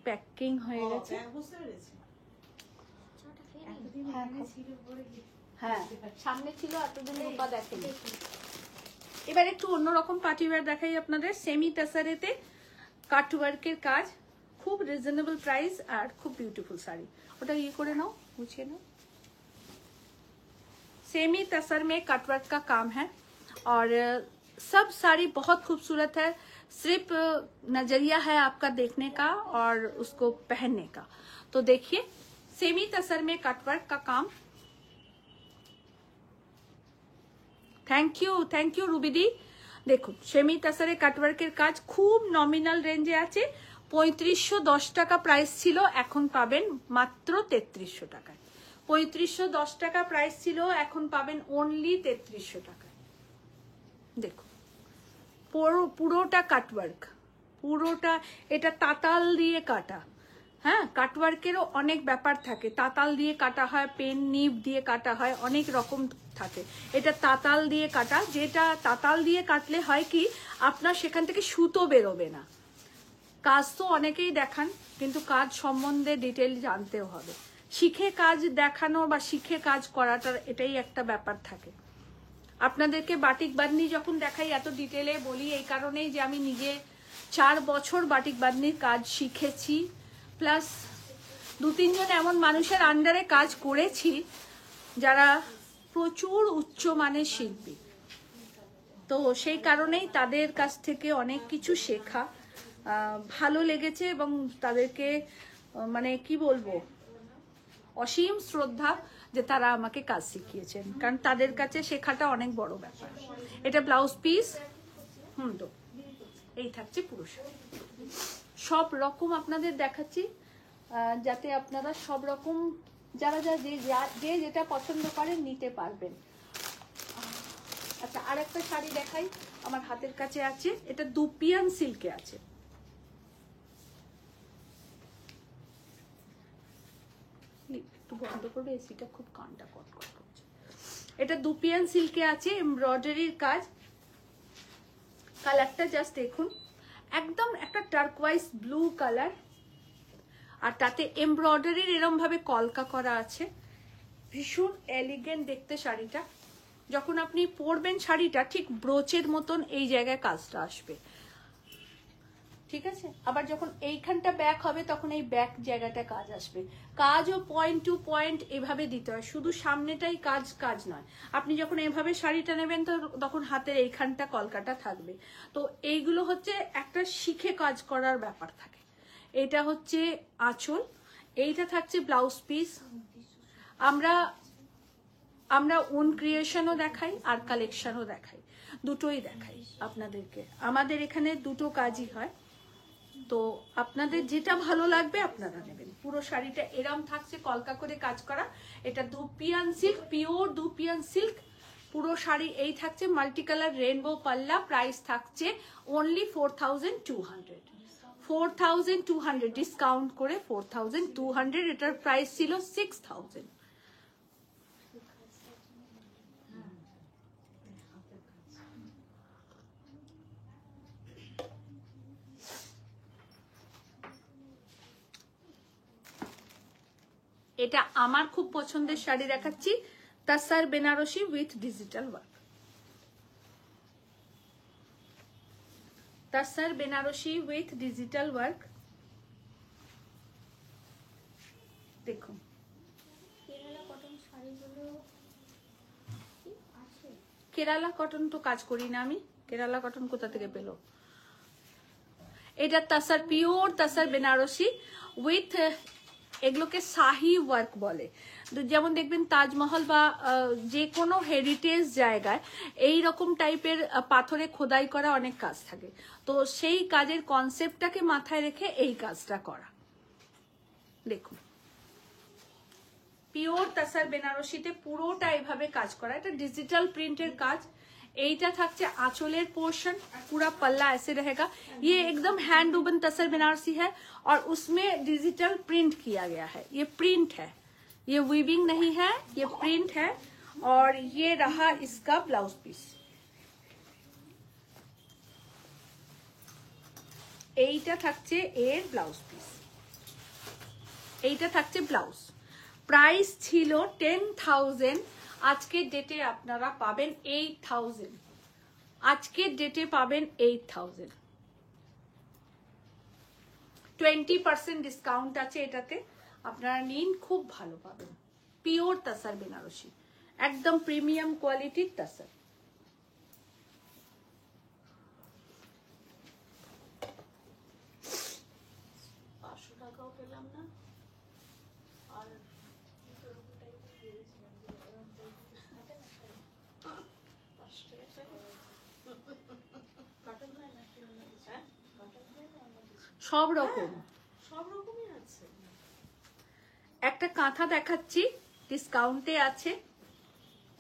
Speaker 1: প্যাকিং হয়ে গেছে।
Speaker 5: বুঝতে পেরেছি।
Speaker 4: এতদিন
Speaker 1: হ্যাঁ,
Speaker 4: এখানে ছিল পরে গিয়ে
Speaker 1: হ্যাঁ সামনে ছিল, এতদিন রূপা দেখেনি। এবার একটু অন্যরকম পার্টিওয়্যার দেখাই আপনাদের। সেমি তাসারেতে কাটওয়ার্কের কাজ, খুব রিজনেবল প্রাইস আর খুব বিউটিফুল শাড়ি। ওটা ইয়ে করে नाओ, গুছিয়ে नाओ। सेमी तसर में कटवर्क का काम है और सब साड़ी बहुत खूबसूरत है। सिर्फ नजरिया है आपका देखने का और उसको पहनने का। तो देखिए सेमी तसर में कटवर्क का काम। थैंक यू रूबी दी। দেখুন সেমি তাসারে কাটওয়ার্কের কাজ খুব নমিনাল রেঞ্জে আছে। 3510 টাকা প্রাইস ছিল, এখন পাবেন মাত্র 3300 টাকায়। 3510 টাকা প্রাইস ছিল, এখন পাবেন অনলি 3300 টাকায়। দেখুন পুরোটা কাটওয়ার্ক, পুরোটা এটা তাতাল দিয়ে কাটা। হ্যাঁ, কাটওয়ার্কেরও অনেক ব্যাপার থাকে, তাতাল দিয়ে কাটা হয়, পেন নিব দিয়ে কাটা হয়, অনেক রকম থাকে। এটা তাতাল দিয়ে কাটা, যেটা তাতাল দিয়ে কাটলে হয় কি আপনার সেখান থেকে সুতো বেরোবে না। কাজ তো অনেকেই দেখান, কিন্তু কাজ সম্বন্ধে ডিটেল জানতেও হবে। শিখে কাজ দেখানো বা শিখে কাজ করাটার এটাই একটা ব্যাপার থাকে। আপনাদেরকে বাটিক বাঁধনি যখন দেখাই এত ডিটেলে বলি এই কারণেই যে আমি নিজে 4 বছর বাটিক বাঁধনির কাজ শিখেছি, প্লাস 2-3 জন এমন মানুষের আন্ডারে কাজ করেছি যারা প্রচুর উচ্চমানের শিল্পী। তো সেই কারণেই তাদের কাছ থেকে অনেক কিছু শেখা ভালো লেগেছে, এবং তাদেরকে মানে কি বলবো, অসীম শ্রদ্ধা যে তারা আমাকে কাজ শিখিয়েছেন, কারণ তাদের কাছে শেখাটা অনেক বড় ব্যাপার। এটা ব্লাউজ পিস, তো এই থাকছে পুরো শাড়ি। সব রকম আপনাদের দেখাচ্ছি যাতে আপনারা সব রকম যারা যে যেটা পছন্দ করেন নিতে পারবেন। আচ্ছা, আরেকটা শাড়ি দেখাই, আমার হাতের কাছে আছে, এটা দুপিয়ান সিল্কে আছে। একটু বন্ধ করবে, এসিটা খুব কানটা কটকট করছে। এটা দুপিয়ান সিল্কে আছে, এমব্রয়ডারির কাজ। কালারটা জাস্ট দেখুন, একদম একটা টার্কোয়াইজ ব্লু কালার, আর তাতে এমব্রয়ডারির এরম ভাবে কলকা করা আছে। ভীষণ এলিগেন্ট দেখতে শাড়িটা। যখন আপনি পরবেন শাড়িটা ঠিক ব্রোচের মতন এই জায়গায় কাজটা আসবে, ঠিক আছে। আবার যখন এইখানটা ব্যাক হবে তখন এই ব্যাক জায়গাটা কাজ আসবে। কাজও পয়েন্ট টু পয়েন্ট এভাবে দিতে হয়, শুধু সামনেটাই কাজ নয়। আপনি যখন এভাবে শাড়িটা নেবেন তো তখন হাতের এইখানটা কলকাটা থাকবে। তো এইগুলো হচ্ছে একটা শিখে কাজ করার ব্যাপার থাকে। এটা হচ্ছে আঁচল, এইটা থাকছে ব্লাউজ পিস। আমরা ওন ক্রিয়েশনও দেখাই আর কালেকশনও দেখাই, দুটোই দেখাই আপনাদেরকে। আমাদের এখানে দুটো কাজই হয়, তো আপনাদের যেটা ভালো লাগবে আপনারা নেবেন। পুরো শাড়িটা এরম থাকছে কলকা করে কাজ করা। এটা dupion silk, pure dupion silk. পুরো শাড়ি এই থাকছে মাল্টি কালার রেইনবো পাল্লা। প্রাইস থাকছে অনলি 4200। 4200 ডিসকাউন্ট করে 4200। এটার প্রাইস ছিল 6000। এটা আমার খুব পছন্দের শাড়ি দেখাচ্ছি, tussar Banarasi with digital work. Tussar Banarasi with digital work. দেখুন
Speaker 3: কেরালা কটন শাড়িগুলো কি আছে?
Speaker 1: কেরালা কটন তো কাজ করি না আমি, কেরালা কটন কোথা থেকে পেলো? এটা তাসার, পিওর তাসার বেনারসি উইথ, এগুলোকে শাহি ওয়ার্ক বলে। যেমন দেখবেন তাজমহল বা যে কোনো হেরিটেজ জায়গায় এই রকম টাইপের পাথরে খোদাই করা অনেক কাজ থাকে, তো সেই কাজের কনসেপ্টটাকে মাথায় রেখে এই কাজটা করা। দেখুন পিওর তাসার বেনারসিতে পুরোটা এভাবে কাজ করা, এটা ডিজিটাল প্রিন্টের কাজ। এইটা থাকছে आंचलेर पोर्शन, पूरा पल्ला ऐसे रहेगा। ये एकदम हैंड वुवन तसर बनारसी है और उसमें डिजिटल प्रिंट किया गया है। ये प्रिंट है, ये वीविंग नहीं है, ये प्रिंट है। और ये रहा इसका ब्लाउज पीस। এইটা থাকছে এর ব্লাউজ পিস, এইটা থাকছে ব্লাউজ। প্রাইস ছিল 10,000, আজকের ডেটে আপনারা পাবেন 8,000। আজকের ডেটে পাবেন 8,000। 20% ডিসকাউন্ট আছে এটাতে, আপনারা নিন, খুব ভালো পাবেন। পিওর তাসার বেনারসি, একদম প্রিমিয়াম কোয়ালিটির তাসার। টাকাও পেলাম না, আর সব রকম।
Speaker 5: সব রকমই আছে।
Speaker 1: একটা কাঁথা দেখাচ্ছি, ডিসকাউন্টে আছে,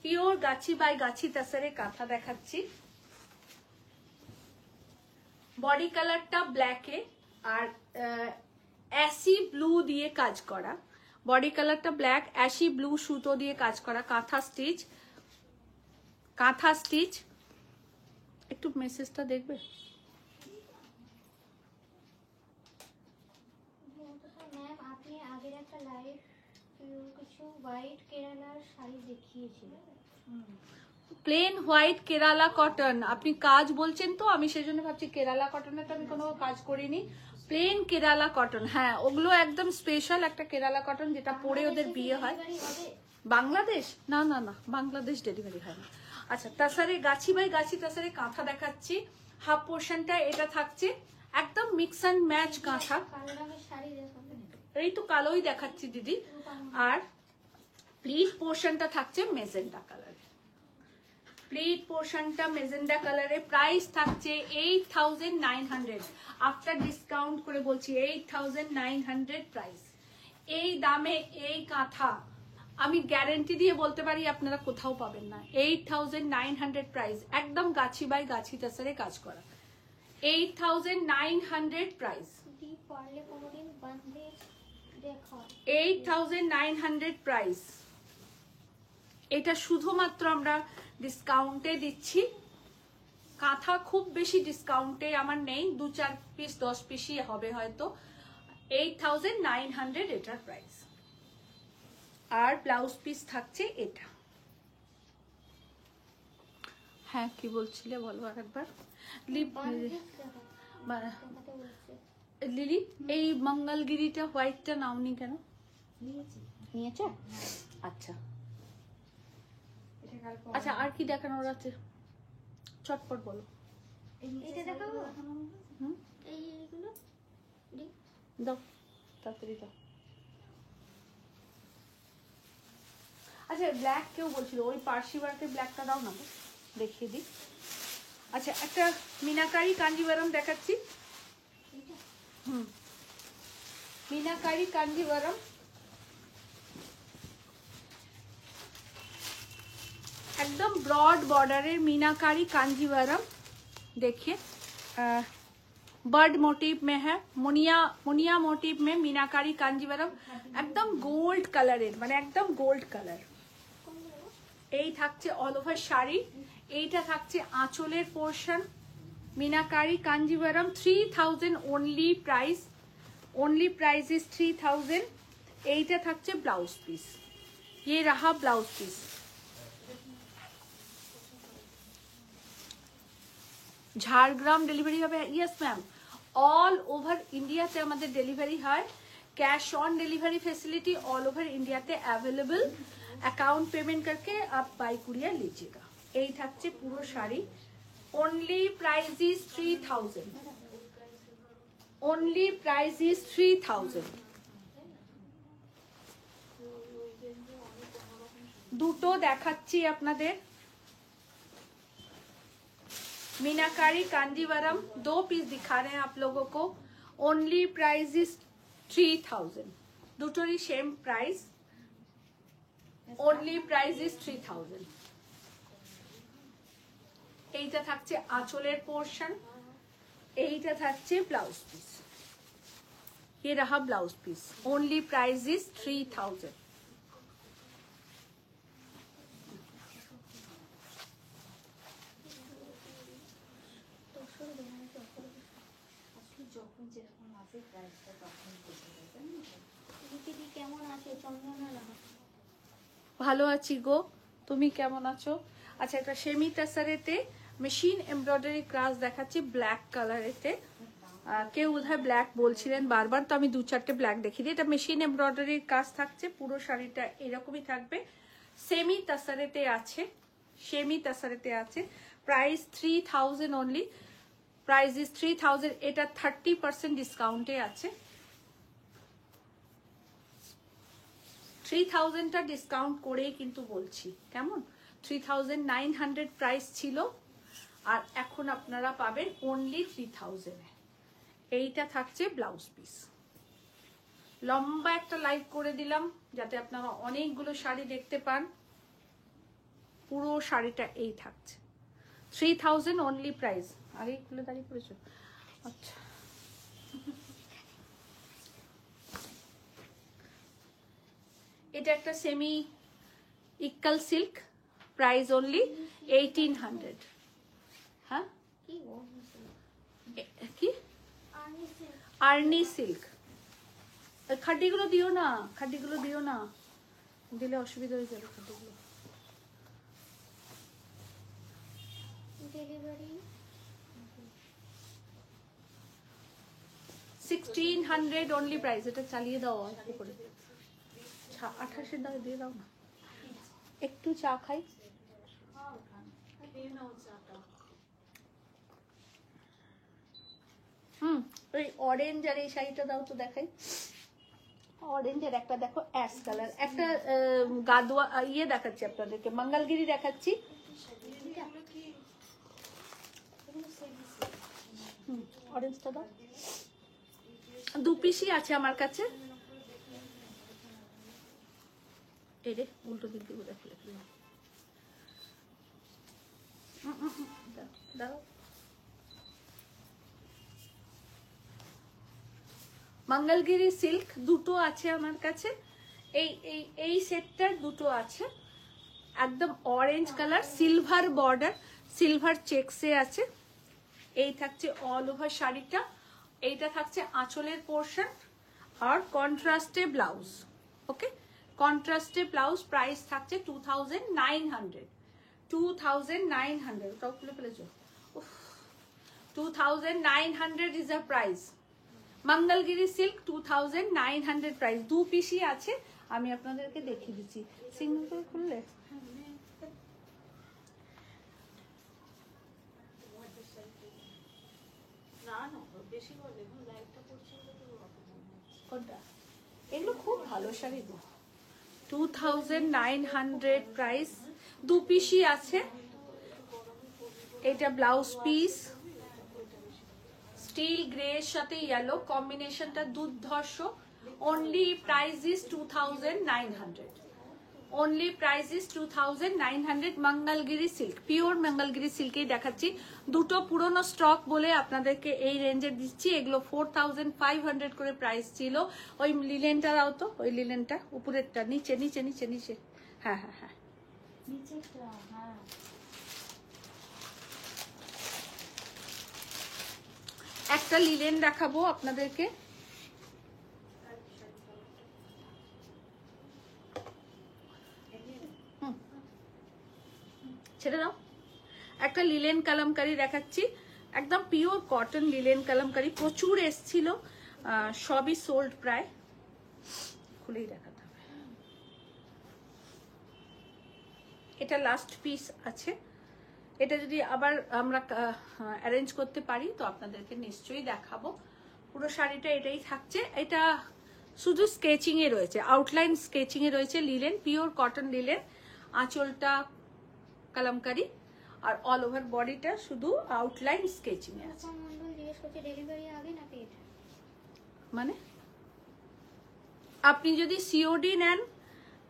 Speaker 1: পিওর গাছি বাই গাছি তাসারে কাঁথা দেখাচ্ছি। বডি কালারটা ব্ল্যাকে আর অ্যাসি ব্লু দিয়ে কাজ করা, বডি কালারটা ব্ল্যাক, অ্যাসি ব্লু সুতো দিয়ে কাজ করা, কাঁথা স্টিচ, কাঁথা স্টিচ। একটু মেসেজটা দেখবে।
Speaker 3: ম্যাম আপনি আগের একটা লাইভ কিছু হোয়াইট কেরালার শাড়ি দেখিয়েছিলেন।
Speaker 1: প্লেন হোয়াইট কেরালা কটন, আপনি কাজ বলছেন তো, আমি সেজন্য ভাবছি কেরালা কটনে তো আমি কোনো কাজ করিনি। প্লেন কেরালা কটন, হ্যাঁ ওগুলো একদম স্পেশাল একটা কেরালা কটন যেটা পরে ওদের বিয়ে হয়। বাংলাদেশ না না না, বাংলাদেশ ডেলিভারি হয় না। আচ্ছা, তাসারে গাছি বাই গাছি তাসারে কাঁথা দেখাচ্ছি। হাফ পোর্শনটা এটা থাকছে একদম মিক্স অ্যান্ড ম্যাচ কাঁথা।
Speaker 3: কালো রঙের শাড়ি দেখাবেন?
Speaker 1: এই তো কালোই দেখাচ্ছি দিদি। আর প্লিট পোর্শনটা থাকছে মেজেন্টা কালারে, প্লিট পোর্শনটা মেজেন্ডা কালারে। প্রাইস থাকছে 8,900, আফটার ডিসকাউন্ট করে বলছি 8,900 প্রাইস। এই দামে এই কাঁথা আমি গ্যারেন্টি দিয়ে বলতে পারি আপনারা কোথাও পাবেন না। 8,900 প্রাইস, একদম গাছি বাই গাছি তাসারে কাজ করা। 8,900 প্রাইস,
Speaker 3: ডিপ পারলে কোনোদিন বাঁধে দেখা।
Speaker 1: 8,900 প্রাইস। এটা শুধুমাত্র আমরা ডিসকাউন্টে দিচ্ছি। কাঁথা খুব বেশি ডিসকাউন্টে আমার নেই, 2-4 পিস 10 পিসই হবে হয়তো। 8,900 এটার প্রাইস। আর ব্লাউজ পিস থাকছে এটা। হ্যাঁ কি বলছিলে বলো আরেকবার। লিলি এই মঙ্গলগিরিটা হোয়াইটটা নাওনি কেন? নিয়েছো? আচ্ছা আচ্ছা, আর কি দেখানোর আছে চটপট বলো।
Speaker 3: এটা দেখাবো?
Speaker 1: হুম,
Speaker 3: এইগুলো
Speaker 1: দাও তাড়াতাড়ি দাও। আচ্ছা ব্ল্যাক কেউ বলছিল, ওই পার্সি ওয়ার্কের ব্ল্যাকটা দাও না, দেখিয়ে দিই। আচ্ছা একটা মিনাকারি কাঞ্জিভারম দেখাচ্ছি। হুম, মিনাকারি কাঞ্জিভারম, एकदम ब्रॉड बॉर्डर मीनाकारी कांजीवरम। देखिए बर्ड मोटिव में है, मुनिया मोटिव में मीनाकारी कांजीवरम, एकदम गोल्ड कलर माने एकदम गोल्ड कलर। এই থাকছে অল ওভার শাড়ি, এইটা থাকছে আঁচলের portion. Meenakari Kanjivaram 3000 only price, only price is 3000। এইটা থাকছে ব্লাউজ পিস, ये रहा ब्लाउज पीस। ঝাড়গ্রাম ডেলিভারি হবে, ইয়েস ম্যাম, অল ওভার ইন্ডিয়াতে আমাদের ডেলিভারি হয়। Cash on delivery facility all over India ते अवेलेबल। अकाउंट पेमेंट करके आप बाई कुरियर लीजिएगा। এই থাকছে পুরো শাড়ি। Only price is 3000, only price is 3000। দুটো দেখাচ্ছি আপনাদের। मीनाकारी कांजीवरम 2 पीस दिखा रहे हैं आप लोगों को। ओनली प्राइस इज 3000, দুটোরই same price. Only price is 3000। এইটা থাকছে আঁচলের পোর্শন, এইটা থাকছে ব্লাউজ পিস। ये रहा blouse piece. Only price is 3000।
Speaker 3: কেমন আছে চন্দনা রাহা?
Speaker 1: ভালো আছি গো, তুমি কেমন আছো? আচ্ছা একটা সেমি তাসারেতে মেশিন এমব্রয়ডারি ক্রাস দেখাচ্ছি ব্ল্যাক কালারেতে। কেউ বোধহয় ব্ল্যাক বলছিলেন বারবার, তো আমি 2-4টে ব্ল্যাক দেখিয়ে দিই। এটা মেশিন এমব্রয়ডারির কাজ থাকছে, পুরো শাড়িটা এরকমই থাকবে। সেমি তাসারেতে আছে, সেমি তাসারেতে আছে। Price 3000 only, price is 3000। এটা 30% ডিসকাউন্টে আছে। 3000টা ডিসকাউন্ট করেই কিন্তু বলছি, কেমন? 3900 প্রাইস ছিল আর এখন আপনারা পাবেন অনলি 3000-এ। এইটা থাকছে ব্লাউজ পিস। লম্বা একটা লাইভ করে দিলাম যাতে আপনারা অনেকগুলো শাড়ি দেখতে পান। পুরো শাড়িটা এই থাকছে 3000 অনলি প্রাইস। আগেই খুলে দাঁড়িয়ে পড়েছো? আচ্ছা, এটা একটা সেমি ইক্কাল সিল্ক, প্রাইস অনলি 1800। হ্যাঁ
Speaker 3: কি গো?
Speaker 1: কি আর্নি সিল্ক। খাড্ডিগুলো দিও না, খাড্ডিগুলো দিও না, দিলে অসুবিধা হয়ে যাবে খাড্ডিগুলো।
Speaker 3: Delivery
Speaker 1: 1600 only price. এটা চালিয়ে দাও অল্প করে, 28 দাও, দিয়ে দাও না। একটু চা খাই। ওই অরেঞ্জ আর এই শাড়িটা দাও তো দেখাই। অরেঞ্জ আর একটা দেখো অ্যাশ কালার, একটা গাদোয়া ইয়ে দেখাচ্ছি আপনাদেরকে, মঙ্গলগিরি দেখাচ্ছি। অরেঞ্জটা দাও, 2 পিসই আছে আমার কাছে। এই রে উল্টো দিক দিয়ে ঘুরে ফেলে ফেলে দাও। মঙ্গলগিরি সিল্ক দুটো আছে আমার কাছে, এই এই এই সেটটার দুটো আছে। একদম orange colour, silver border, silver চেকসে আছে। এই থাকছে অল ওভার শাড়িটা, এইটা থাকছে আঁচলের পোর্শন আর কন্ট্রাস্টে ব্লাউজ। ওকে, কন্ট্রাস্টে ব্লাউজ, প্রাইস থাকছে 2900। 2900, ওটাও খুলে ফেলেছো? 2900 is a price. Mangalagiri silk 2900 price. 2 পিসই আছে, আমি আপনাদেরকে দেখিয়ে দিচ্ছি। সিঙ্গেল করে খুললে কোনটা? এগুলো খুব ভালো শাড়ি গো। 2900 প্রাইস। 2 পিসই আছে। এটা ব্লাউজ পিস, স্টিল গ্রে এর সাথে ইয়েলো কম্বিনেশনটা দুর্ধর্ষ। Only price is 2900। Only price is 2900। Mangalagiri silk, pure Mangalagiri সিল্কেই দেখাচ্ছি। দুটো পুরনো স্টক বলে আপনাদেরকে এই রেঞ্জে দিচ্ছি। এগুলো 4500 করে প্রাইস ছিল। ওই লিলেনটা দাও তো, ওই লিলেনটা উপরেরটা, নিচে নিচে নিচে নিচে। হ্যাঁ হ্যাঁ হ্যাঁ, একটা লিলেন দেখাবো আপনাদেরকে। ছেড়ে দাও। একটা লিলেন কালামকারি দেখাচ্ছি, একদম পিওর কটন লিলেন কালামকারি, প্রচুর এসছিল, সবই সোল্ড প্রায়। খুলেই দেখাতে হবে। এটা লাস্ট পিস আছে। এটা যদি আবার আমরা অ্যারেঞ্জ করতে পারি তো আপনাদেরকে নিশ্চয়ই দেখাবো। পুরো শাড়িটা এটাই থাকছে। এটা শুধু স্কেচিং এ রয়েছে, আউটলাইন স্কেচিং এ রয়েছে। লিলেন, পিওর কটন লিলেন, আঁচলটা কালামকারি আর অল ওভার বডিটা শুধু আউটলাইন স্কেচিং এ আছে।
Speaker 3: মন্ডল জিজ্ঞেস করছে ডেলিভারি আগে না পেড?
Speaker 1: মানে আপনি যদি সিওডি নেন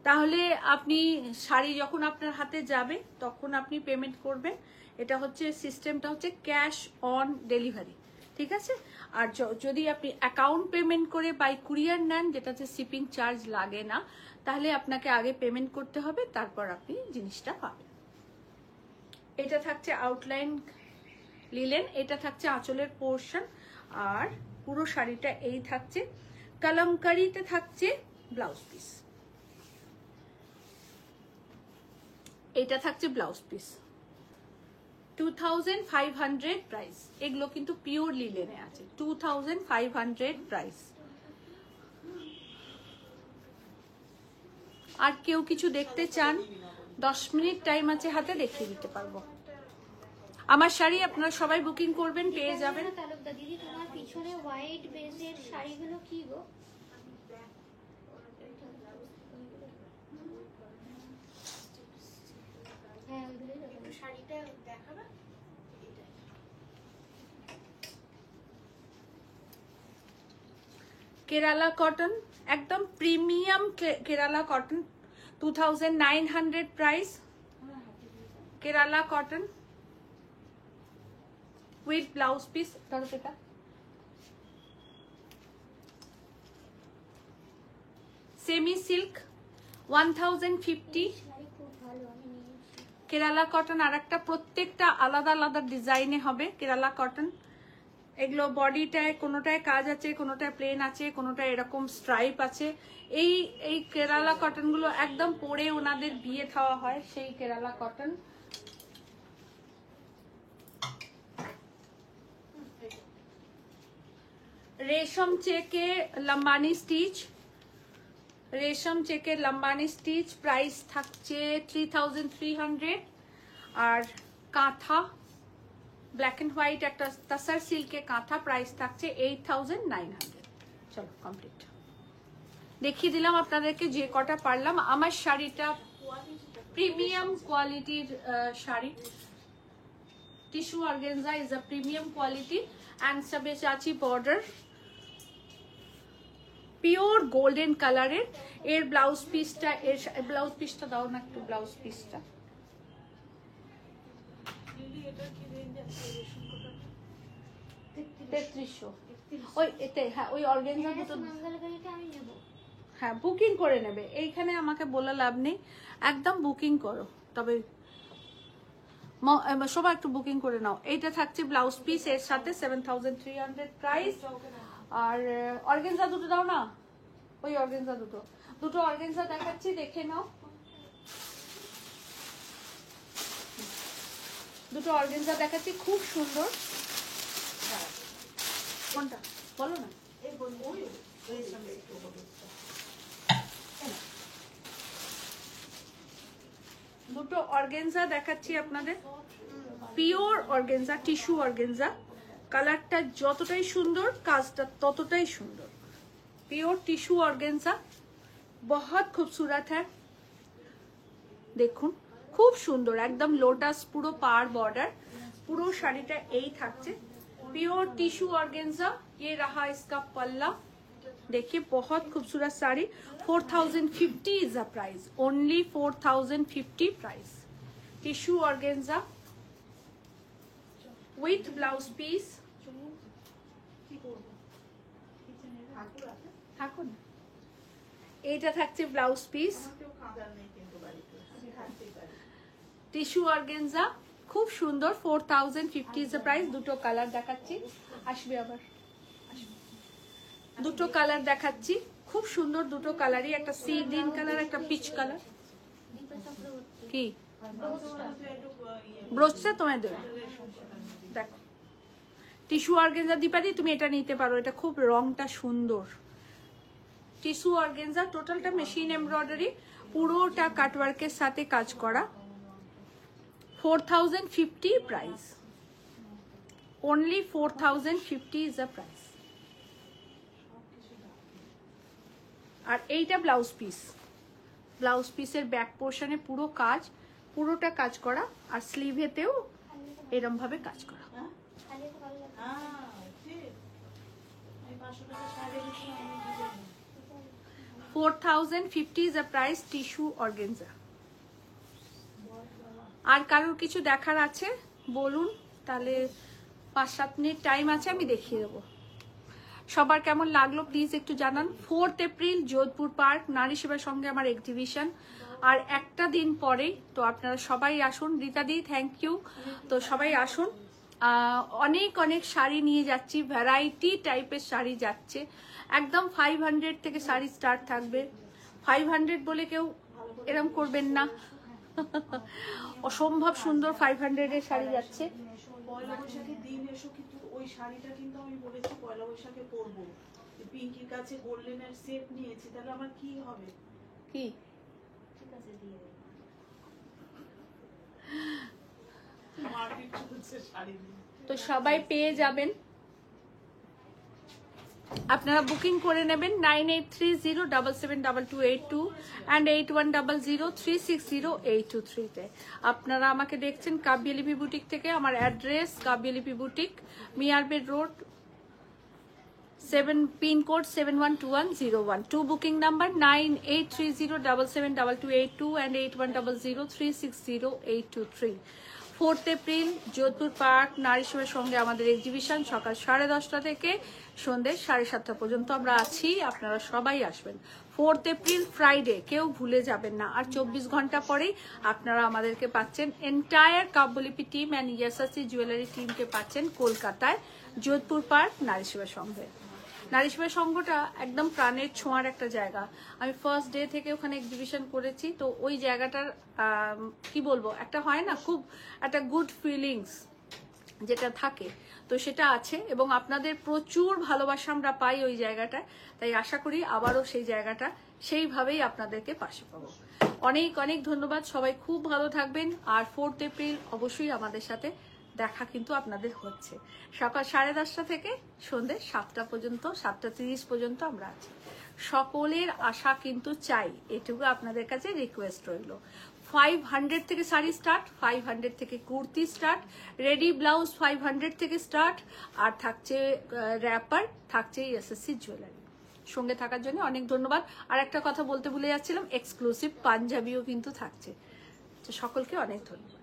Speaker 1: তাহলে আপনি শাড়ি যখন আপনার হাতে যাবে তখন আপনি পেমেন্ট করবেন। এটা হচ্ছে সিস্টেমটা হচ্ছে ক্যাশ অন ডেলিভারি, ঠিক আছে? আর যদি আপনি অ্যাকাউন্ট পেমেন্ট করে বাই কুরিয়ার নেন, যেটাতে শিপিং চার্জ লাগে না, তাহলে আপনাকে আগে পেমেন্ট করতে হবে, তারপর আপনি জিনিসটা পাবেন। এটা থাকছে আউটলাইন লিলেন, এটা থাকছে আঁচলের পোর্শন, আর পুরো শাড়িটা এই থাকছে। কালামকারিতে থাকছে ব্লাউজ পিস, এটা থাকছে ব্লাউজ পিস। 2500 প্রাইস। এগুলো কিন্তু পিওর লিলেনে আছে। 2500 প্রাইস। আর কেউ কিছু দেখতে চান, 10 মিনিট টাইম আছে হাতে, দেখিয়ে দিতে পারবো। আমার শাড়ি আপনারা সবাই বুকিং করবেন, পেয়ে যাবেন।
Speaker 3: তালুকদার দিদি, তোমার পিছনে হোয়াইট বেজের শাড়িগুলো কি গো? হ্যাঁ, ওইগুলোই দেখাবো।
Speaker 4: শাড়িটা দেখাবে?
Speaker 1: কেরালা কটন, একদম premium Kerala cotton, 2900 price. Kerala cotton with blouse piece. ধরো সেটা, সেমি সিল্ক 1050।
Speaker 3: শাড়ি খুব ভালো, আমি নিয়েছি।
Speaker 1: কেরালা কটন আর একটা, প্রত্যেকটা আলাদা আলাদা ডিজাইনে হবে কেরালা কটন। এগুলো বডিটায় কোনোটায় কাজ আছে, কোনোটায় প্লেন আছে, কোনোটায় এরকম স্ট্রাইপ আছে। এই এই কেরালা কটনগুলো একদম পরে ওনাদের বিয়ে খাওয়া হয়, সেই কেরালা কটন। রেশম চেকে লম্বানি স্টিচ, রেশম চেকের লম্বানি স্টিচ প্রাইস থাকছে 3300। আর কাঁথা ব্ল্যাক এন্ড হোয়াইট একটা তাসার সিল্কে কাঁথা প্রাইস থাকছে 8900। চলো কমপ্লিট দেখিয়ে দিলাম আপনাদেরকে যে কটা পারলাম। আমার শাড়িটা প্রিমিয়াম কোয়ালিটির sari, tissue organza is a premium quality and Sabyasachi border, pure golden কালারের। এর ব্লাউজ পিসটা, এর ব্লাউজ পিসটা দাও না একটু, ব্লাউজ পিসটা।
Speaker 5: এটা কি রেঞ্জ আছে রেশম কটনটা?
Speaker 1: 3300। ওই এতে, হ্যাঁ ওই অর্গানজা দুটো,
Speaker 3: মঙ্গলবারটা আমি নেব।
Speaker 1: হ্যাঁ বুকিং করে নেবে, এইখানে আমাকে বলে লাভ নেই, একদম বুকিং করো। তবে সবাই একটু বুকিং করে নাও। এইটা থাকছে ব্লাউজ পিস, এর সাথে 7300 প্রাইস। আর অর্গানজা দুটো দাও না, ওই অর্গানজা দুটো, দুটো অর্গানজা দেখাচ্ছি, দেখে নাও। দুটো অর্গানজা দেখাচ্ছি, খুব সুন্দর। কোনটা বলো না? দুটো অর্গানজা দেখাচ্ছি আপনাদের, পিওর অর্গানজা, টিস্যু অর্গানজা। কালারটা যতটাই সুন্দর, কাজটা ততটাই সুন্দর। পিওর টিস্যু অর্গানজা, বহুত খুবসুরত হ্যাঁ। দেখুন খুব সুন্দর, একদম লোটাস, পুরো পার বর্ডার, পুরো শাড়িটা এই থাকছে। प्योर टिश्यू ऑर्गेन्जा, ये रहा इसका पल्ला। देखिए बहुत खूबसूरत sari. 4050 is the price, only 4050 price. Tissue organza with blouse piece. থাকুন এইটা থাকছে ব্লাউজ পিস, টিস্যু অর্গানজা, খুব সুন্দর। 4050 ইজ দ্য প্রাইস। দুটো কালার দেখাচ্ছি, আসবে আবার, দুটো কালার দেখাচ্ছি, খুব সুন্দর দুটো কালারই, একটা সি গ্রিন কালার, একটা পিচ কালার। কি ব্রোচটা তোমায় দেবে, দেখো টিস্যু অর্গানজা। দীপাদি তুমি এটা নিতে পারো, এটা খুব রংটা সুন্দর। টিস্যু অর্গানজা, টোটালটা মেশিন এমব্রয়ডারি, পুরোটা কাটওয়ার্কের সাথে কাজ করা। 4050 price, only 4050 is the price। আর এইটা ব্লাউজ পিস, ব্লাউজ পিসের ব্যাক পোর্শনে পুরো কাজ, পুরোটা কাজ করা, আর স্লিভেতেও এরম ভাবে কাজ করা। 4050 is the price, tissue organza. আর কারোর কিছু দেখার আছে বলুন, তাহলে 5-7 মিনিট টাইম আছে, আমি দেখিয়ে দেবো। সবার কেমন লাগলো প্লিজ একটু জানান। 4 এপ্রিল যোধপুর পার্ক নারী সেবার সঙ্গে আমার এক্সিবিশন, আর একটা দিন পরেই, তো আপনারা সবাই আসুন। রীতাদি থ্যাংক ইউ, তো সবাই আসুন। অনেক অনেক শাড়ি নিয়ে যাচ্ছি, ভ্যারাইটি টাইপের শাড়ি যাচ্ছে, একদম 500 থেকে শাড়ি স্টার্ট থাকবে। 500 বলে কেউ এরম করবেন না, অসম্ভব সুন্দর 500 এর শাড়ি যাচ্ছে।
Speaker 5: পয়লা বৈশাখের দিন এসো, কিন্তু ওই শাড়িটা কিন্তু আমি বলেছি পয়লা বৈশাখে পরবো। পিঙ্কির কাছে গোল্ডেনের সেট নিয়েছি, তাহলে আমার কি হবে?
Speaker 1: কি
Speaker 5: ঠিক আছে দিয়ে দেব। মারপিট চলছে শাড়ি নিয়ে।
Speaker 1: তো সবাই পেয়ে যাবেন, আপনারা বুকিং করে নেবেন 9830772282 and 8100360823 তে। আপনারা আমাকে দেখছেন কাব্যলিপি বুটিক থেকে। আমার অ্যাড্রেস কাব্যলিপি বুটিক, মিয়ারবেড road, pincode 712101, 2 booking number 9830772282 and 8100360823। 4th April Jodhpur Park নারী সেবার সঙ্গে আমাদের এক্সিবিশন সকাল 10:30 থেকে সন্ধ্যে 7:30 পর্যন্ত আমরা আছি, আপনারা সবাই আসবেন। 4th এপ্রিল ফ্রাইডে, কেউ ভুলে যাবেন না। আর 24 ঘন্টা পরেই আপনারা আমাদেরকে পাচ্ছেন, এন্টায়ার কাব্যলিপি টিম অ্যান্ড ইয়াসাসি জুয়েলারি টিমকে পাচ্ছেন কলকাতায় যোধপুর পার্ক নারী সেবা সংঘে। নারী সেবা সংঘটা একদম প্রাণের ছোঁয়ার একটা জায়গা। আমি ফার্স্ট ডে থেকে ওখানে এক্সিবিশন করেছি, তো ওই জায়গাটার কি বলবো, একটা হয় না খুব একটা গুড ফিলিংস যেটা থাকে, তো সেটা আছে এবং আপনাদের প্রচুর ভালোবাসা আমরা পাই ওই জায়গাটায়। তাই আশা করি আবারও সেই জায়গাটা সেইভাবেই আপনাদেরকে পাশে পাবো। অনেক অনেক ধন্যবাদ, সবাই খুব ভালো থাকবেন। আর 4th এপ্রিল অবশ্যই আমাদের সাথে দেখা কিন্তু আপনাদের হচ্ছে, সকাল 10:30 থেকে সন্ধ্যে 7টা পর্যন্ত, 7:30 পর্যন্ত আমরা আছি। সকলের আশা কিন্তু চাই, এটুকু আপনাদের কাছে রিকোয়েস্ট রইল। 500 থেকে শাড়ি স্টার্ট, 500 থেকে কুর্তি স্টার্ট, রেডি ব্লাউজ 500 থেকে স্টার্ট, আর থাকছে র্যাপার, থাকছে এসএসসি জুয়েলারি। সঙ্গে থাকার জন্য অনেক ধন্যবাদ। আর একটা কথা বলতে ভুলে যাচ্ছিলাম, এক্সক্লুসিভ পাঞ্জাবিও কিন্তু থাকছে। সকলকে অনেক ধন্যবাদ।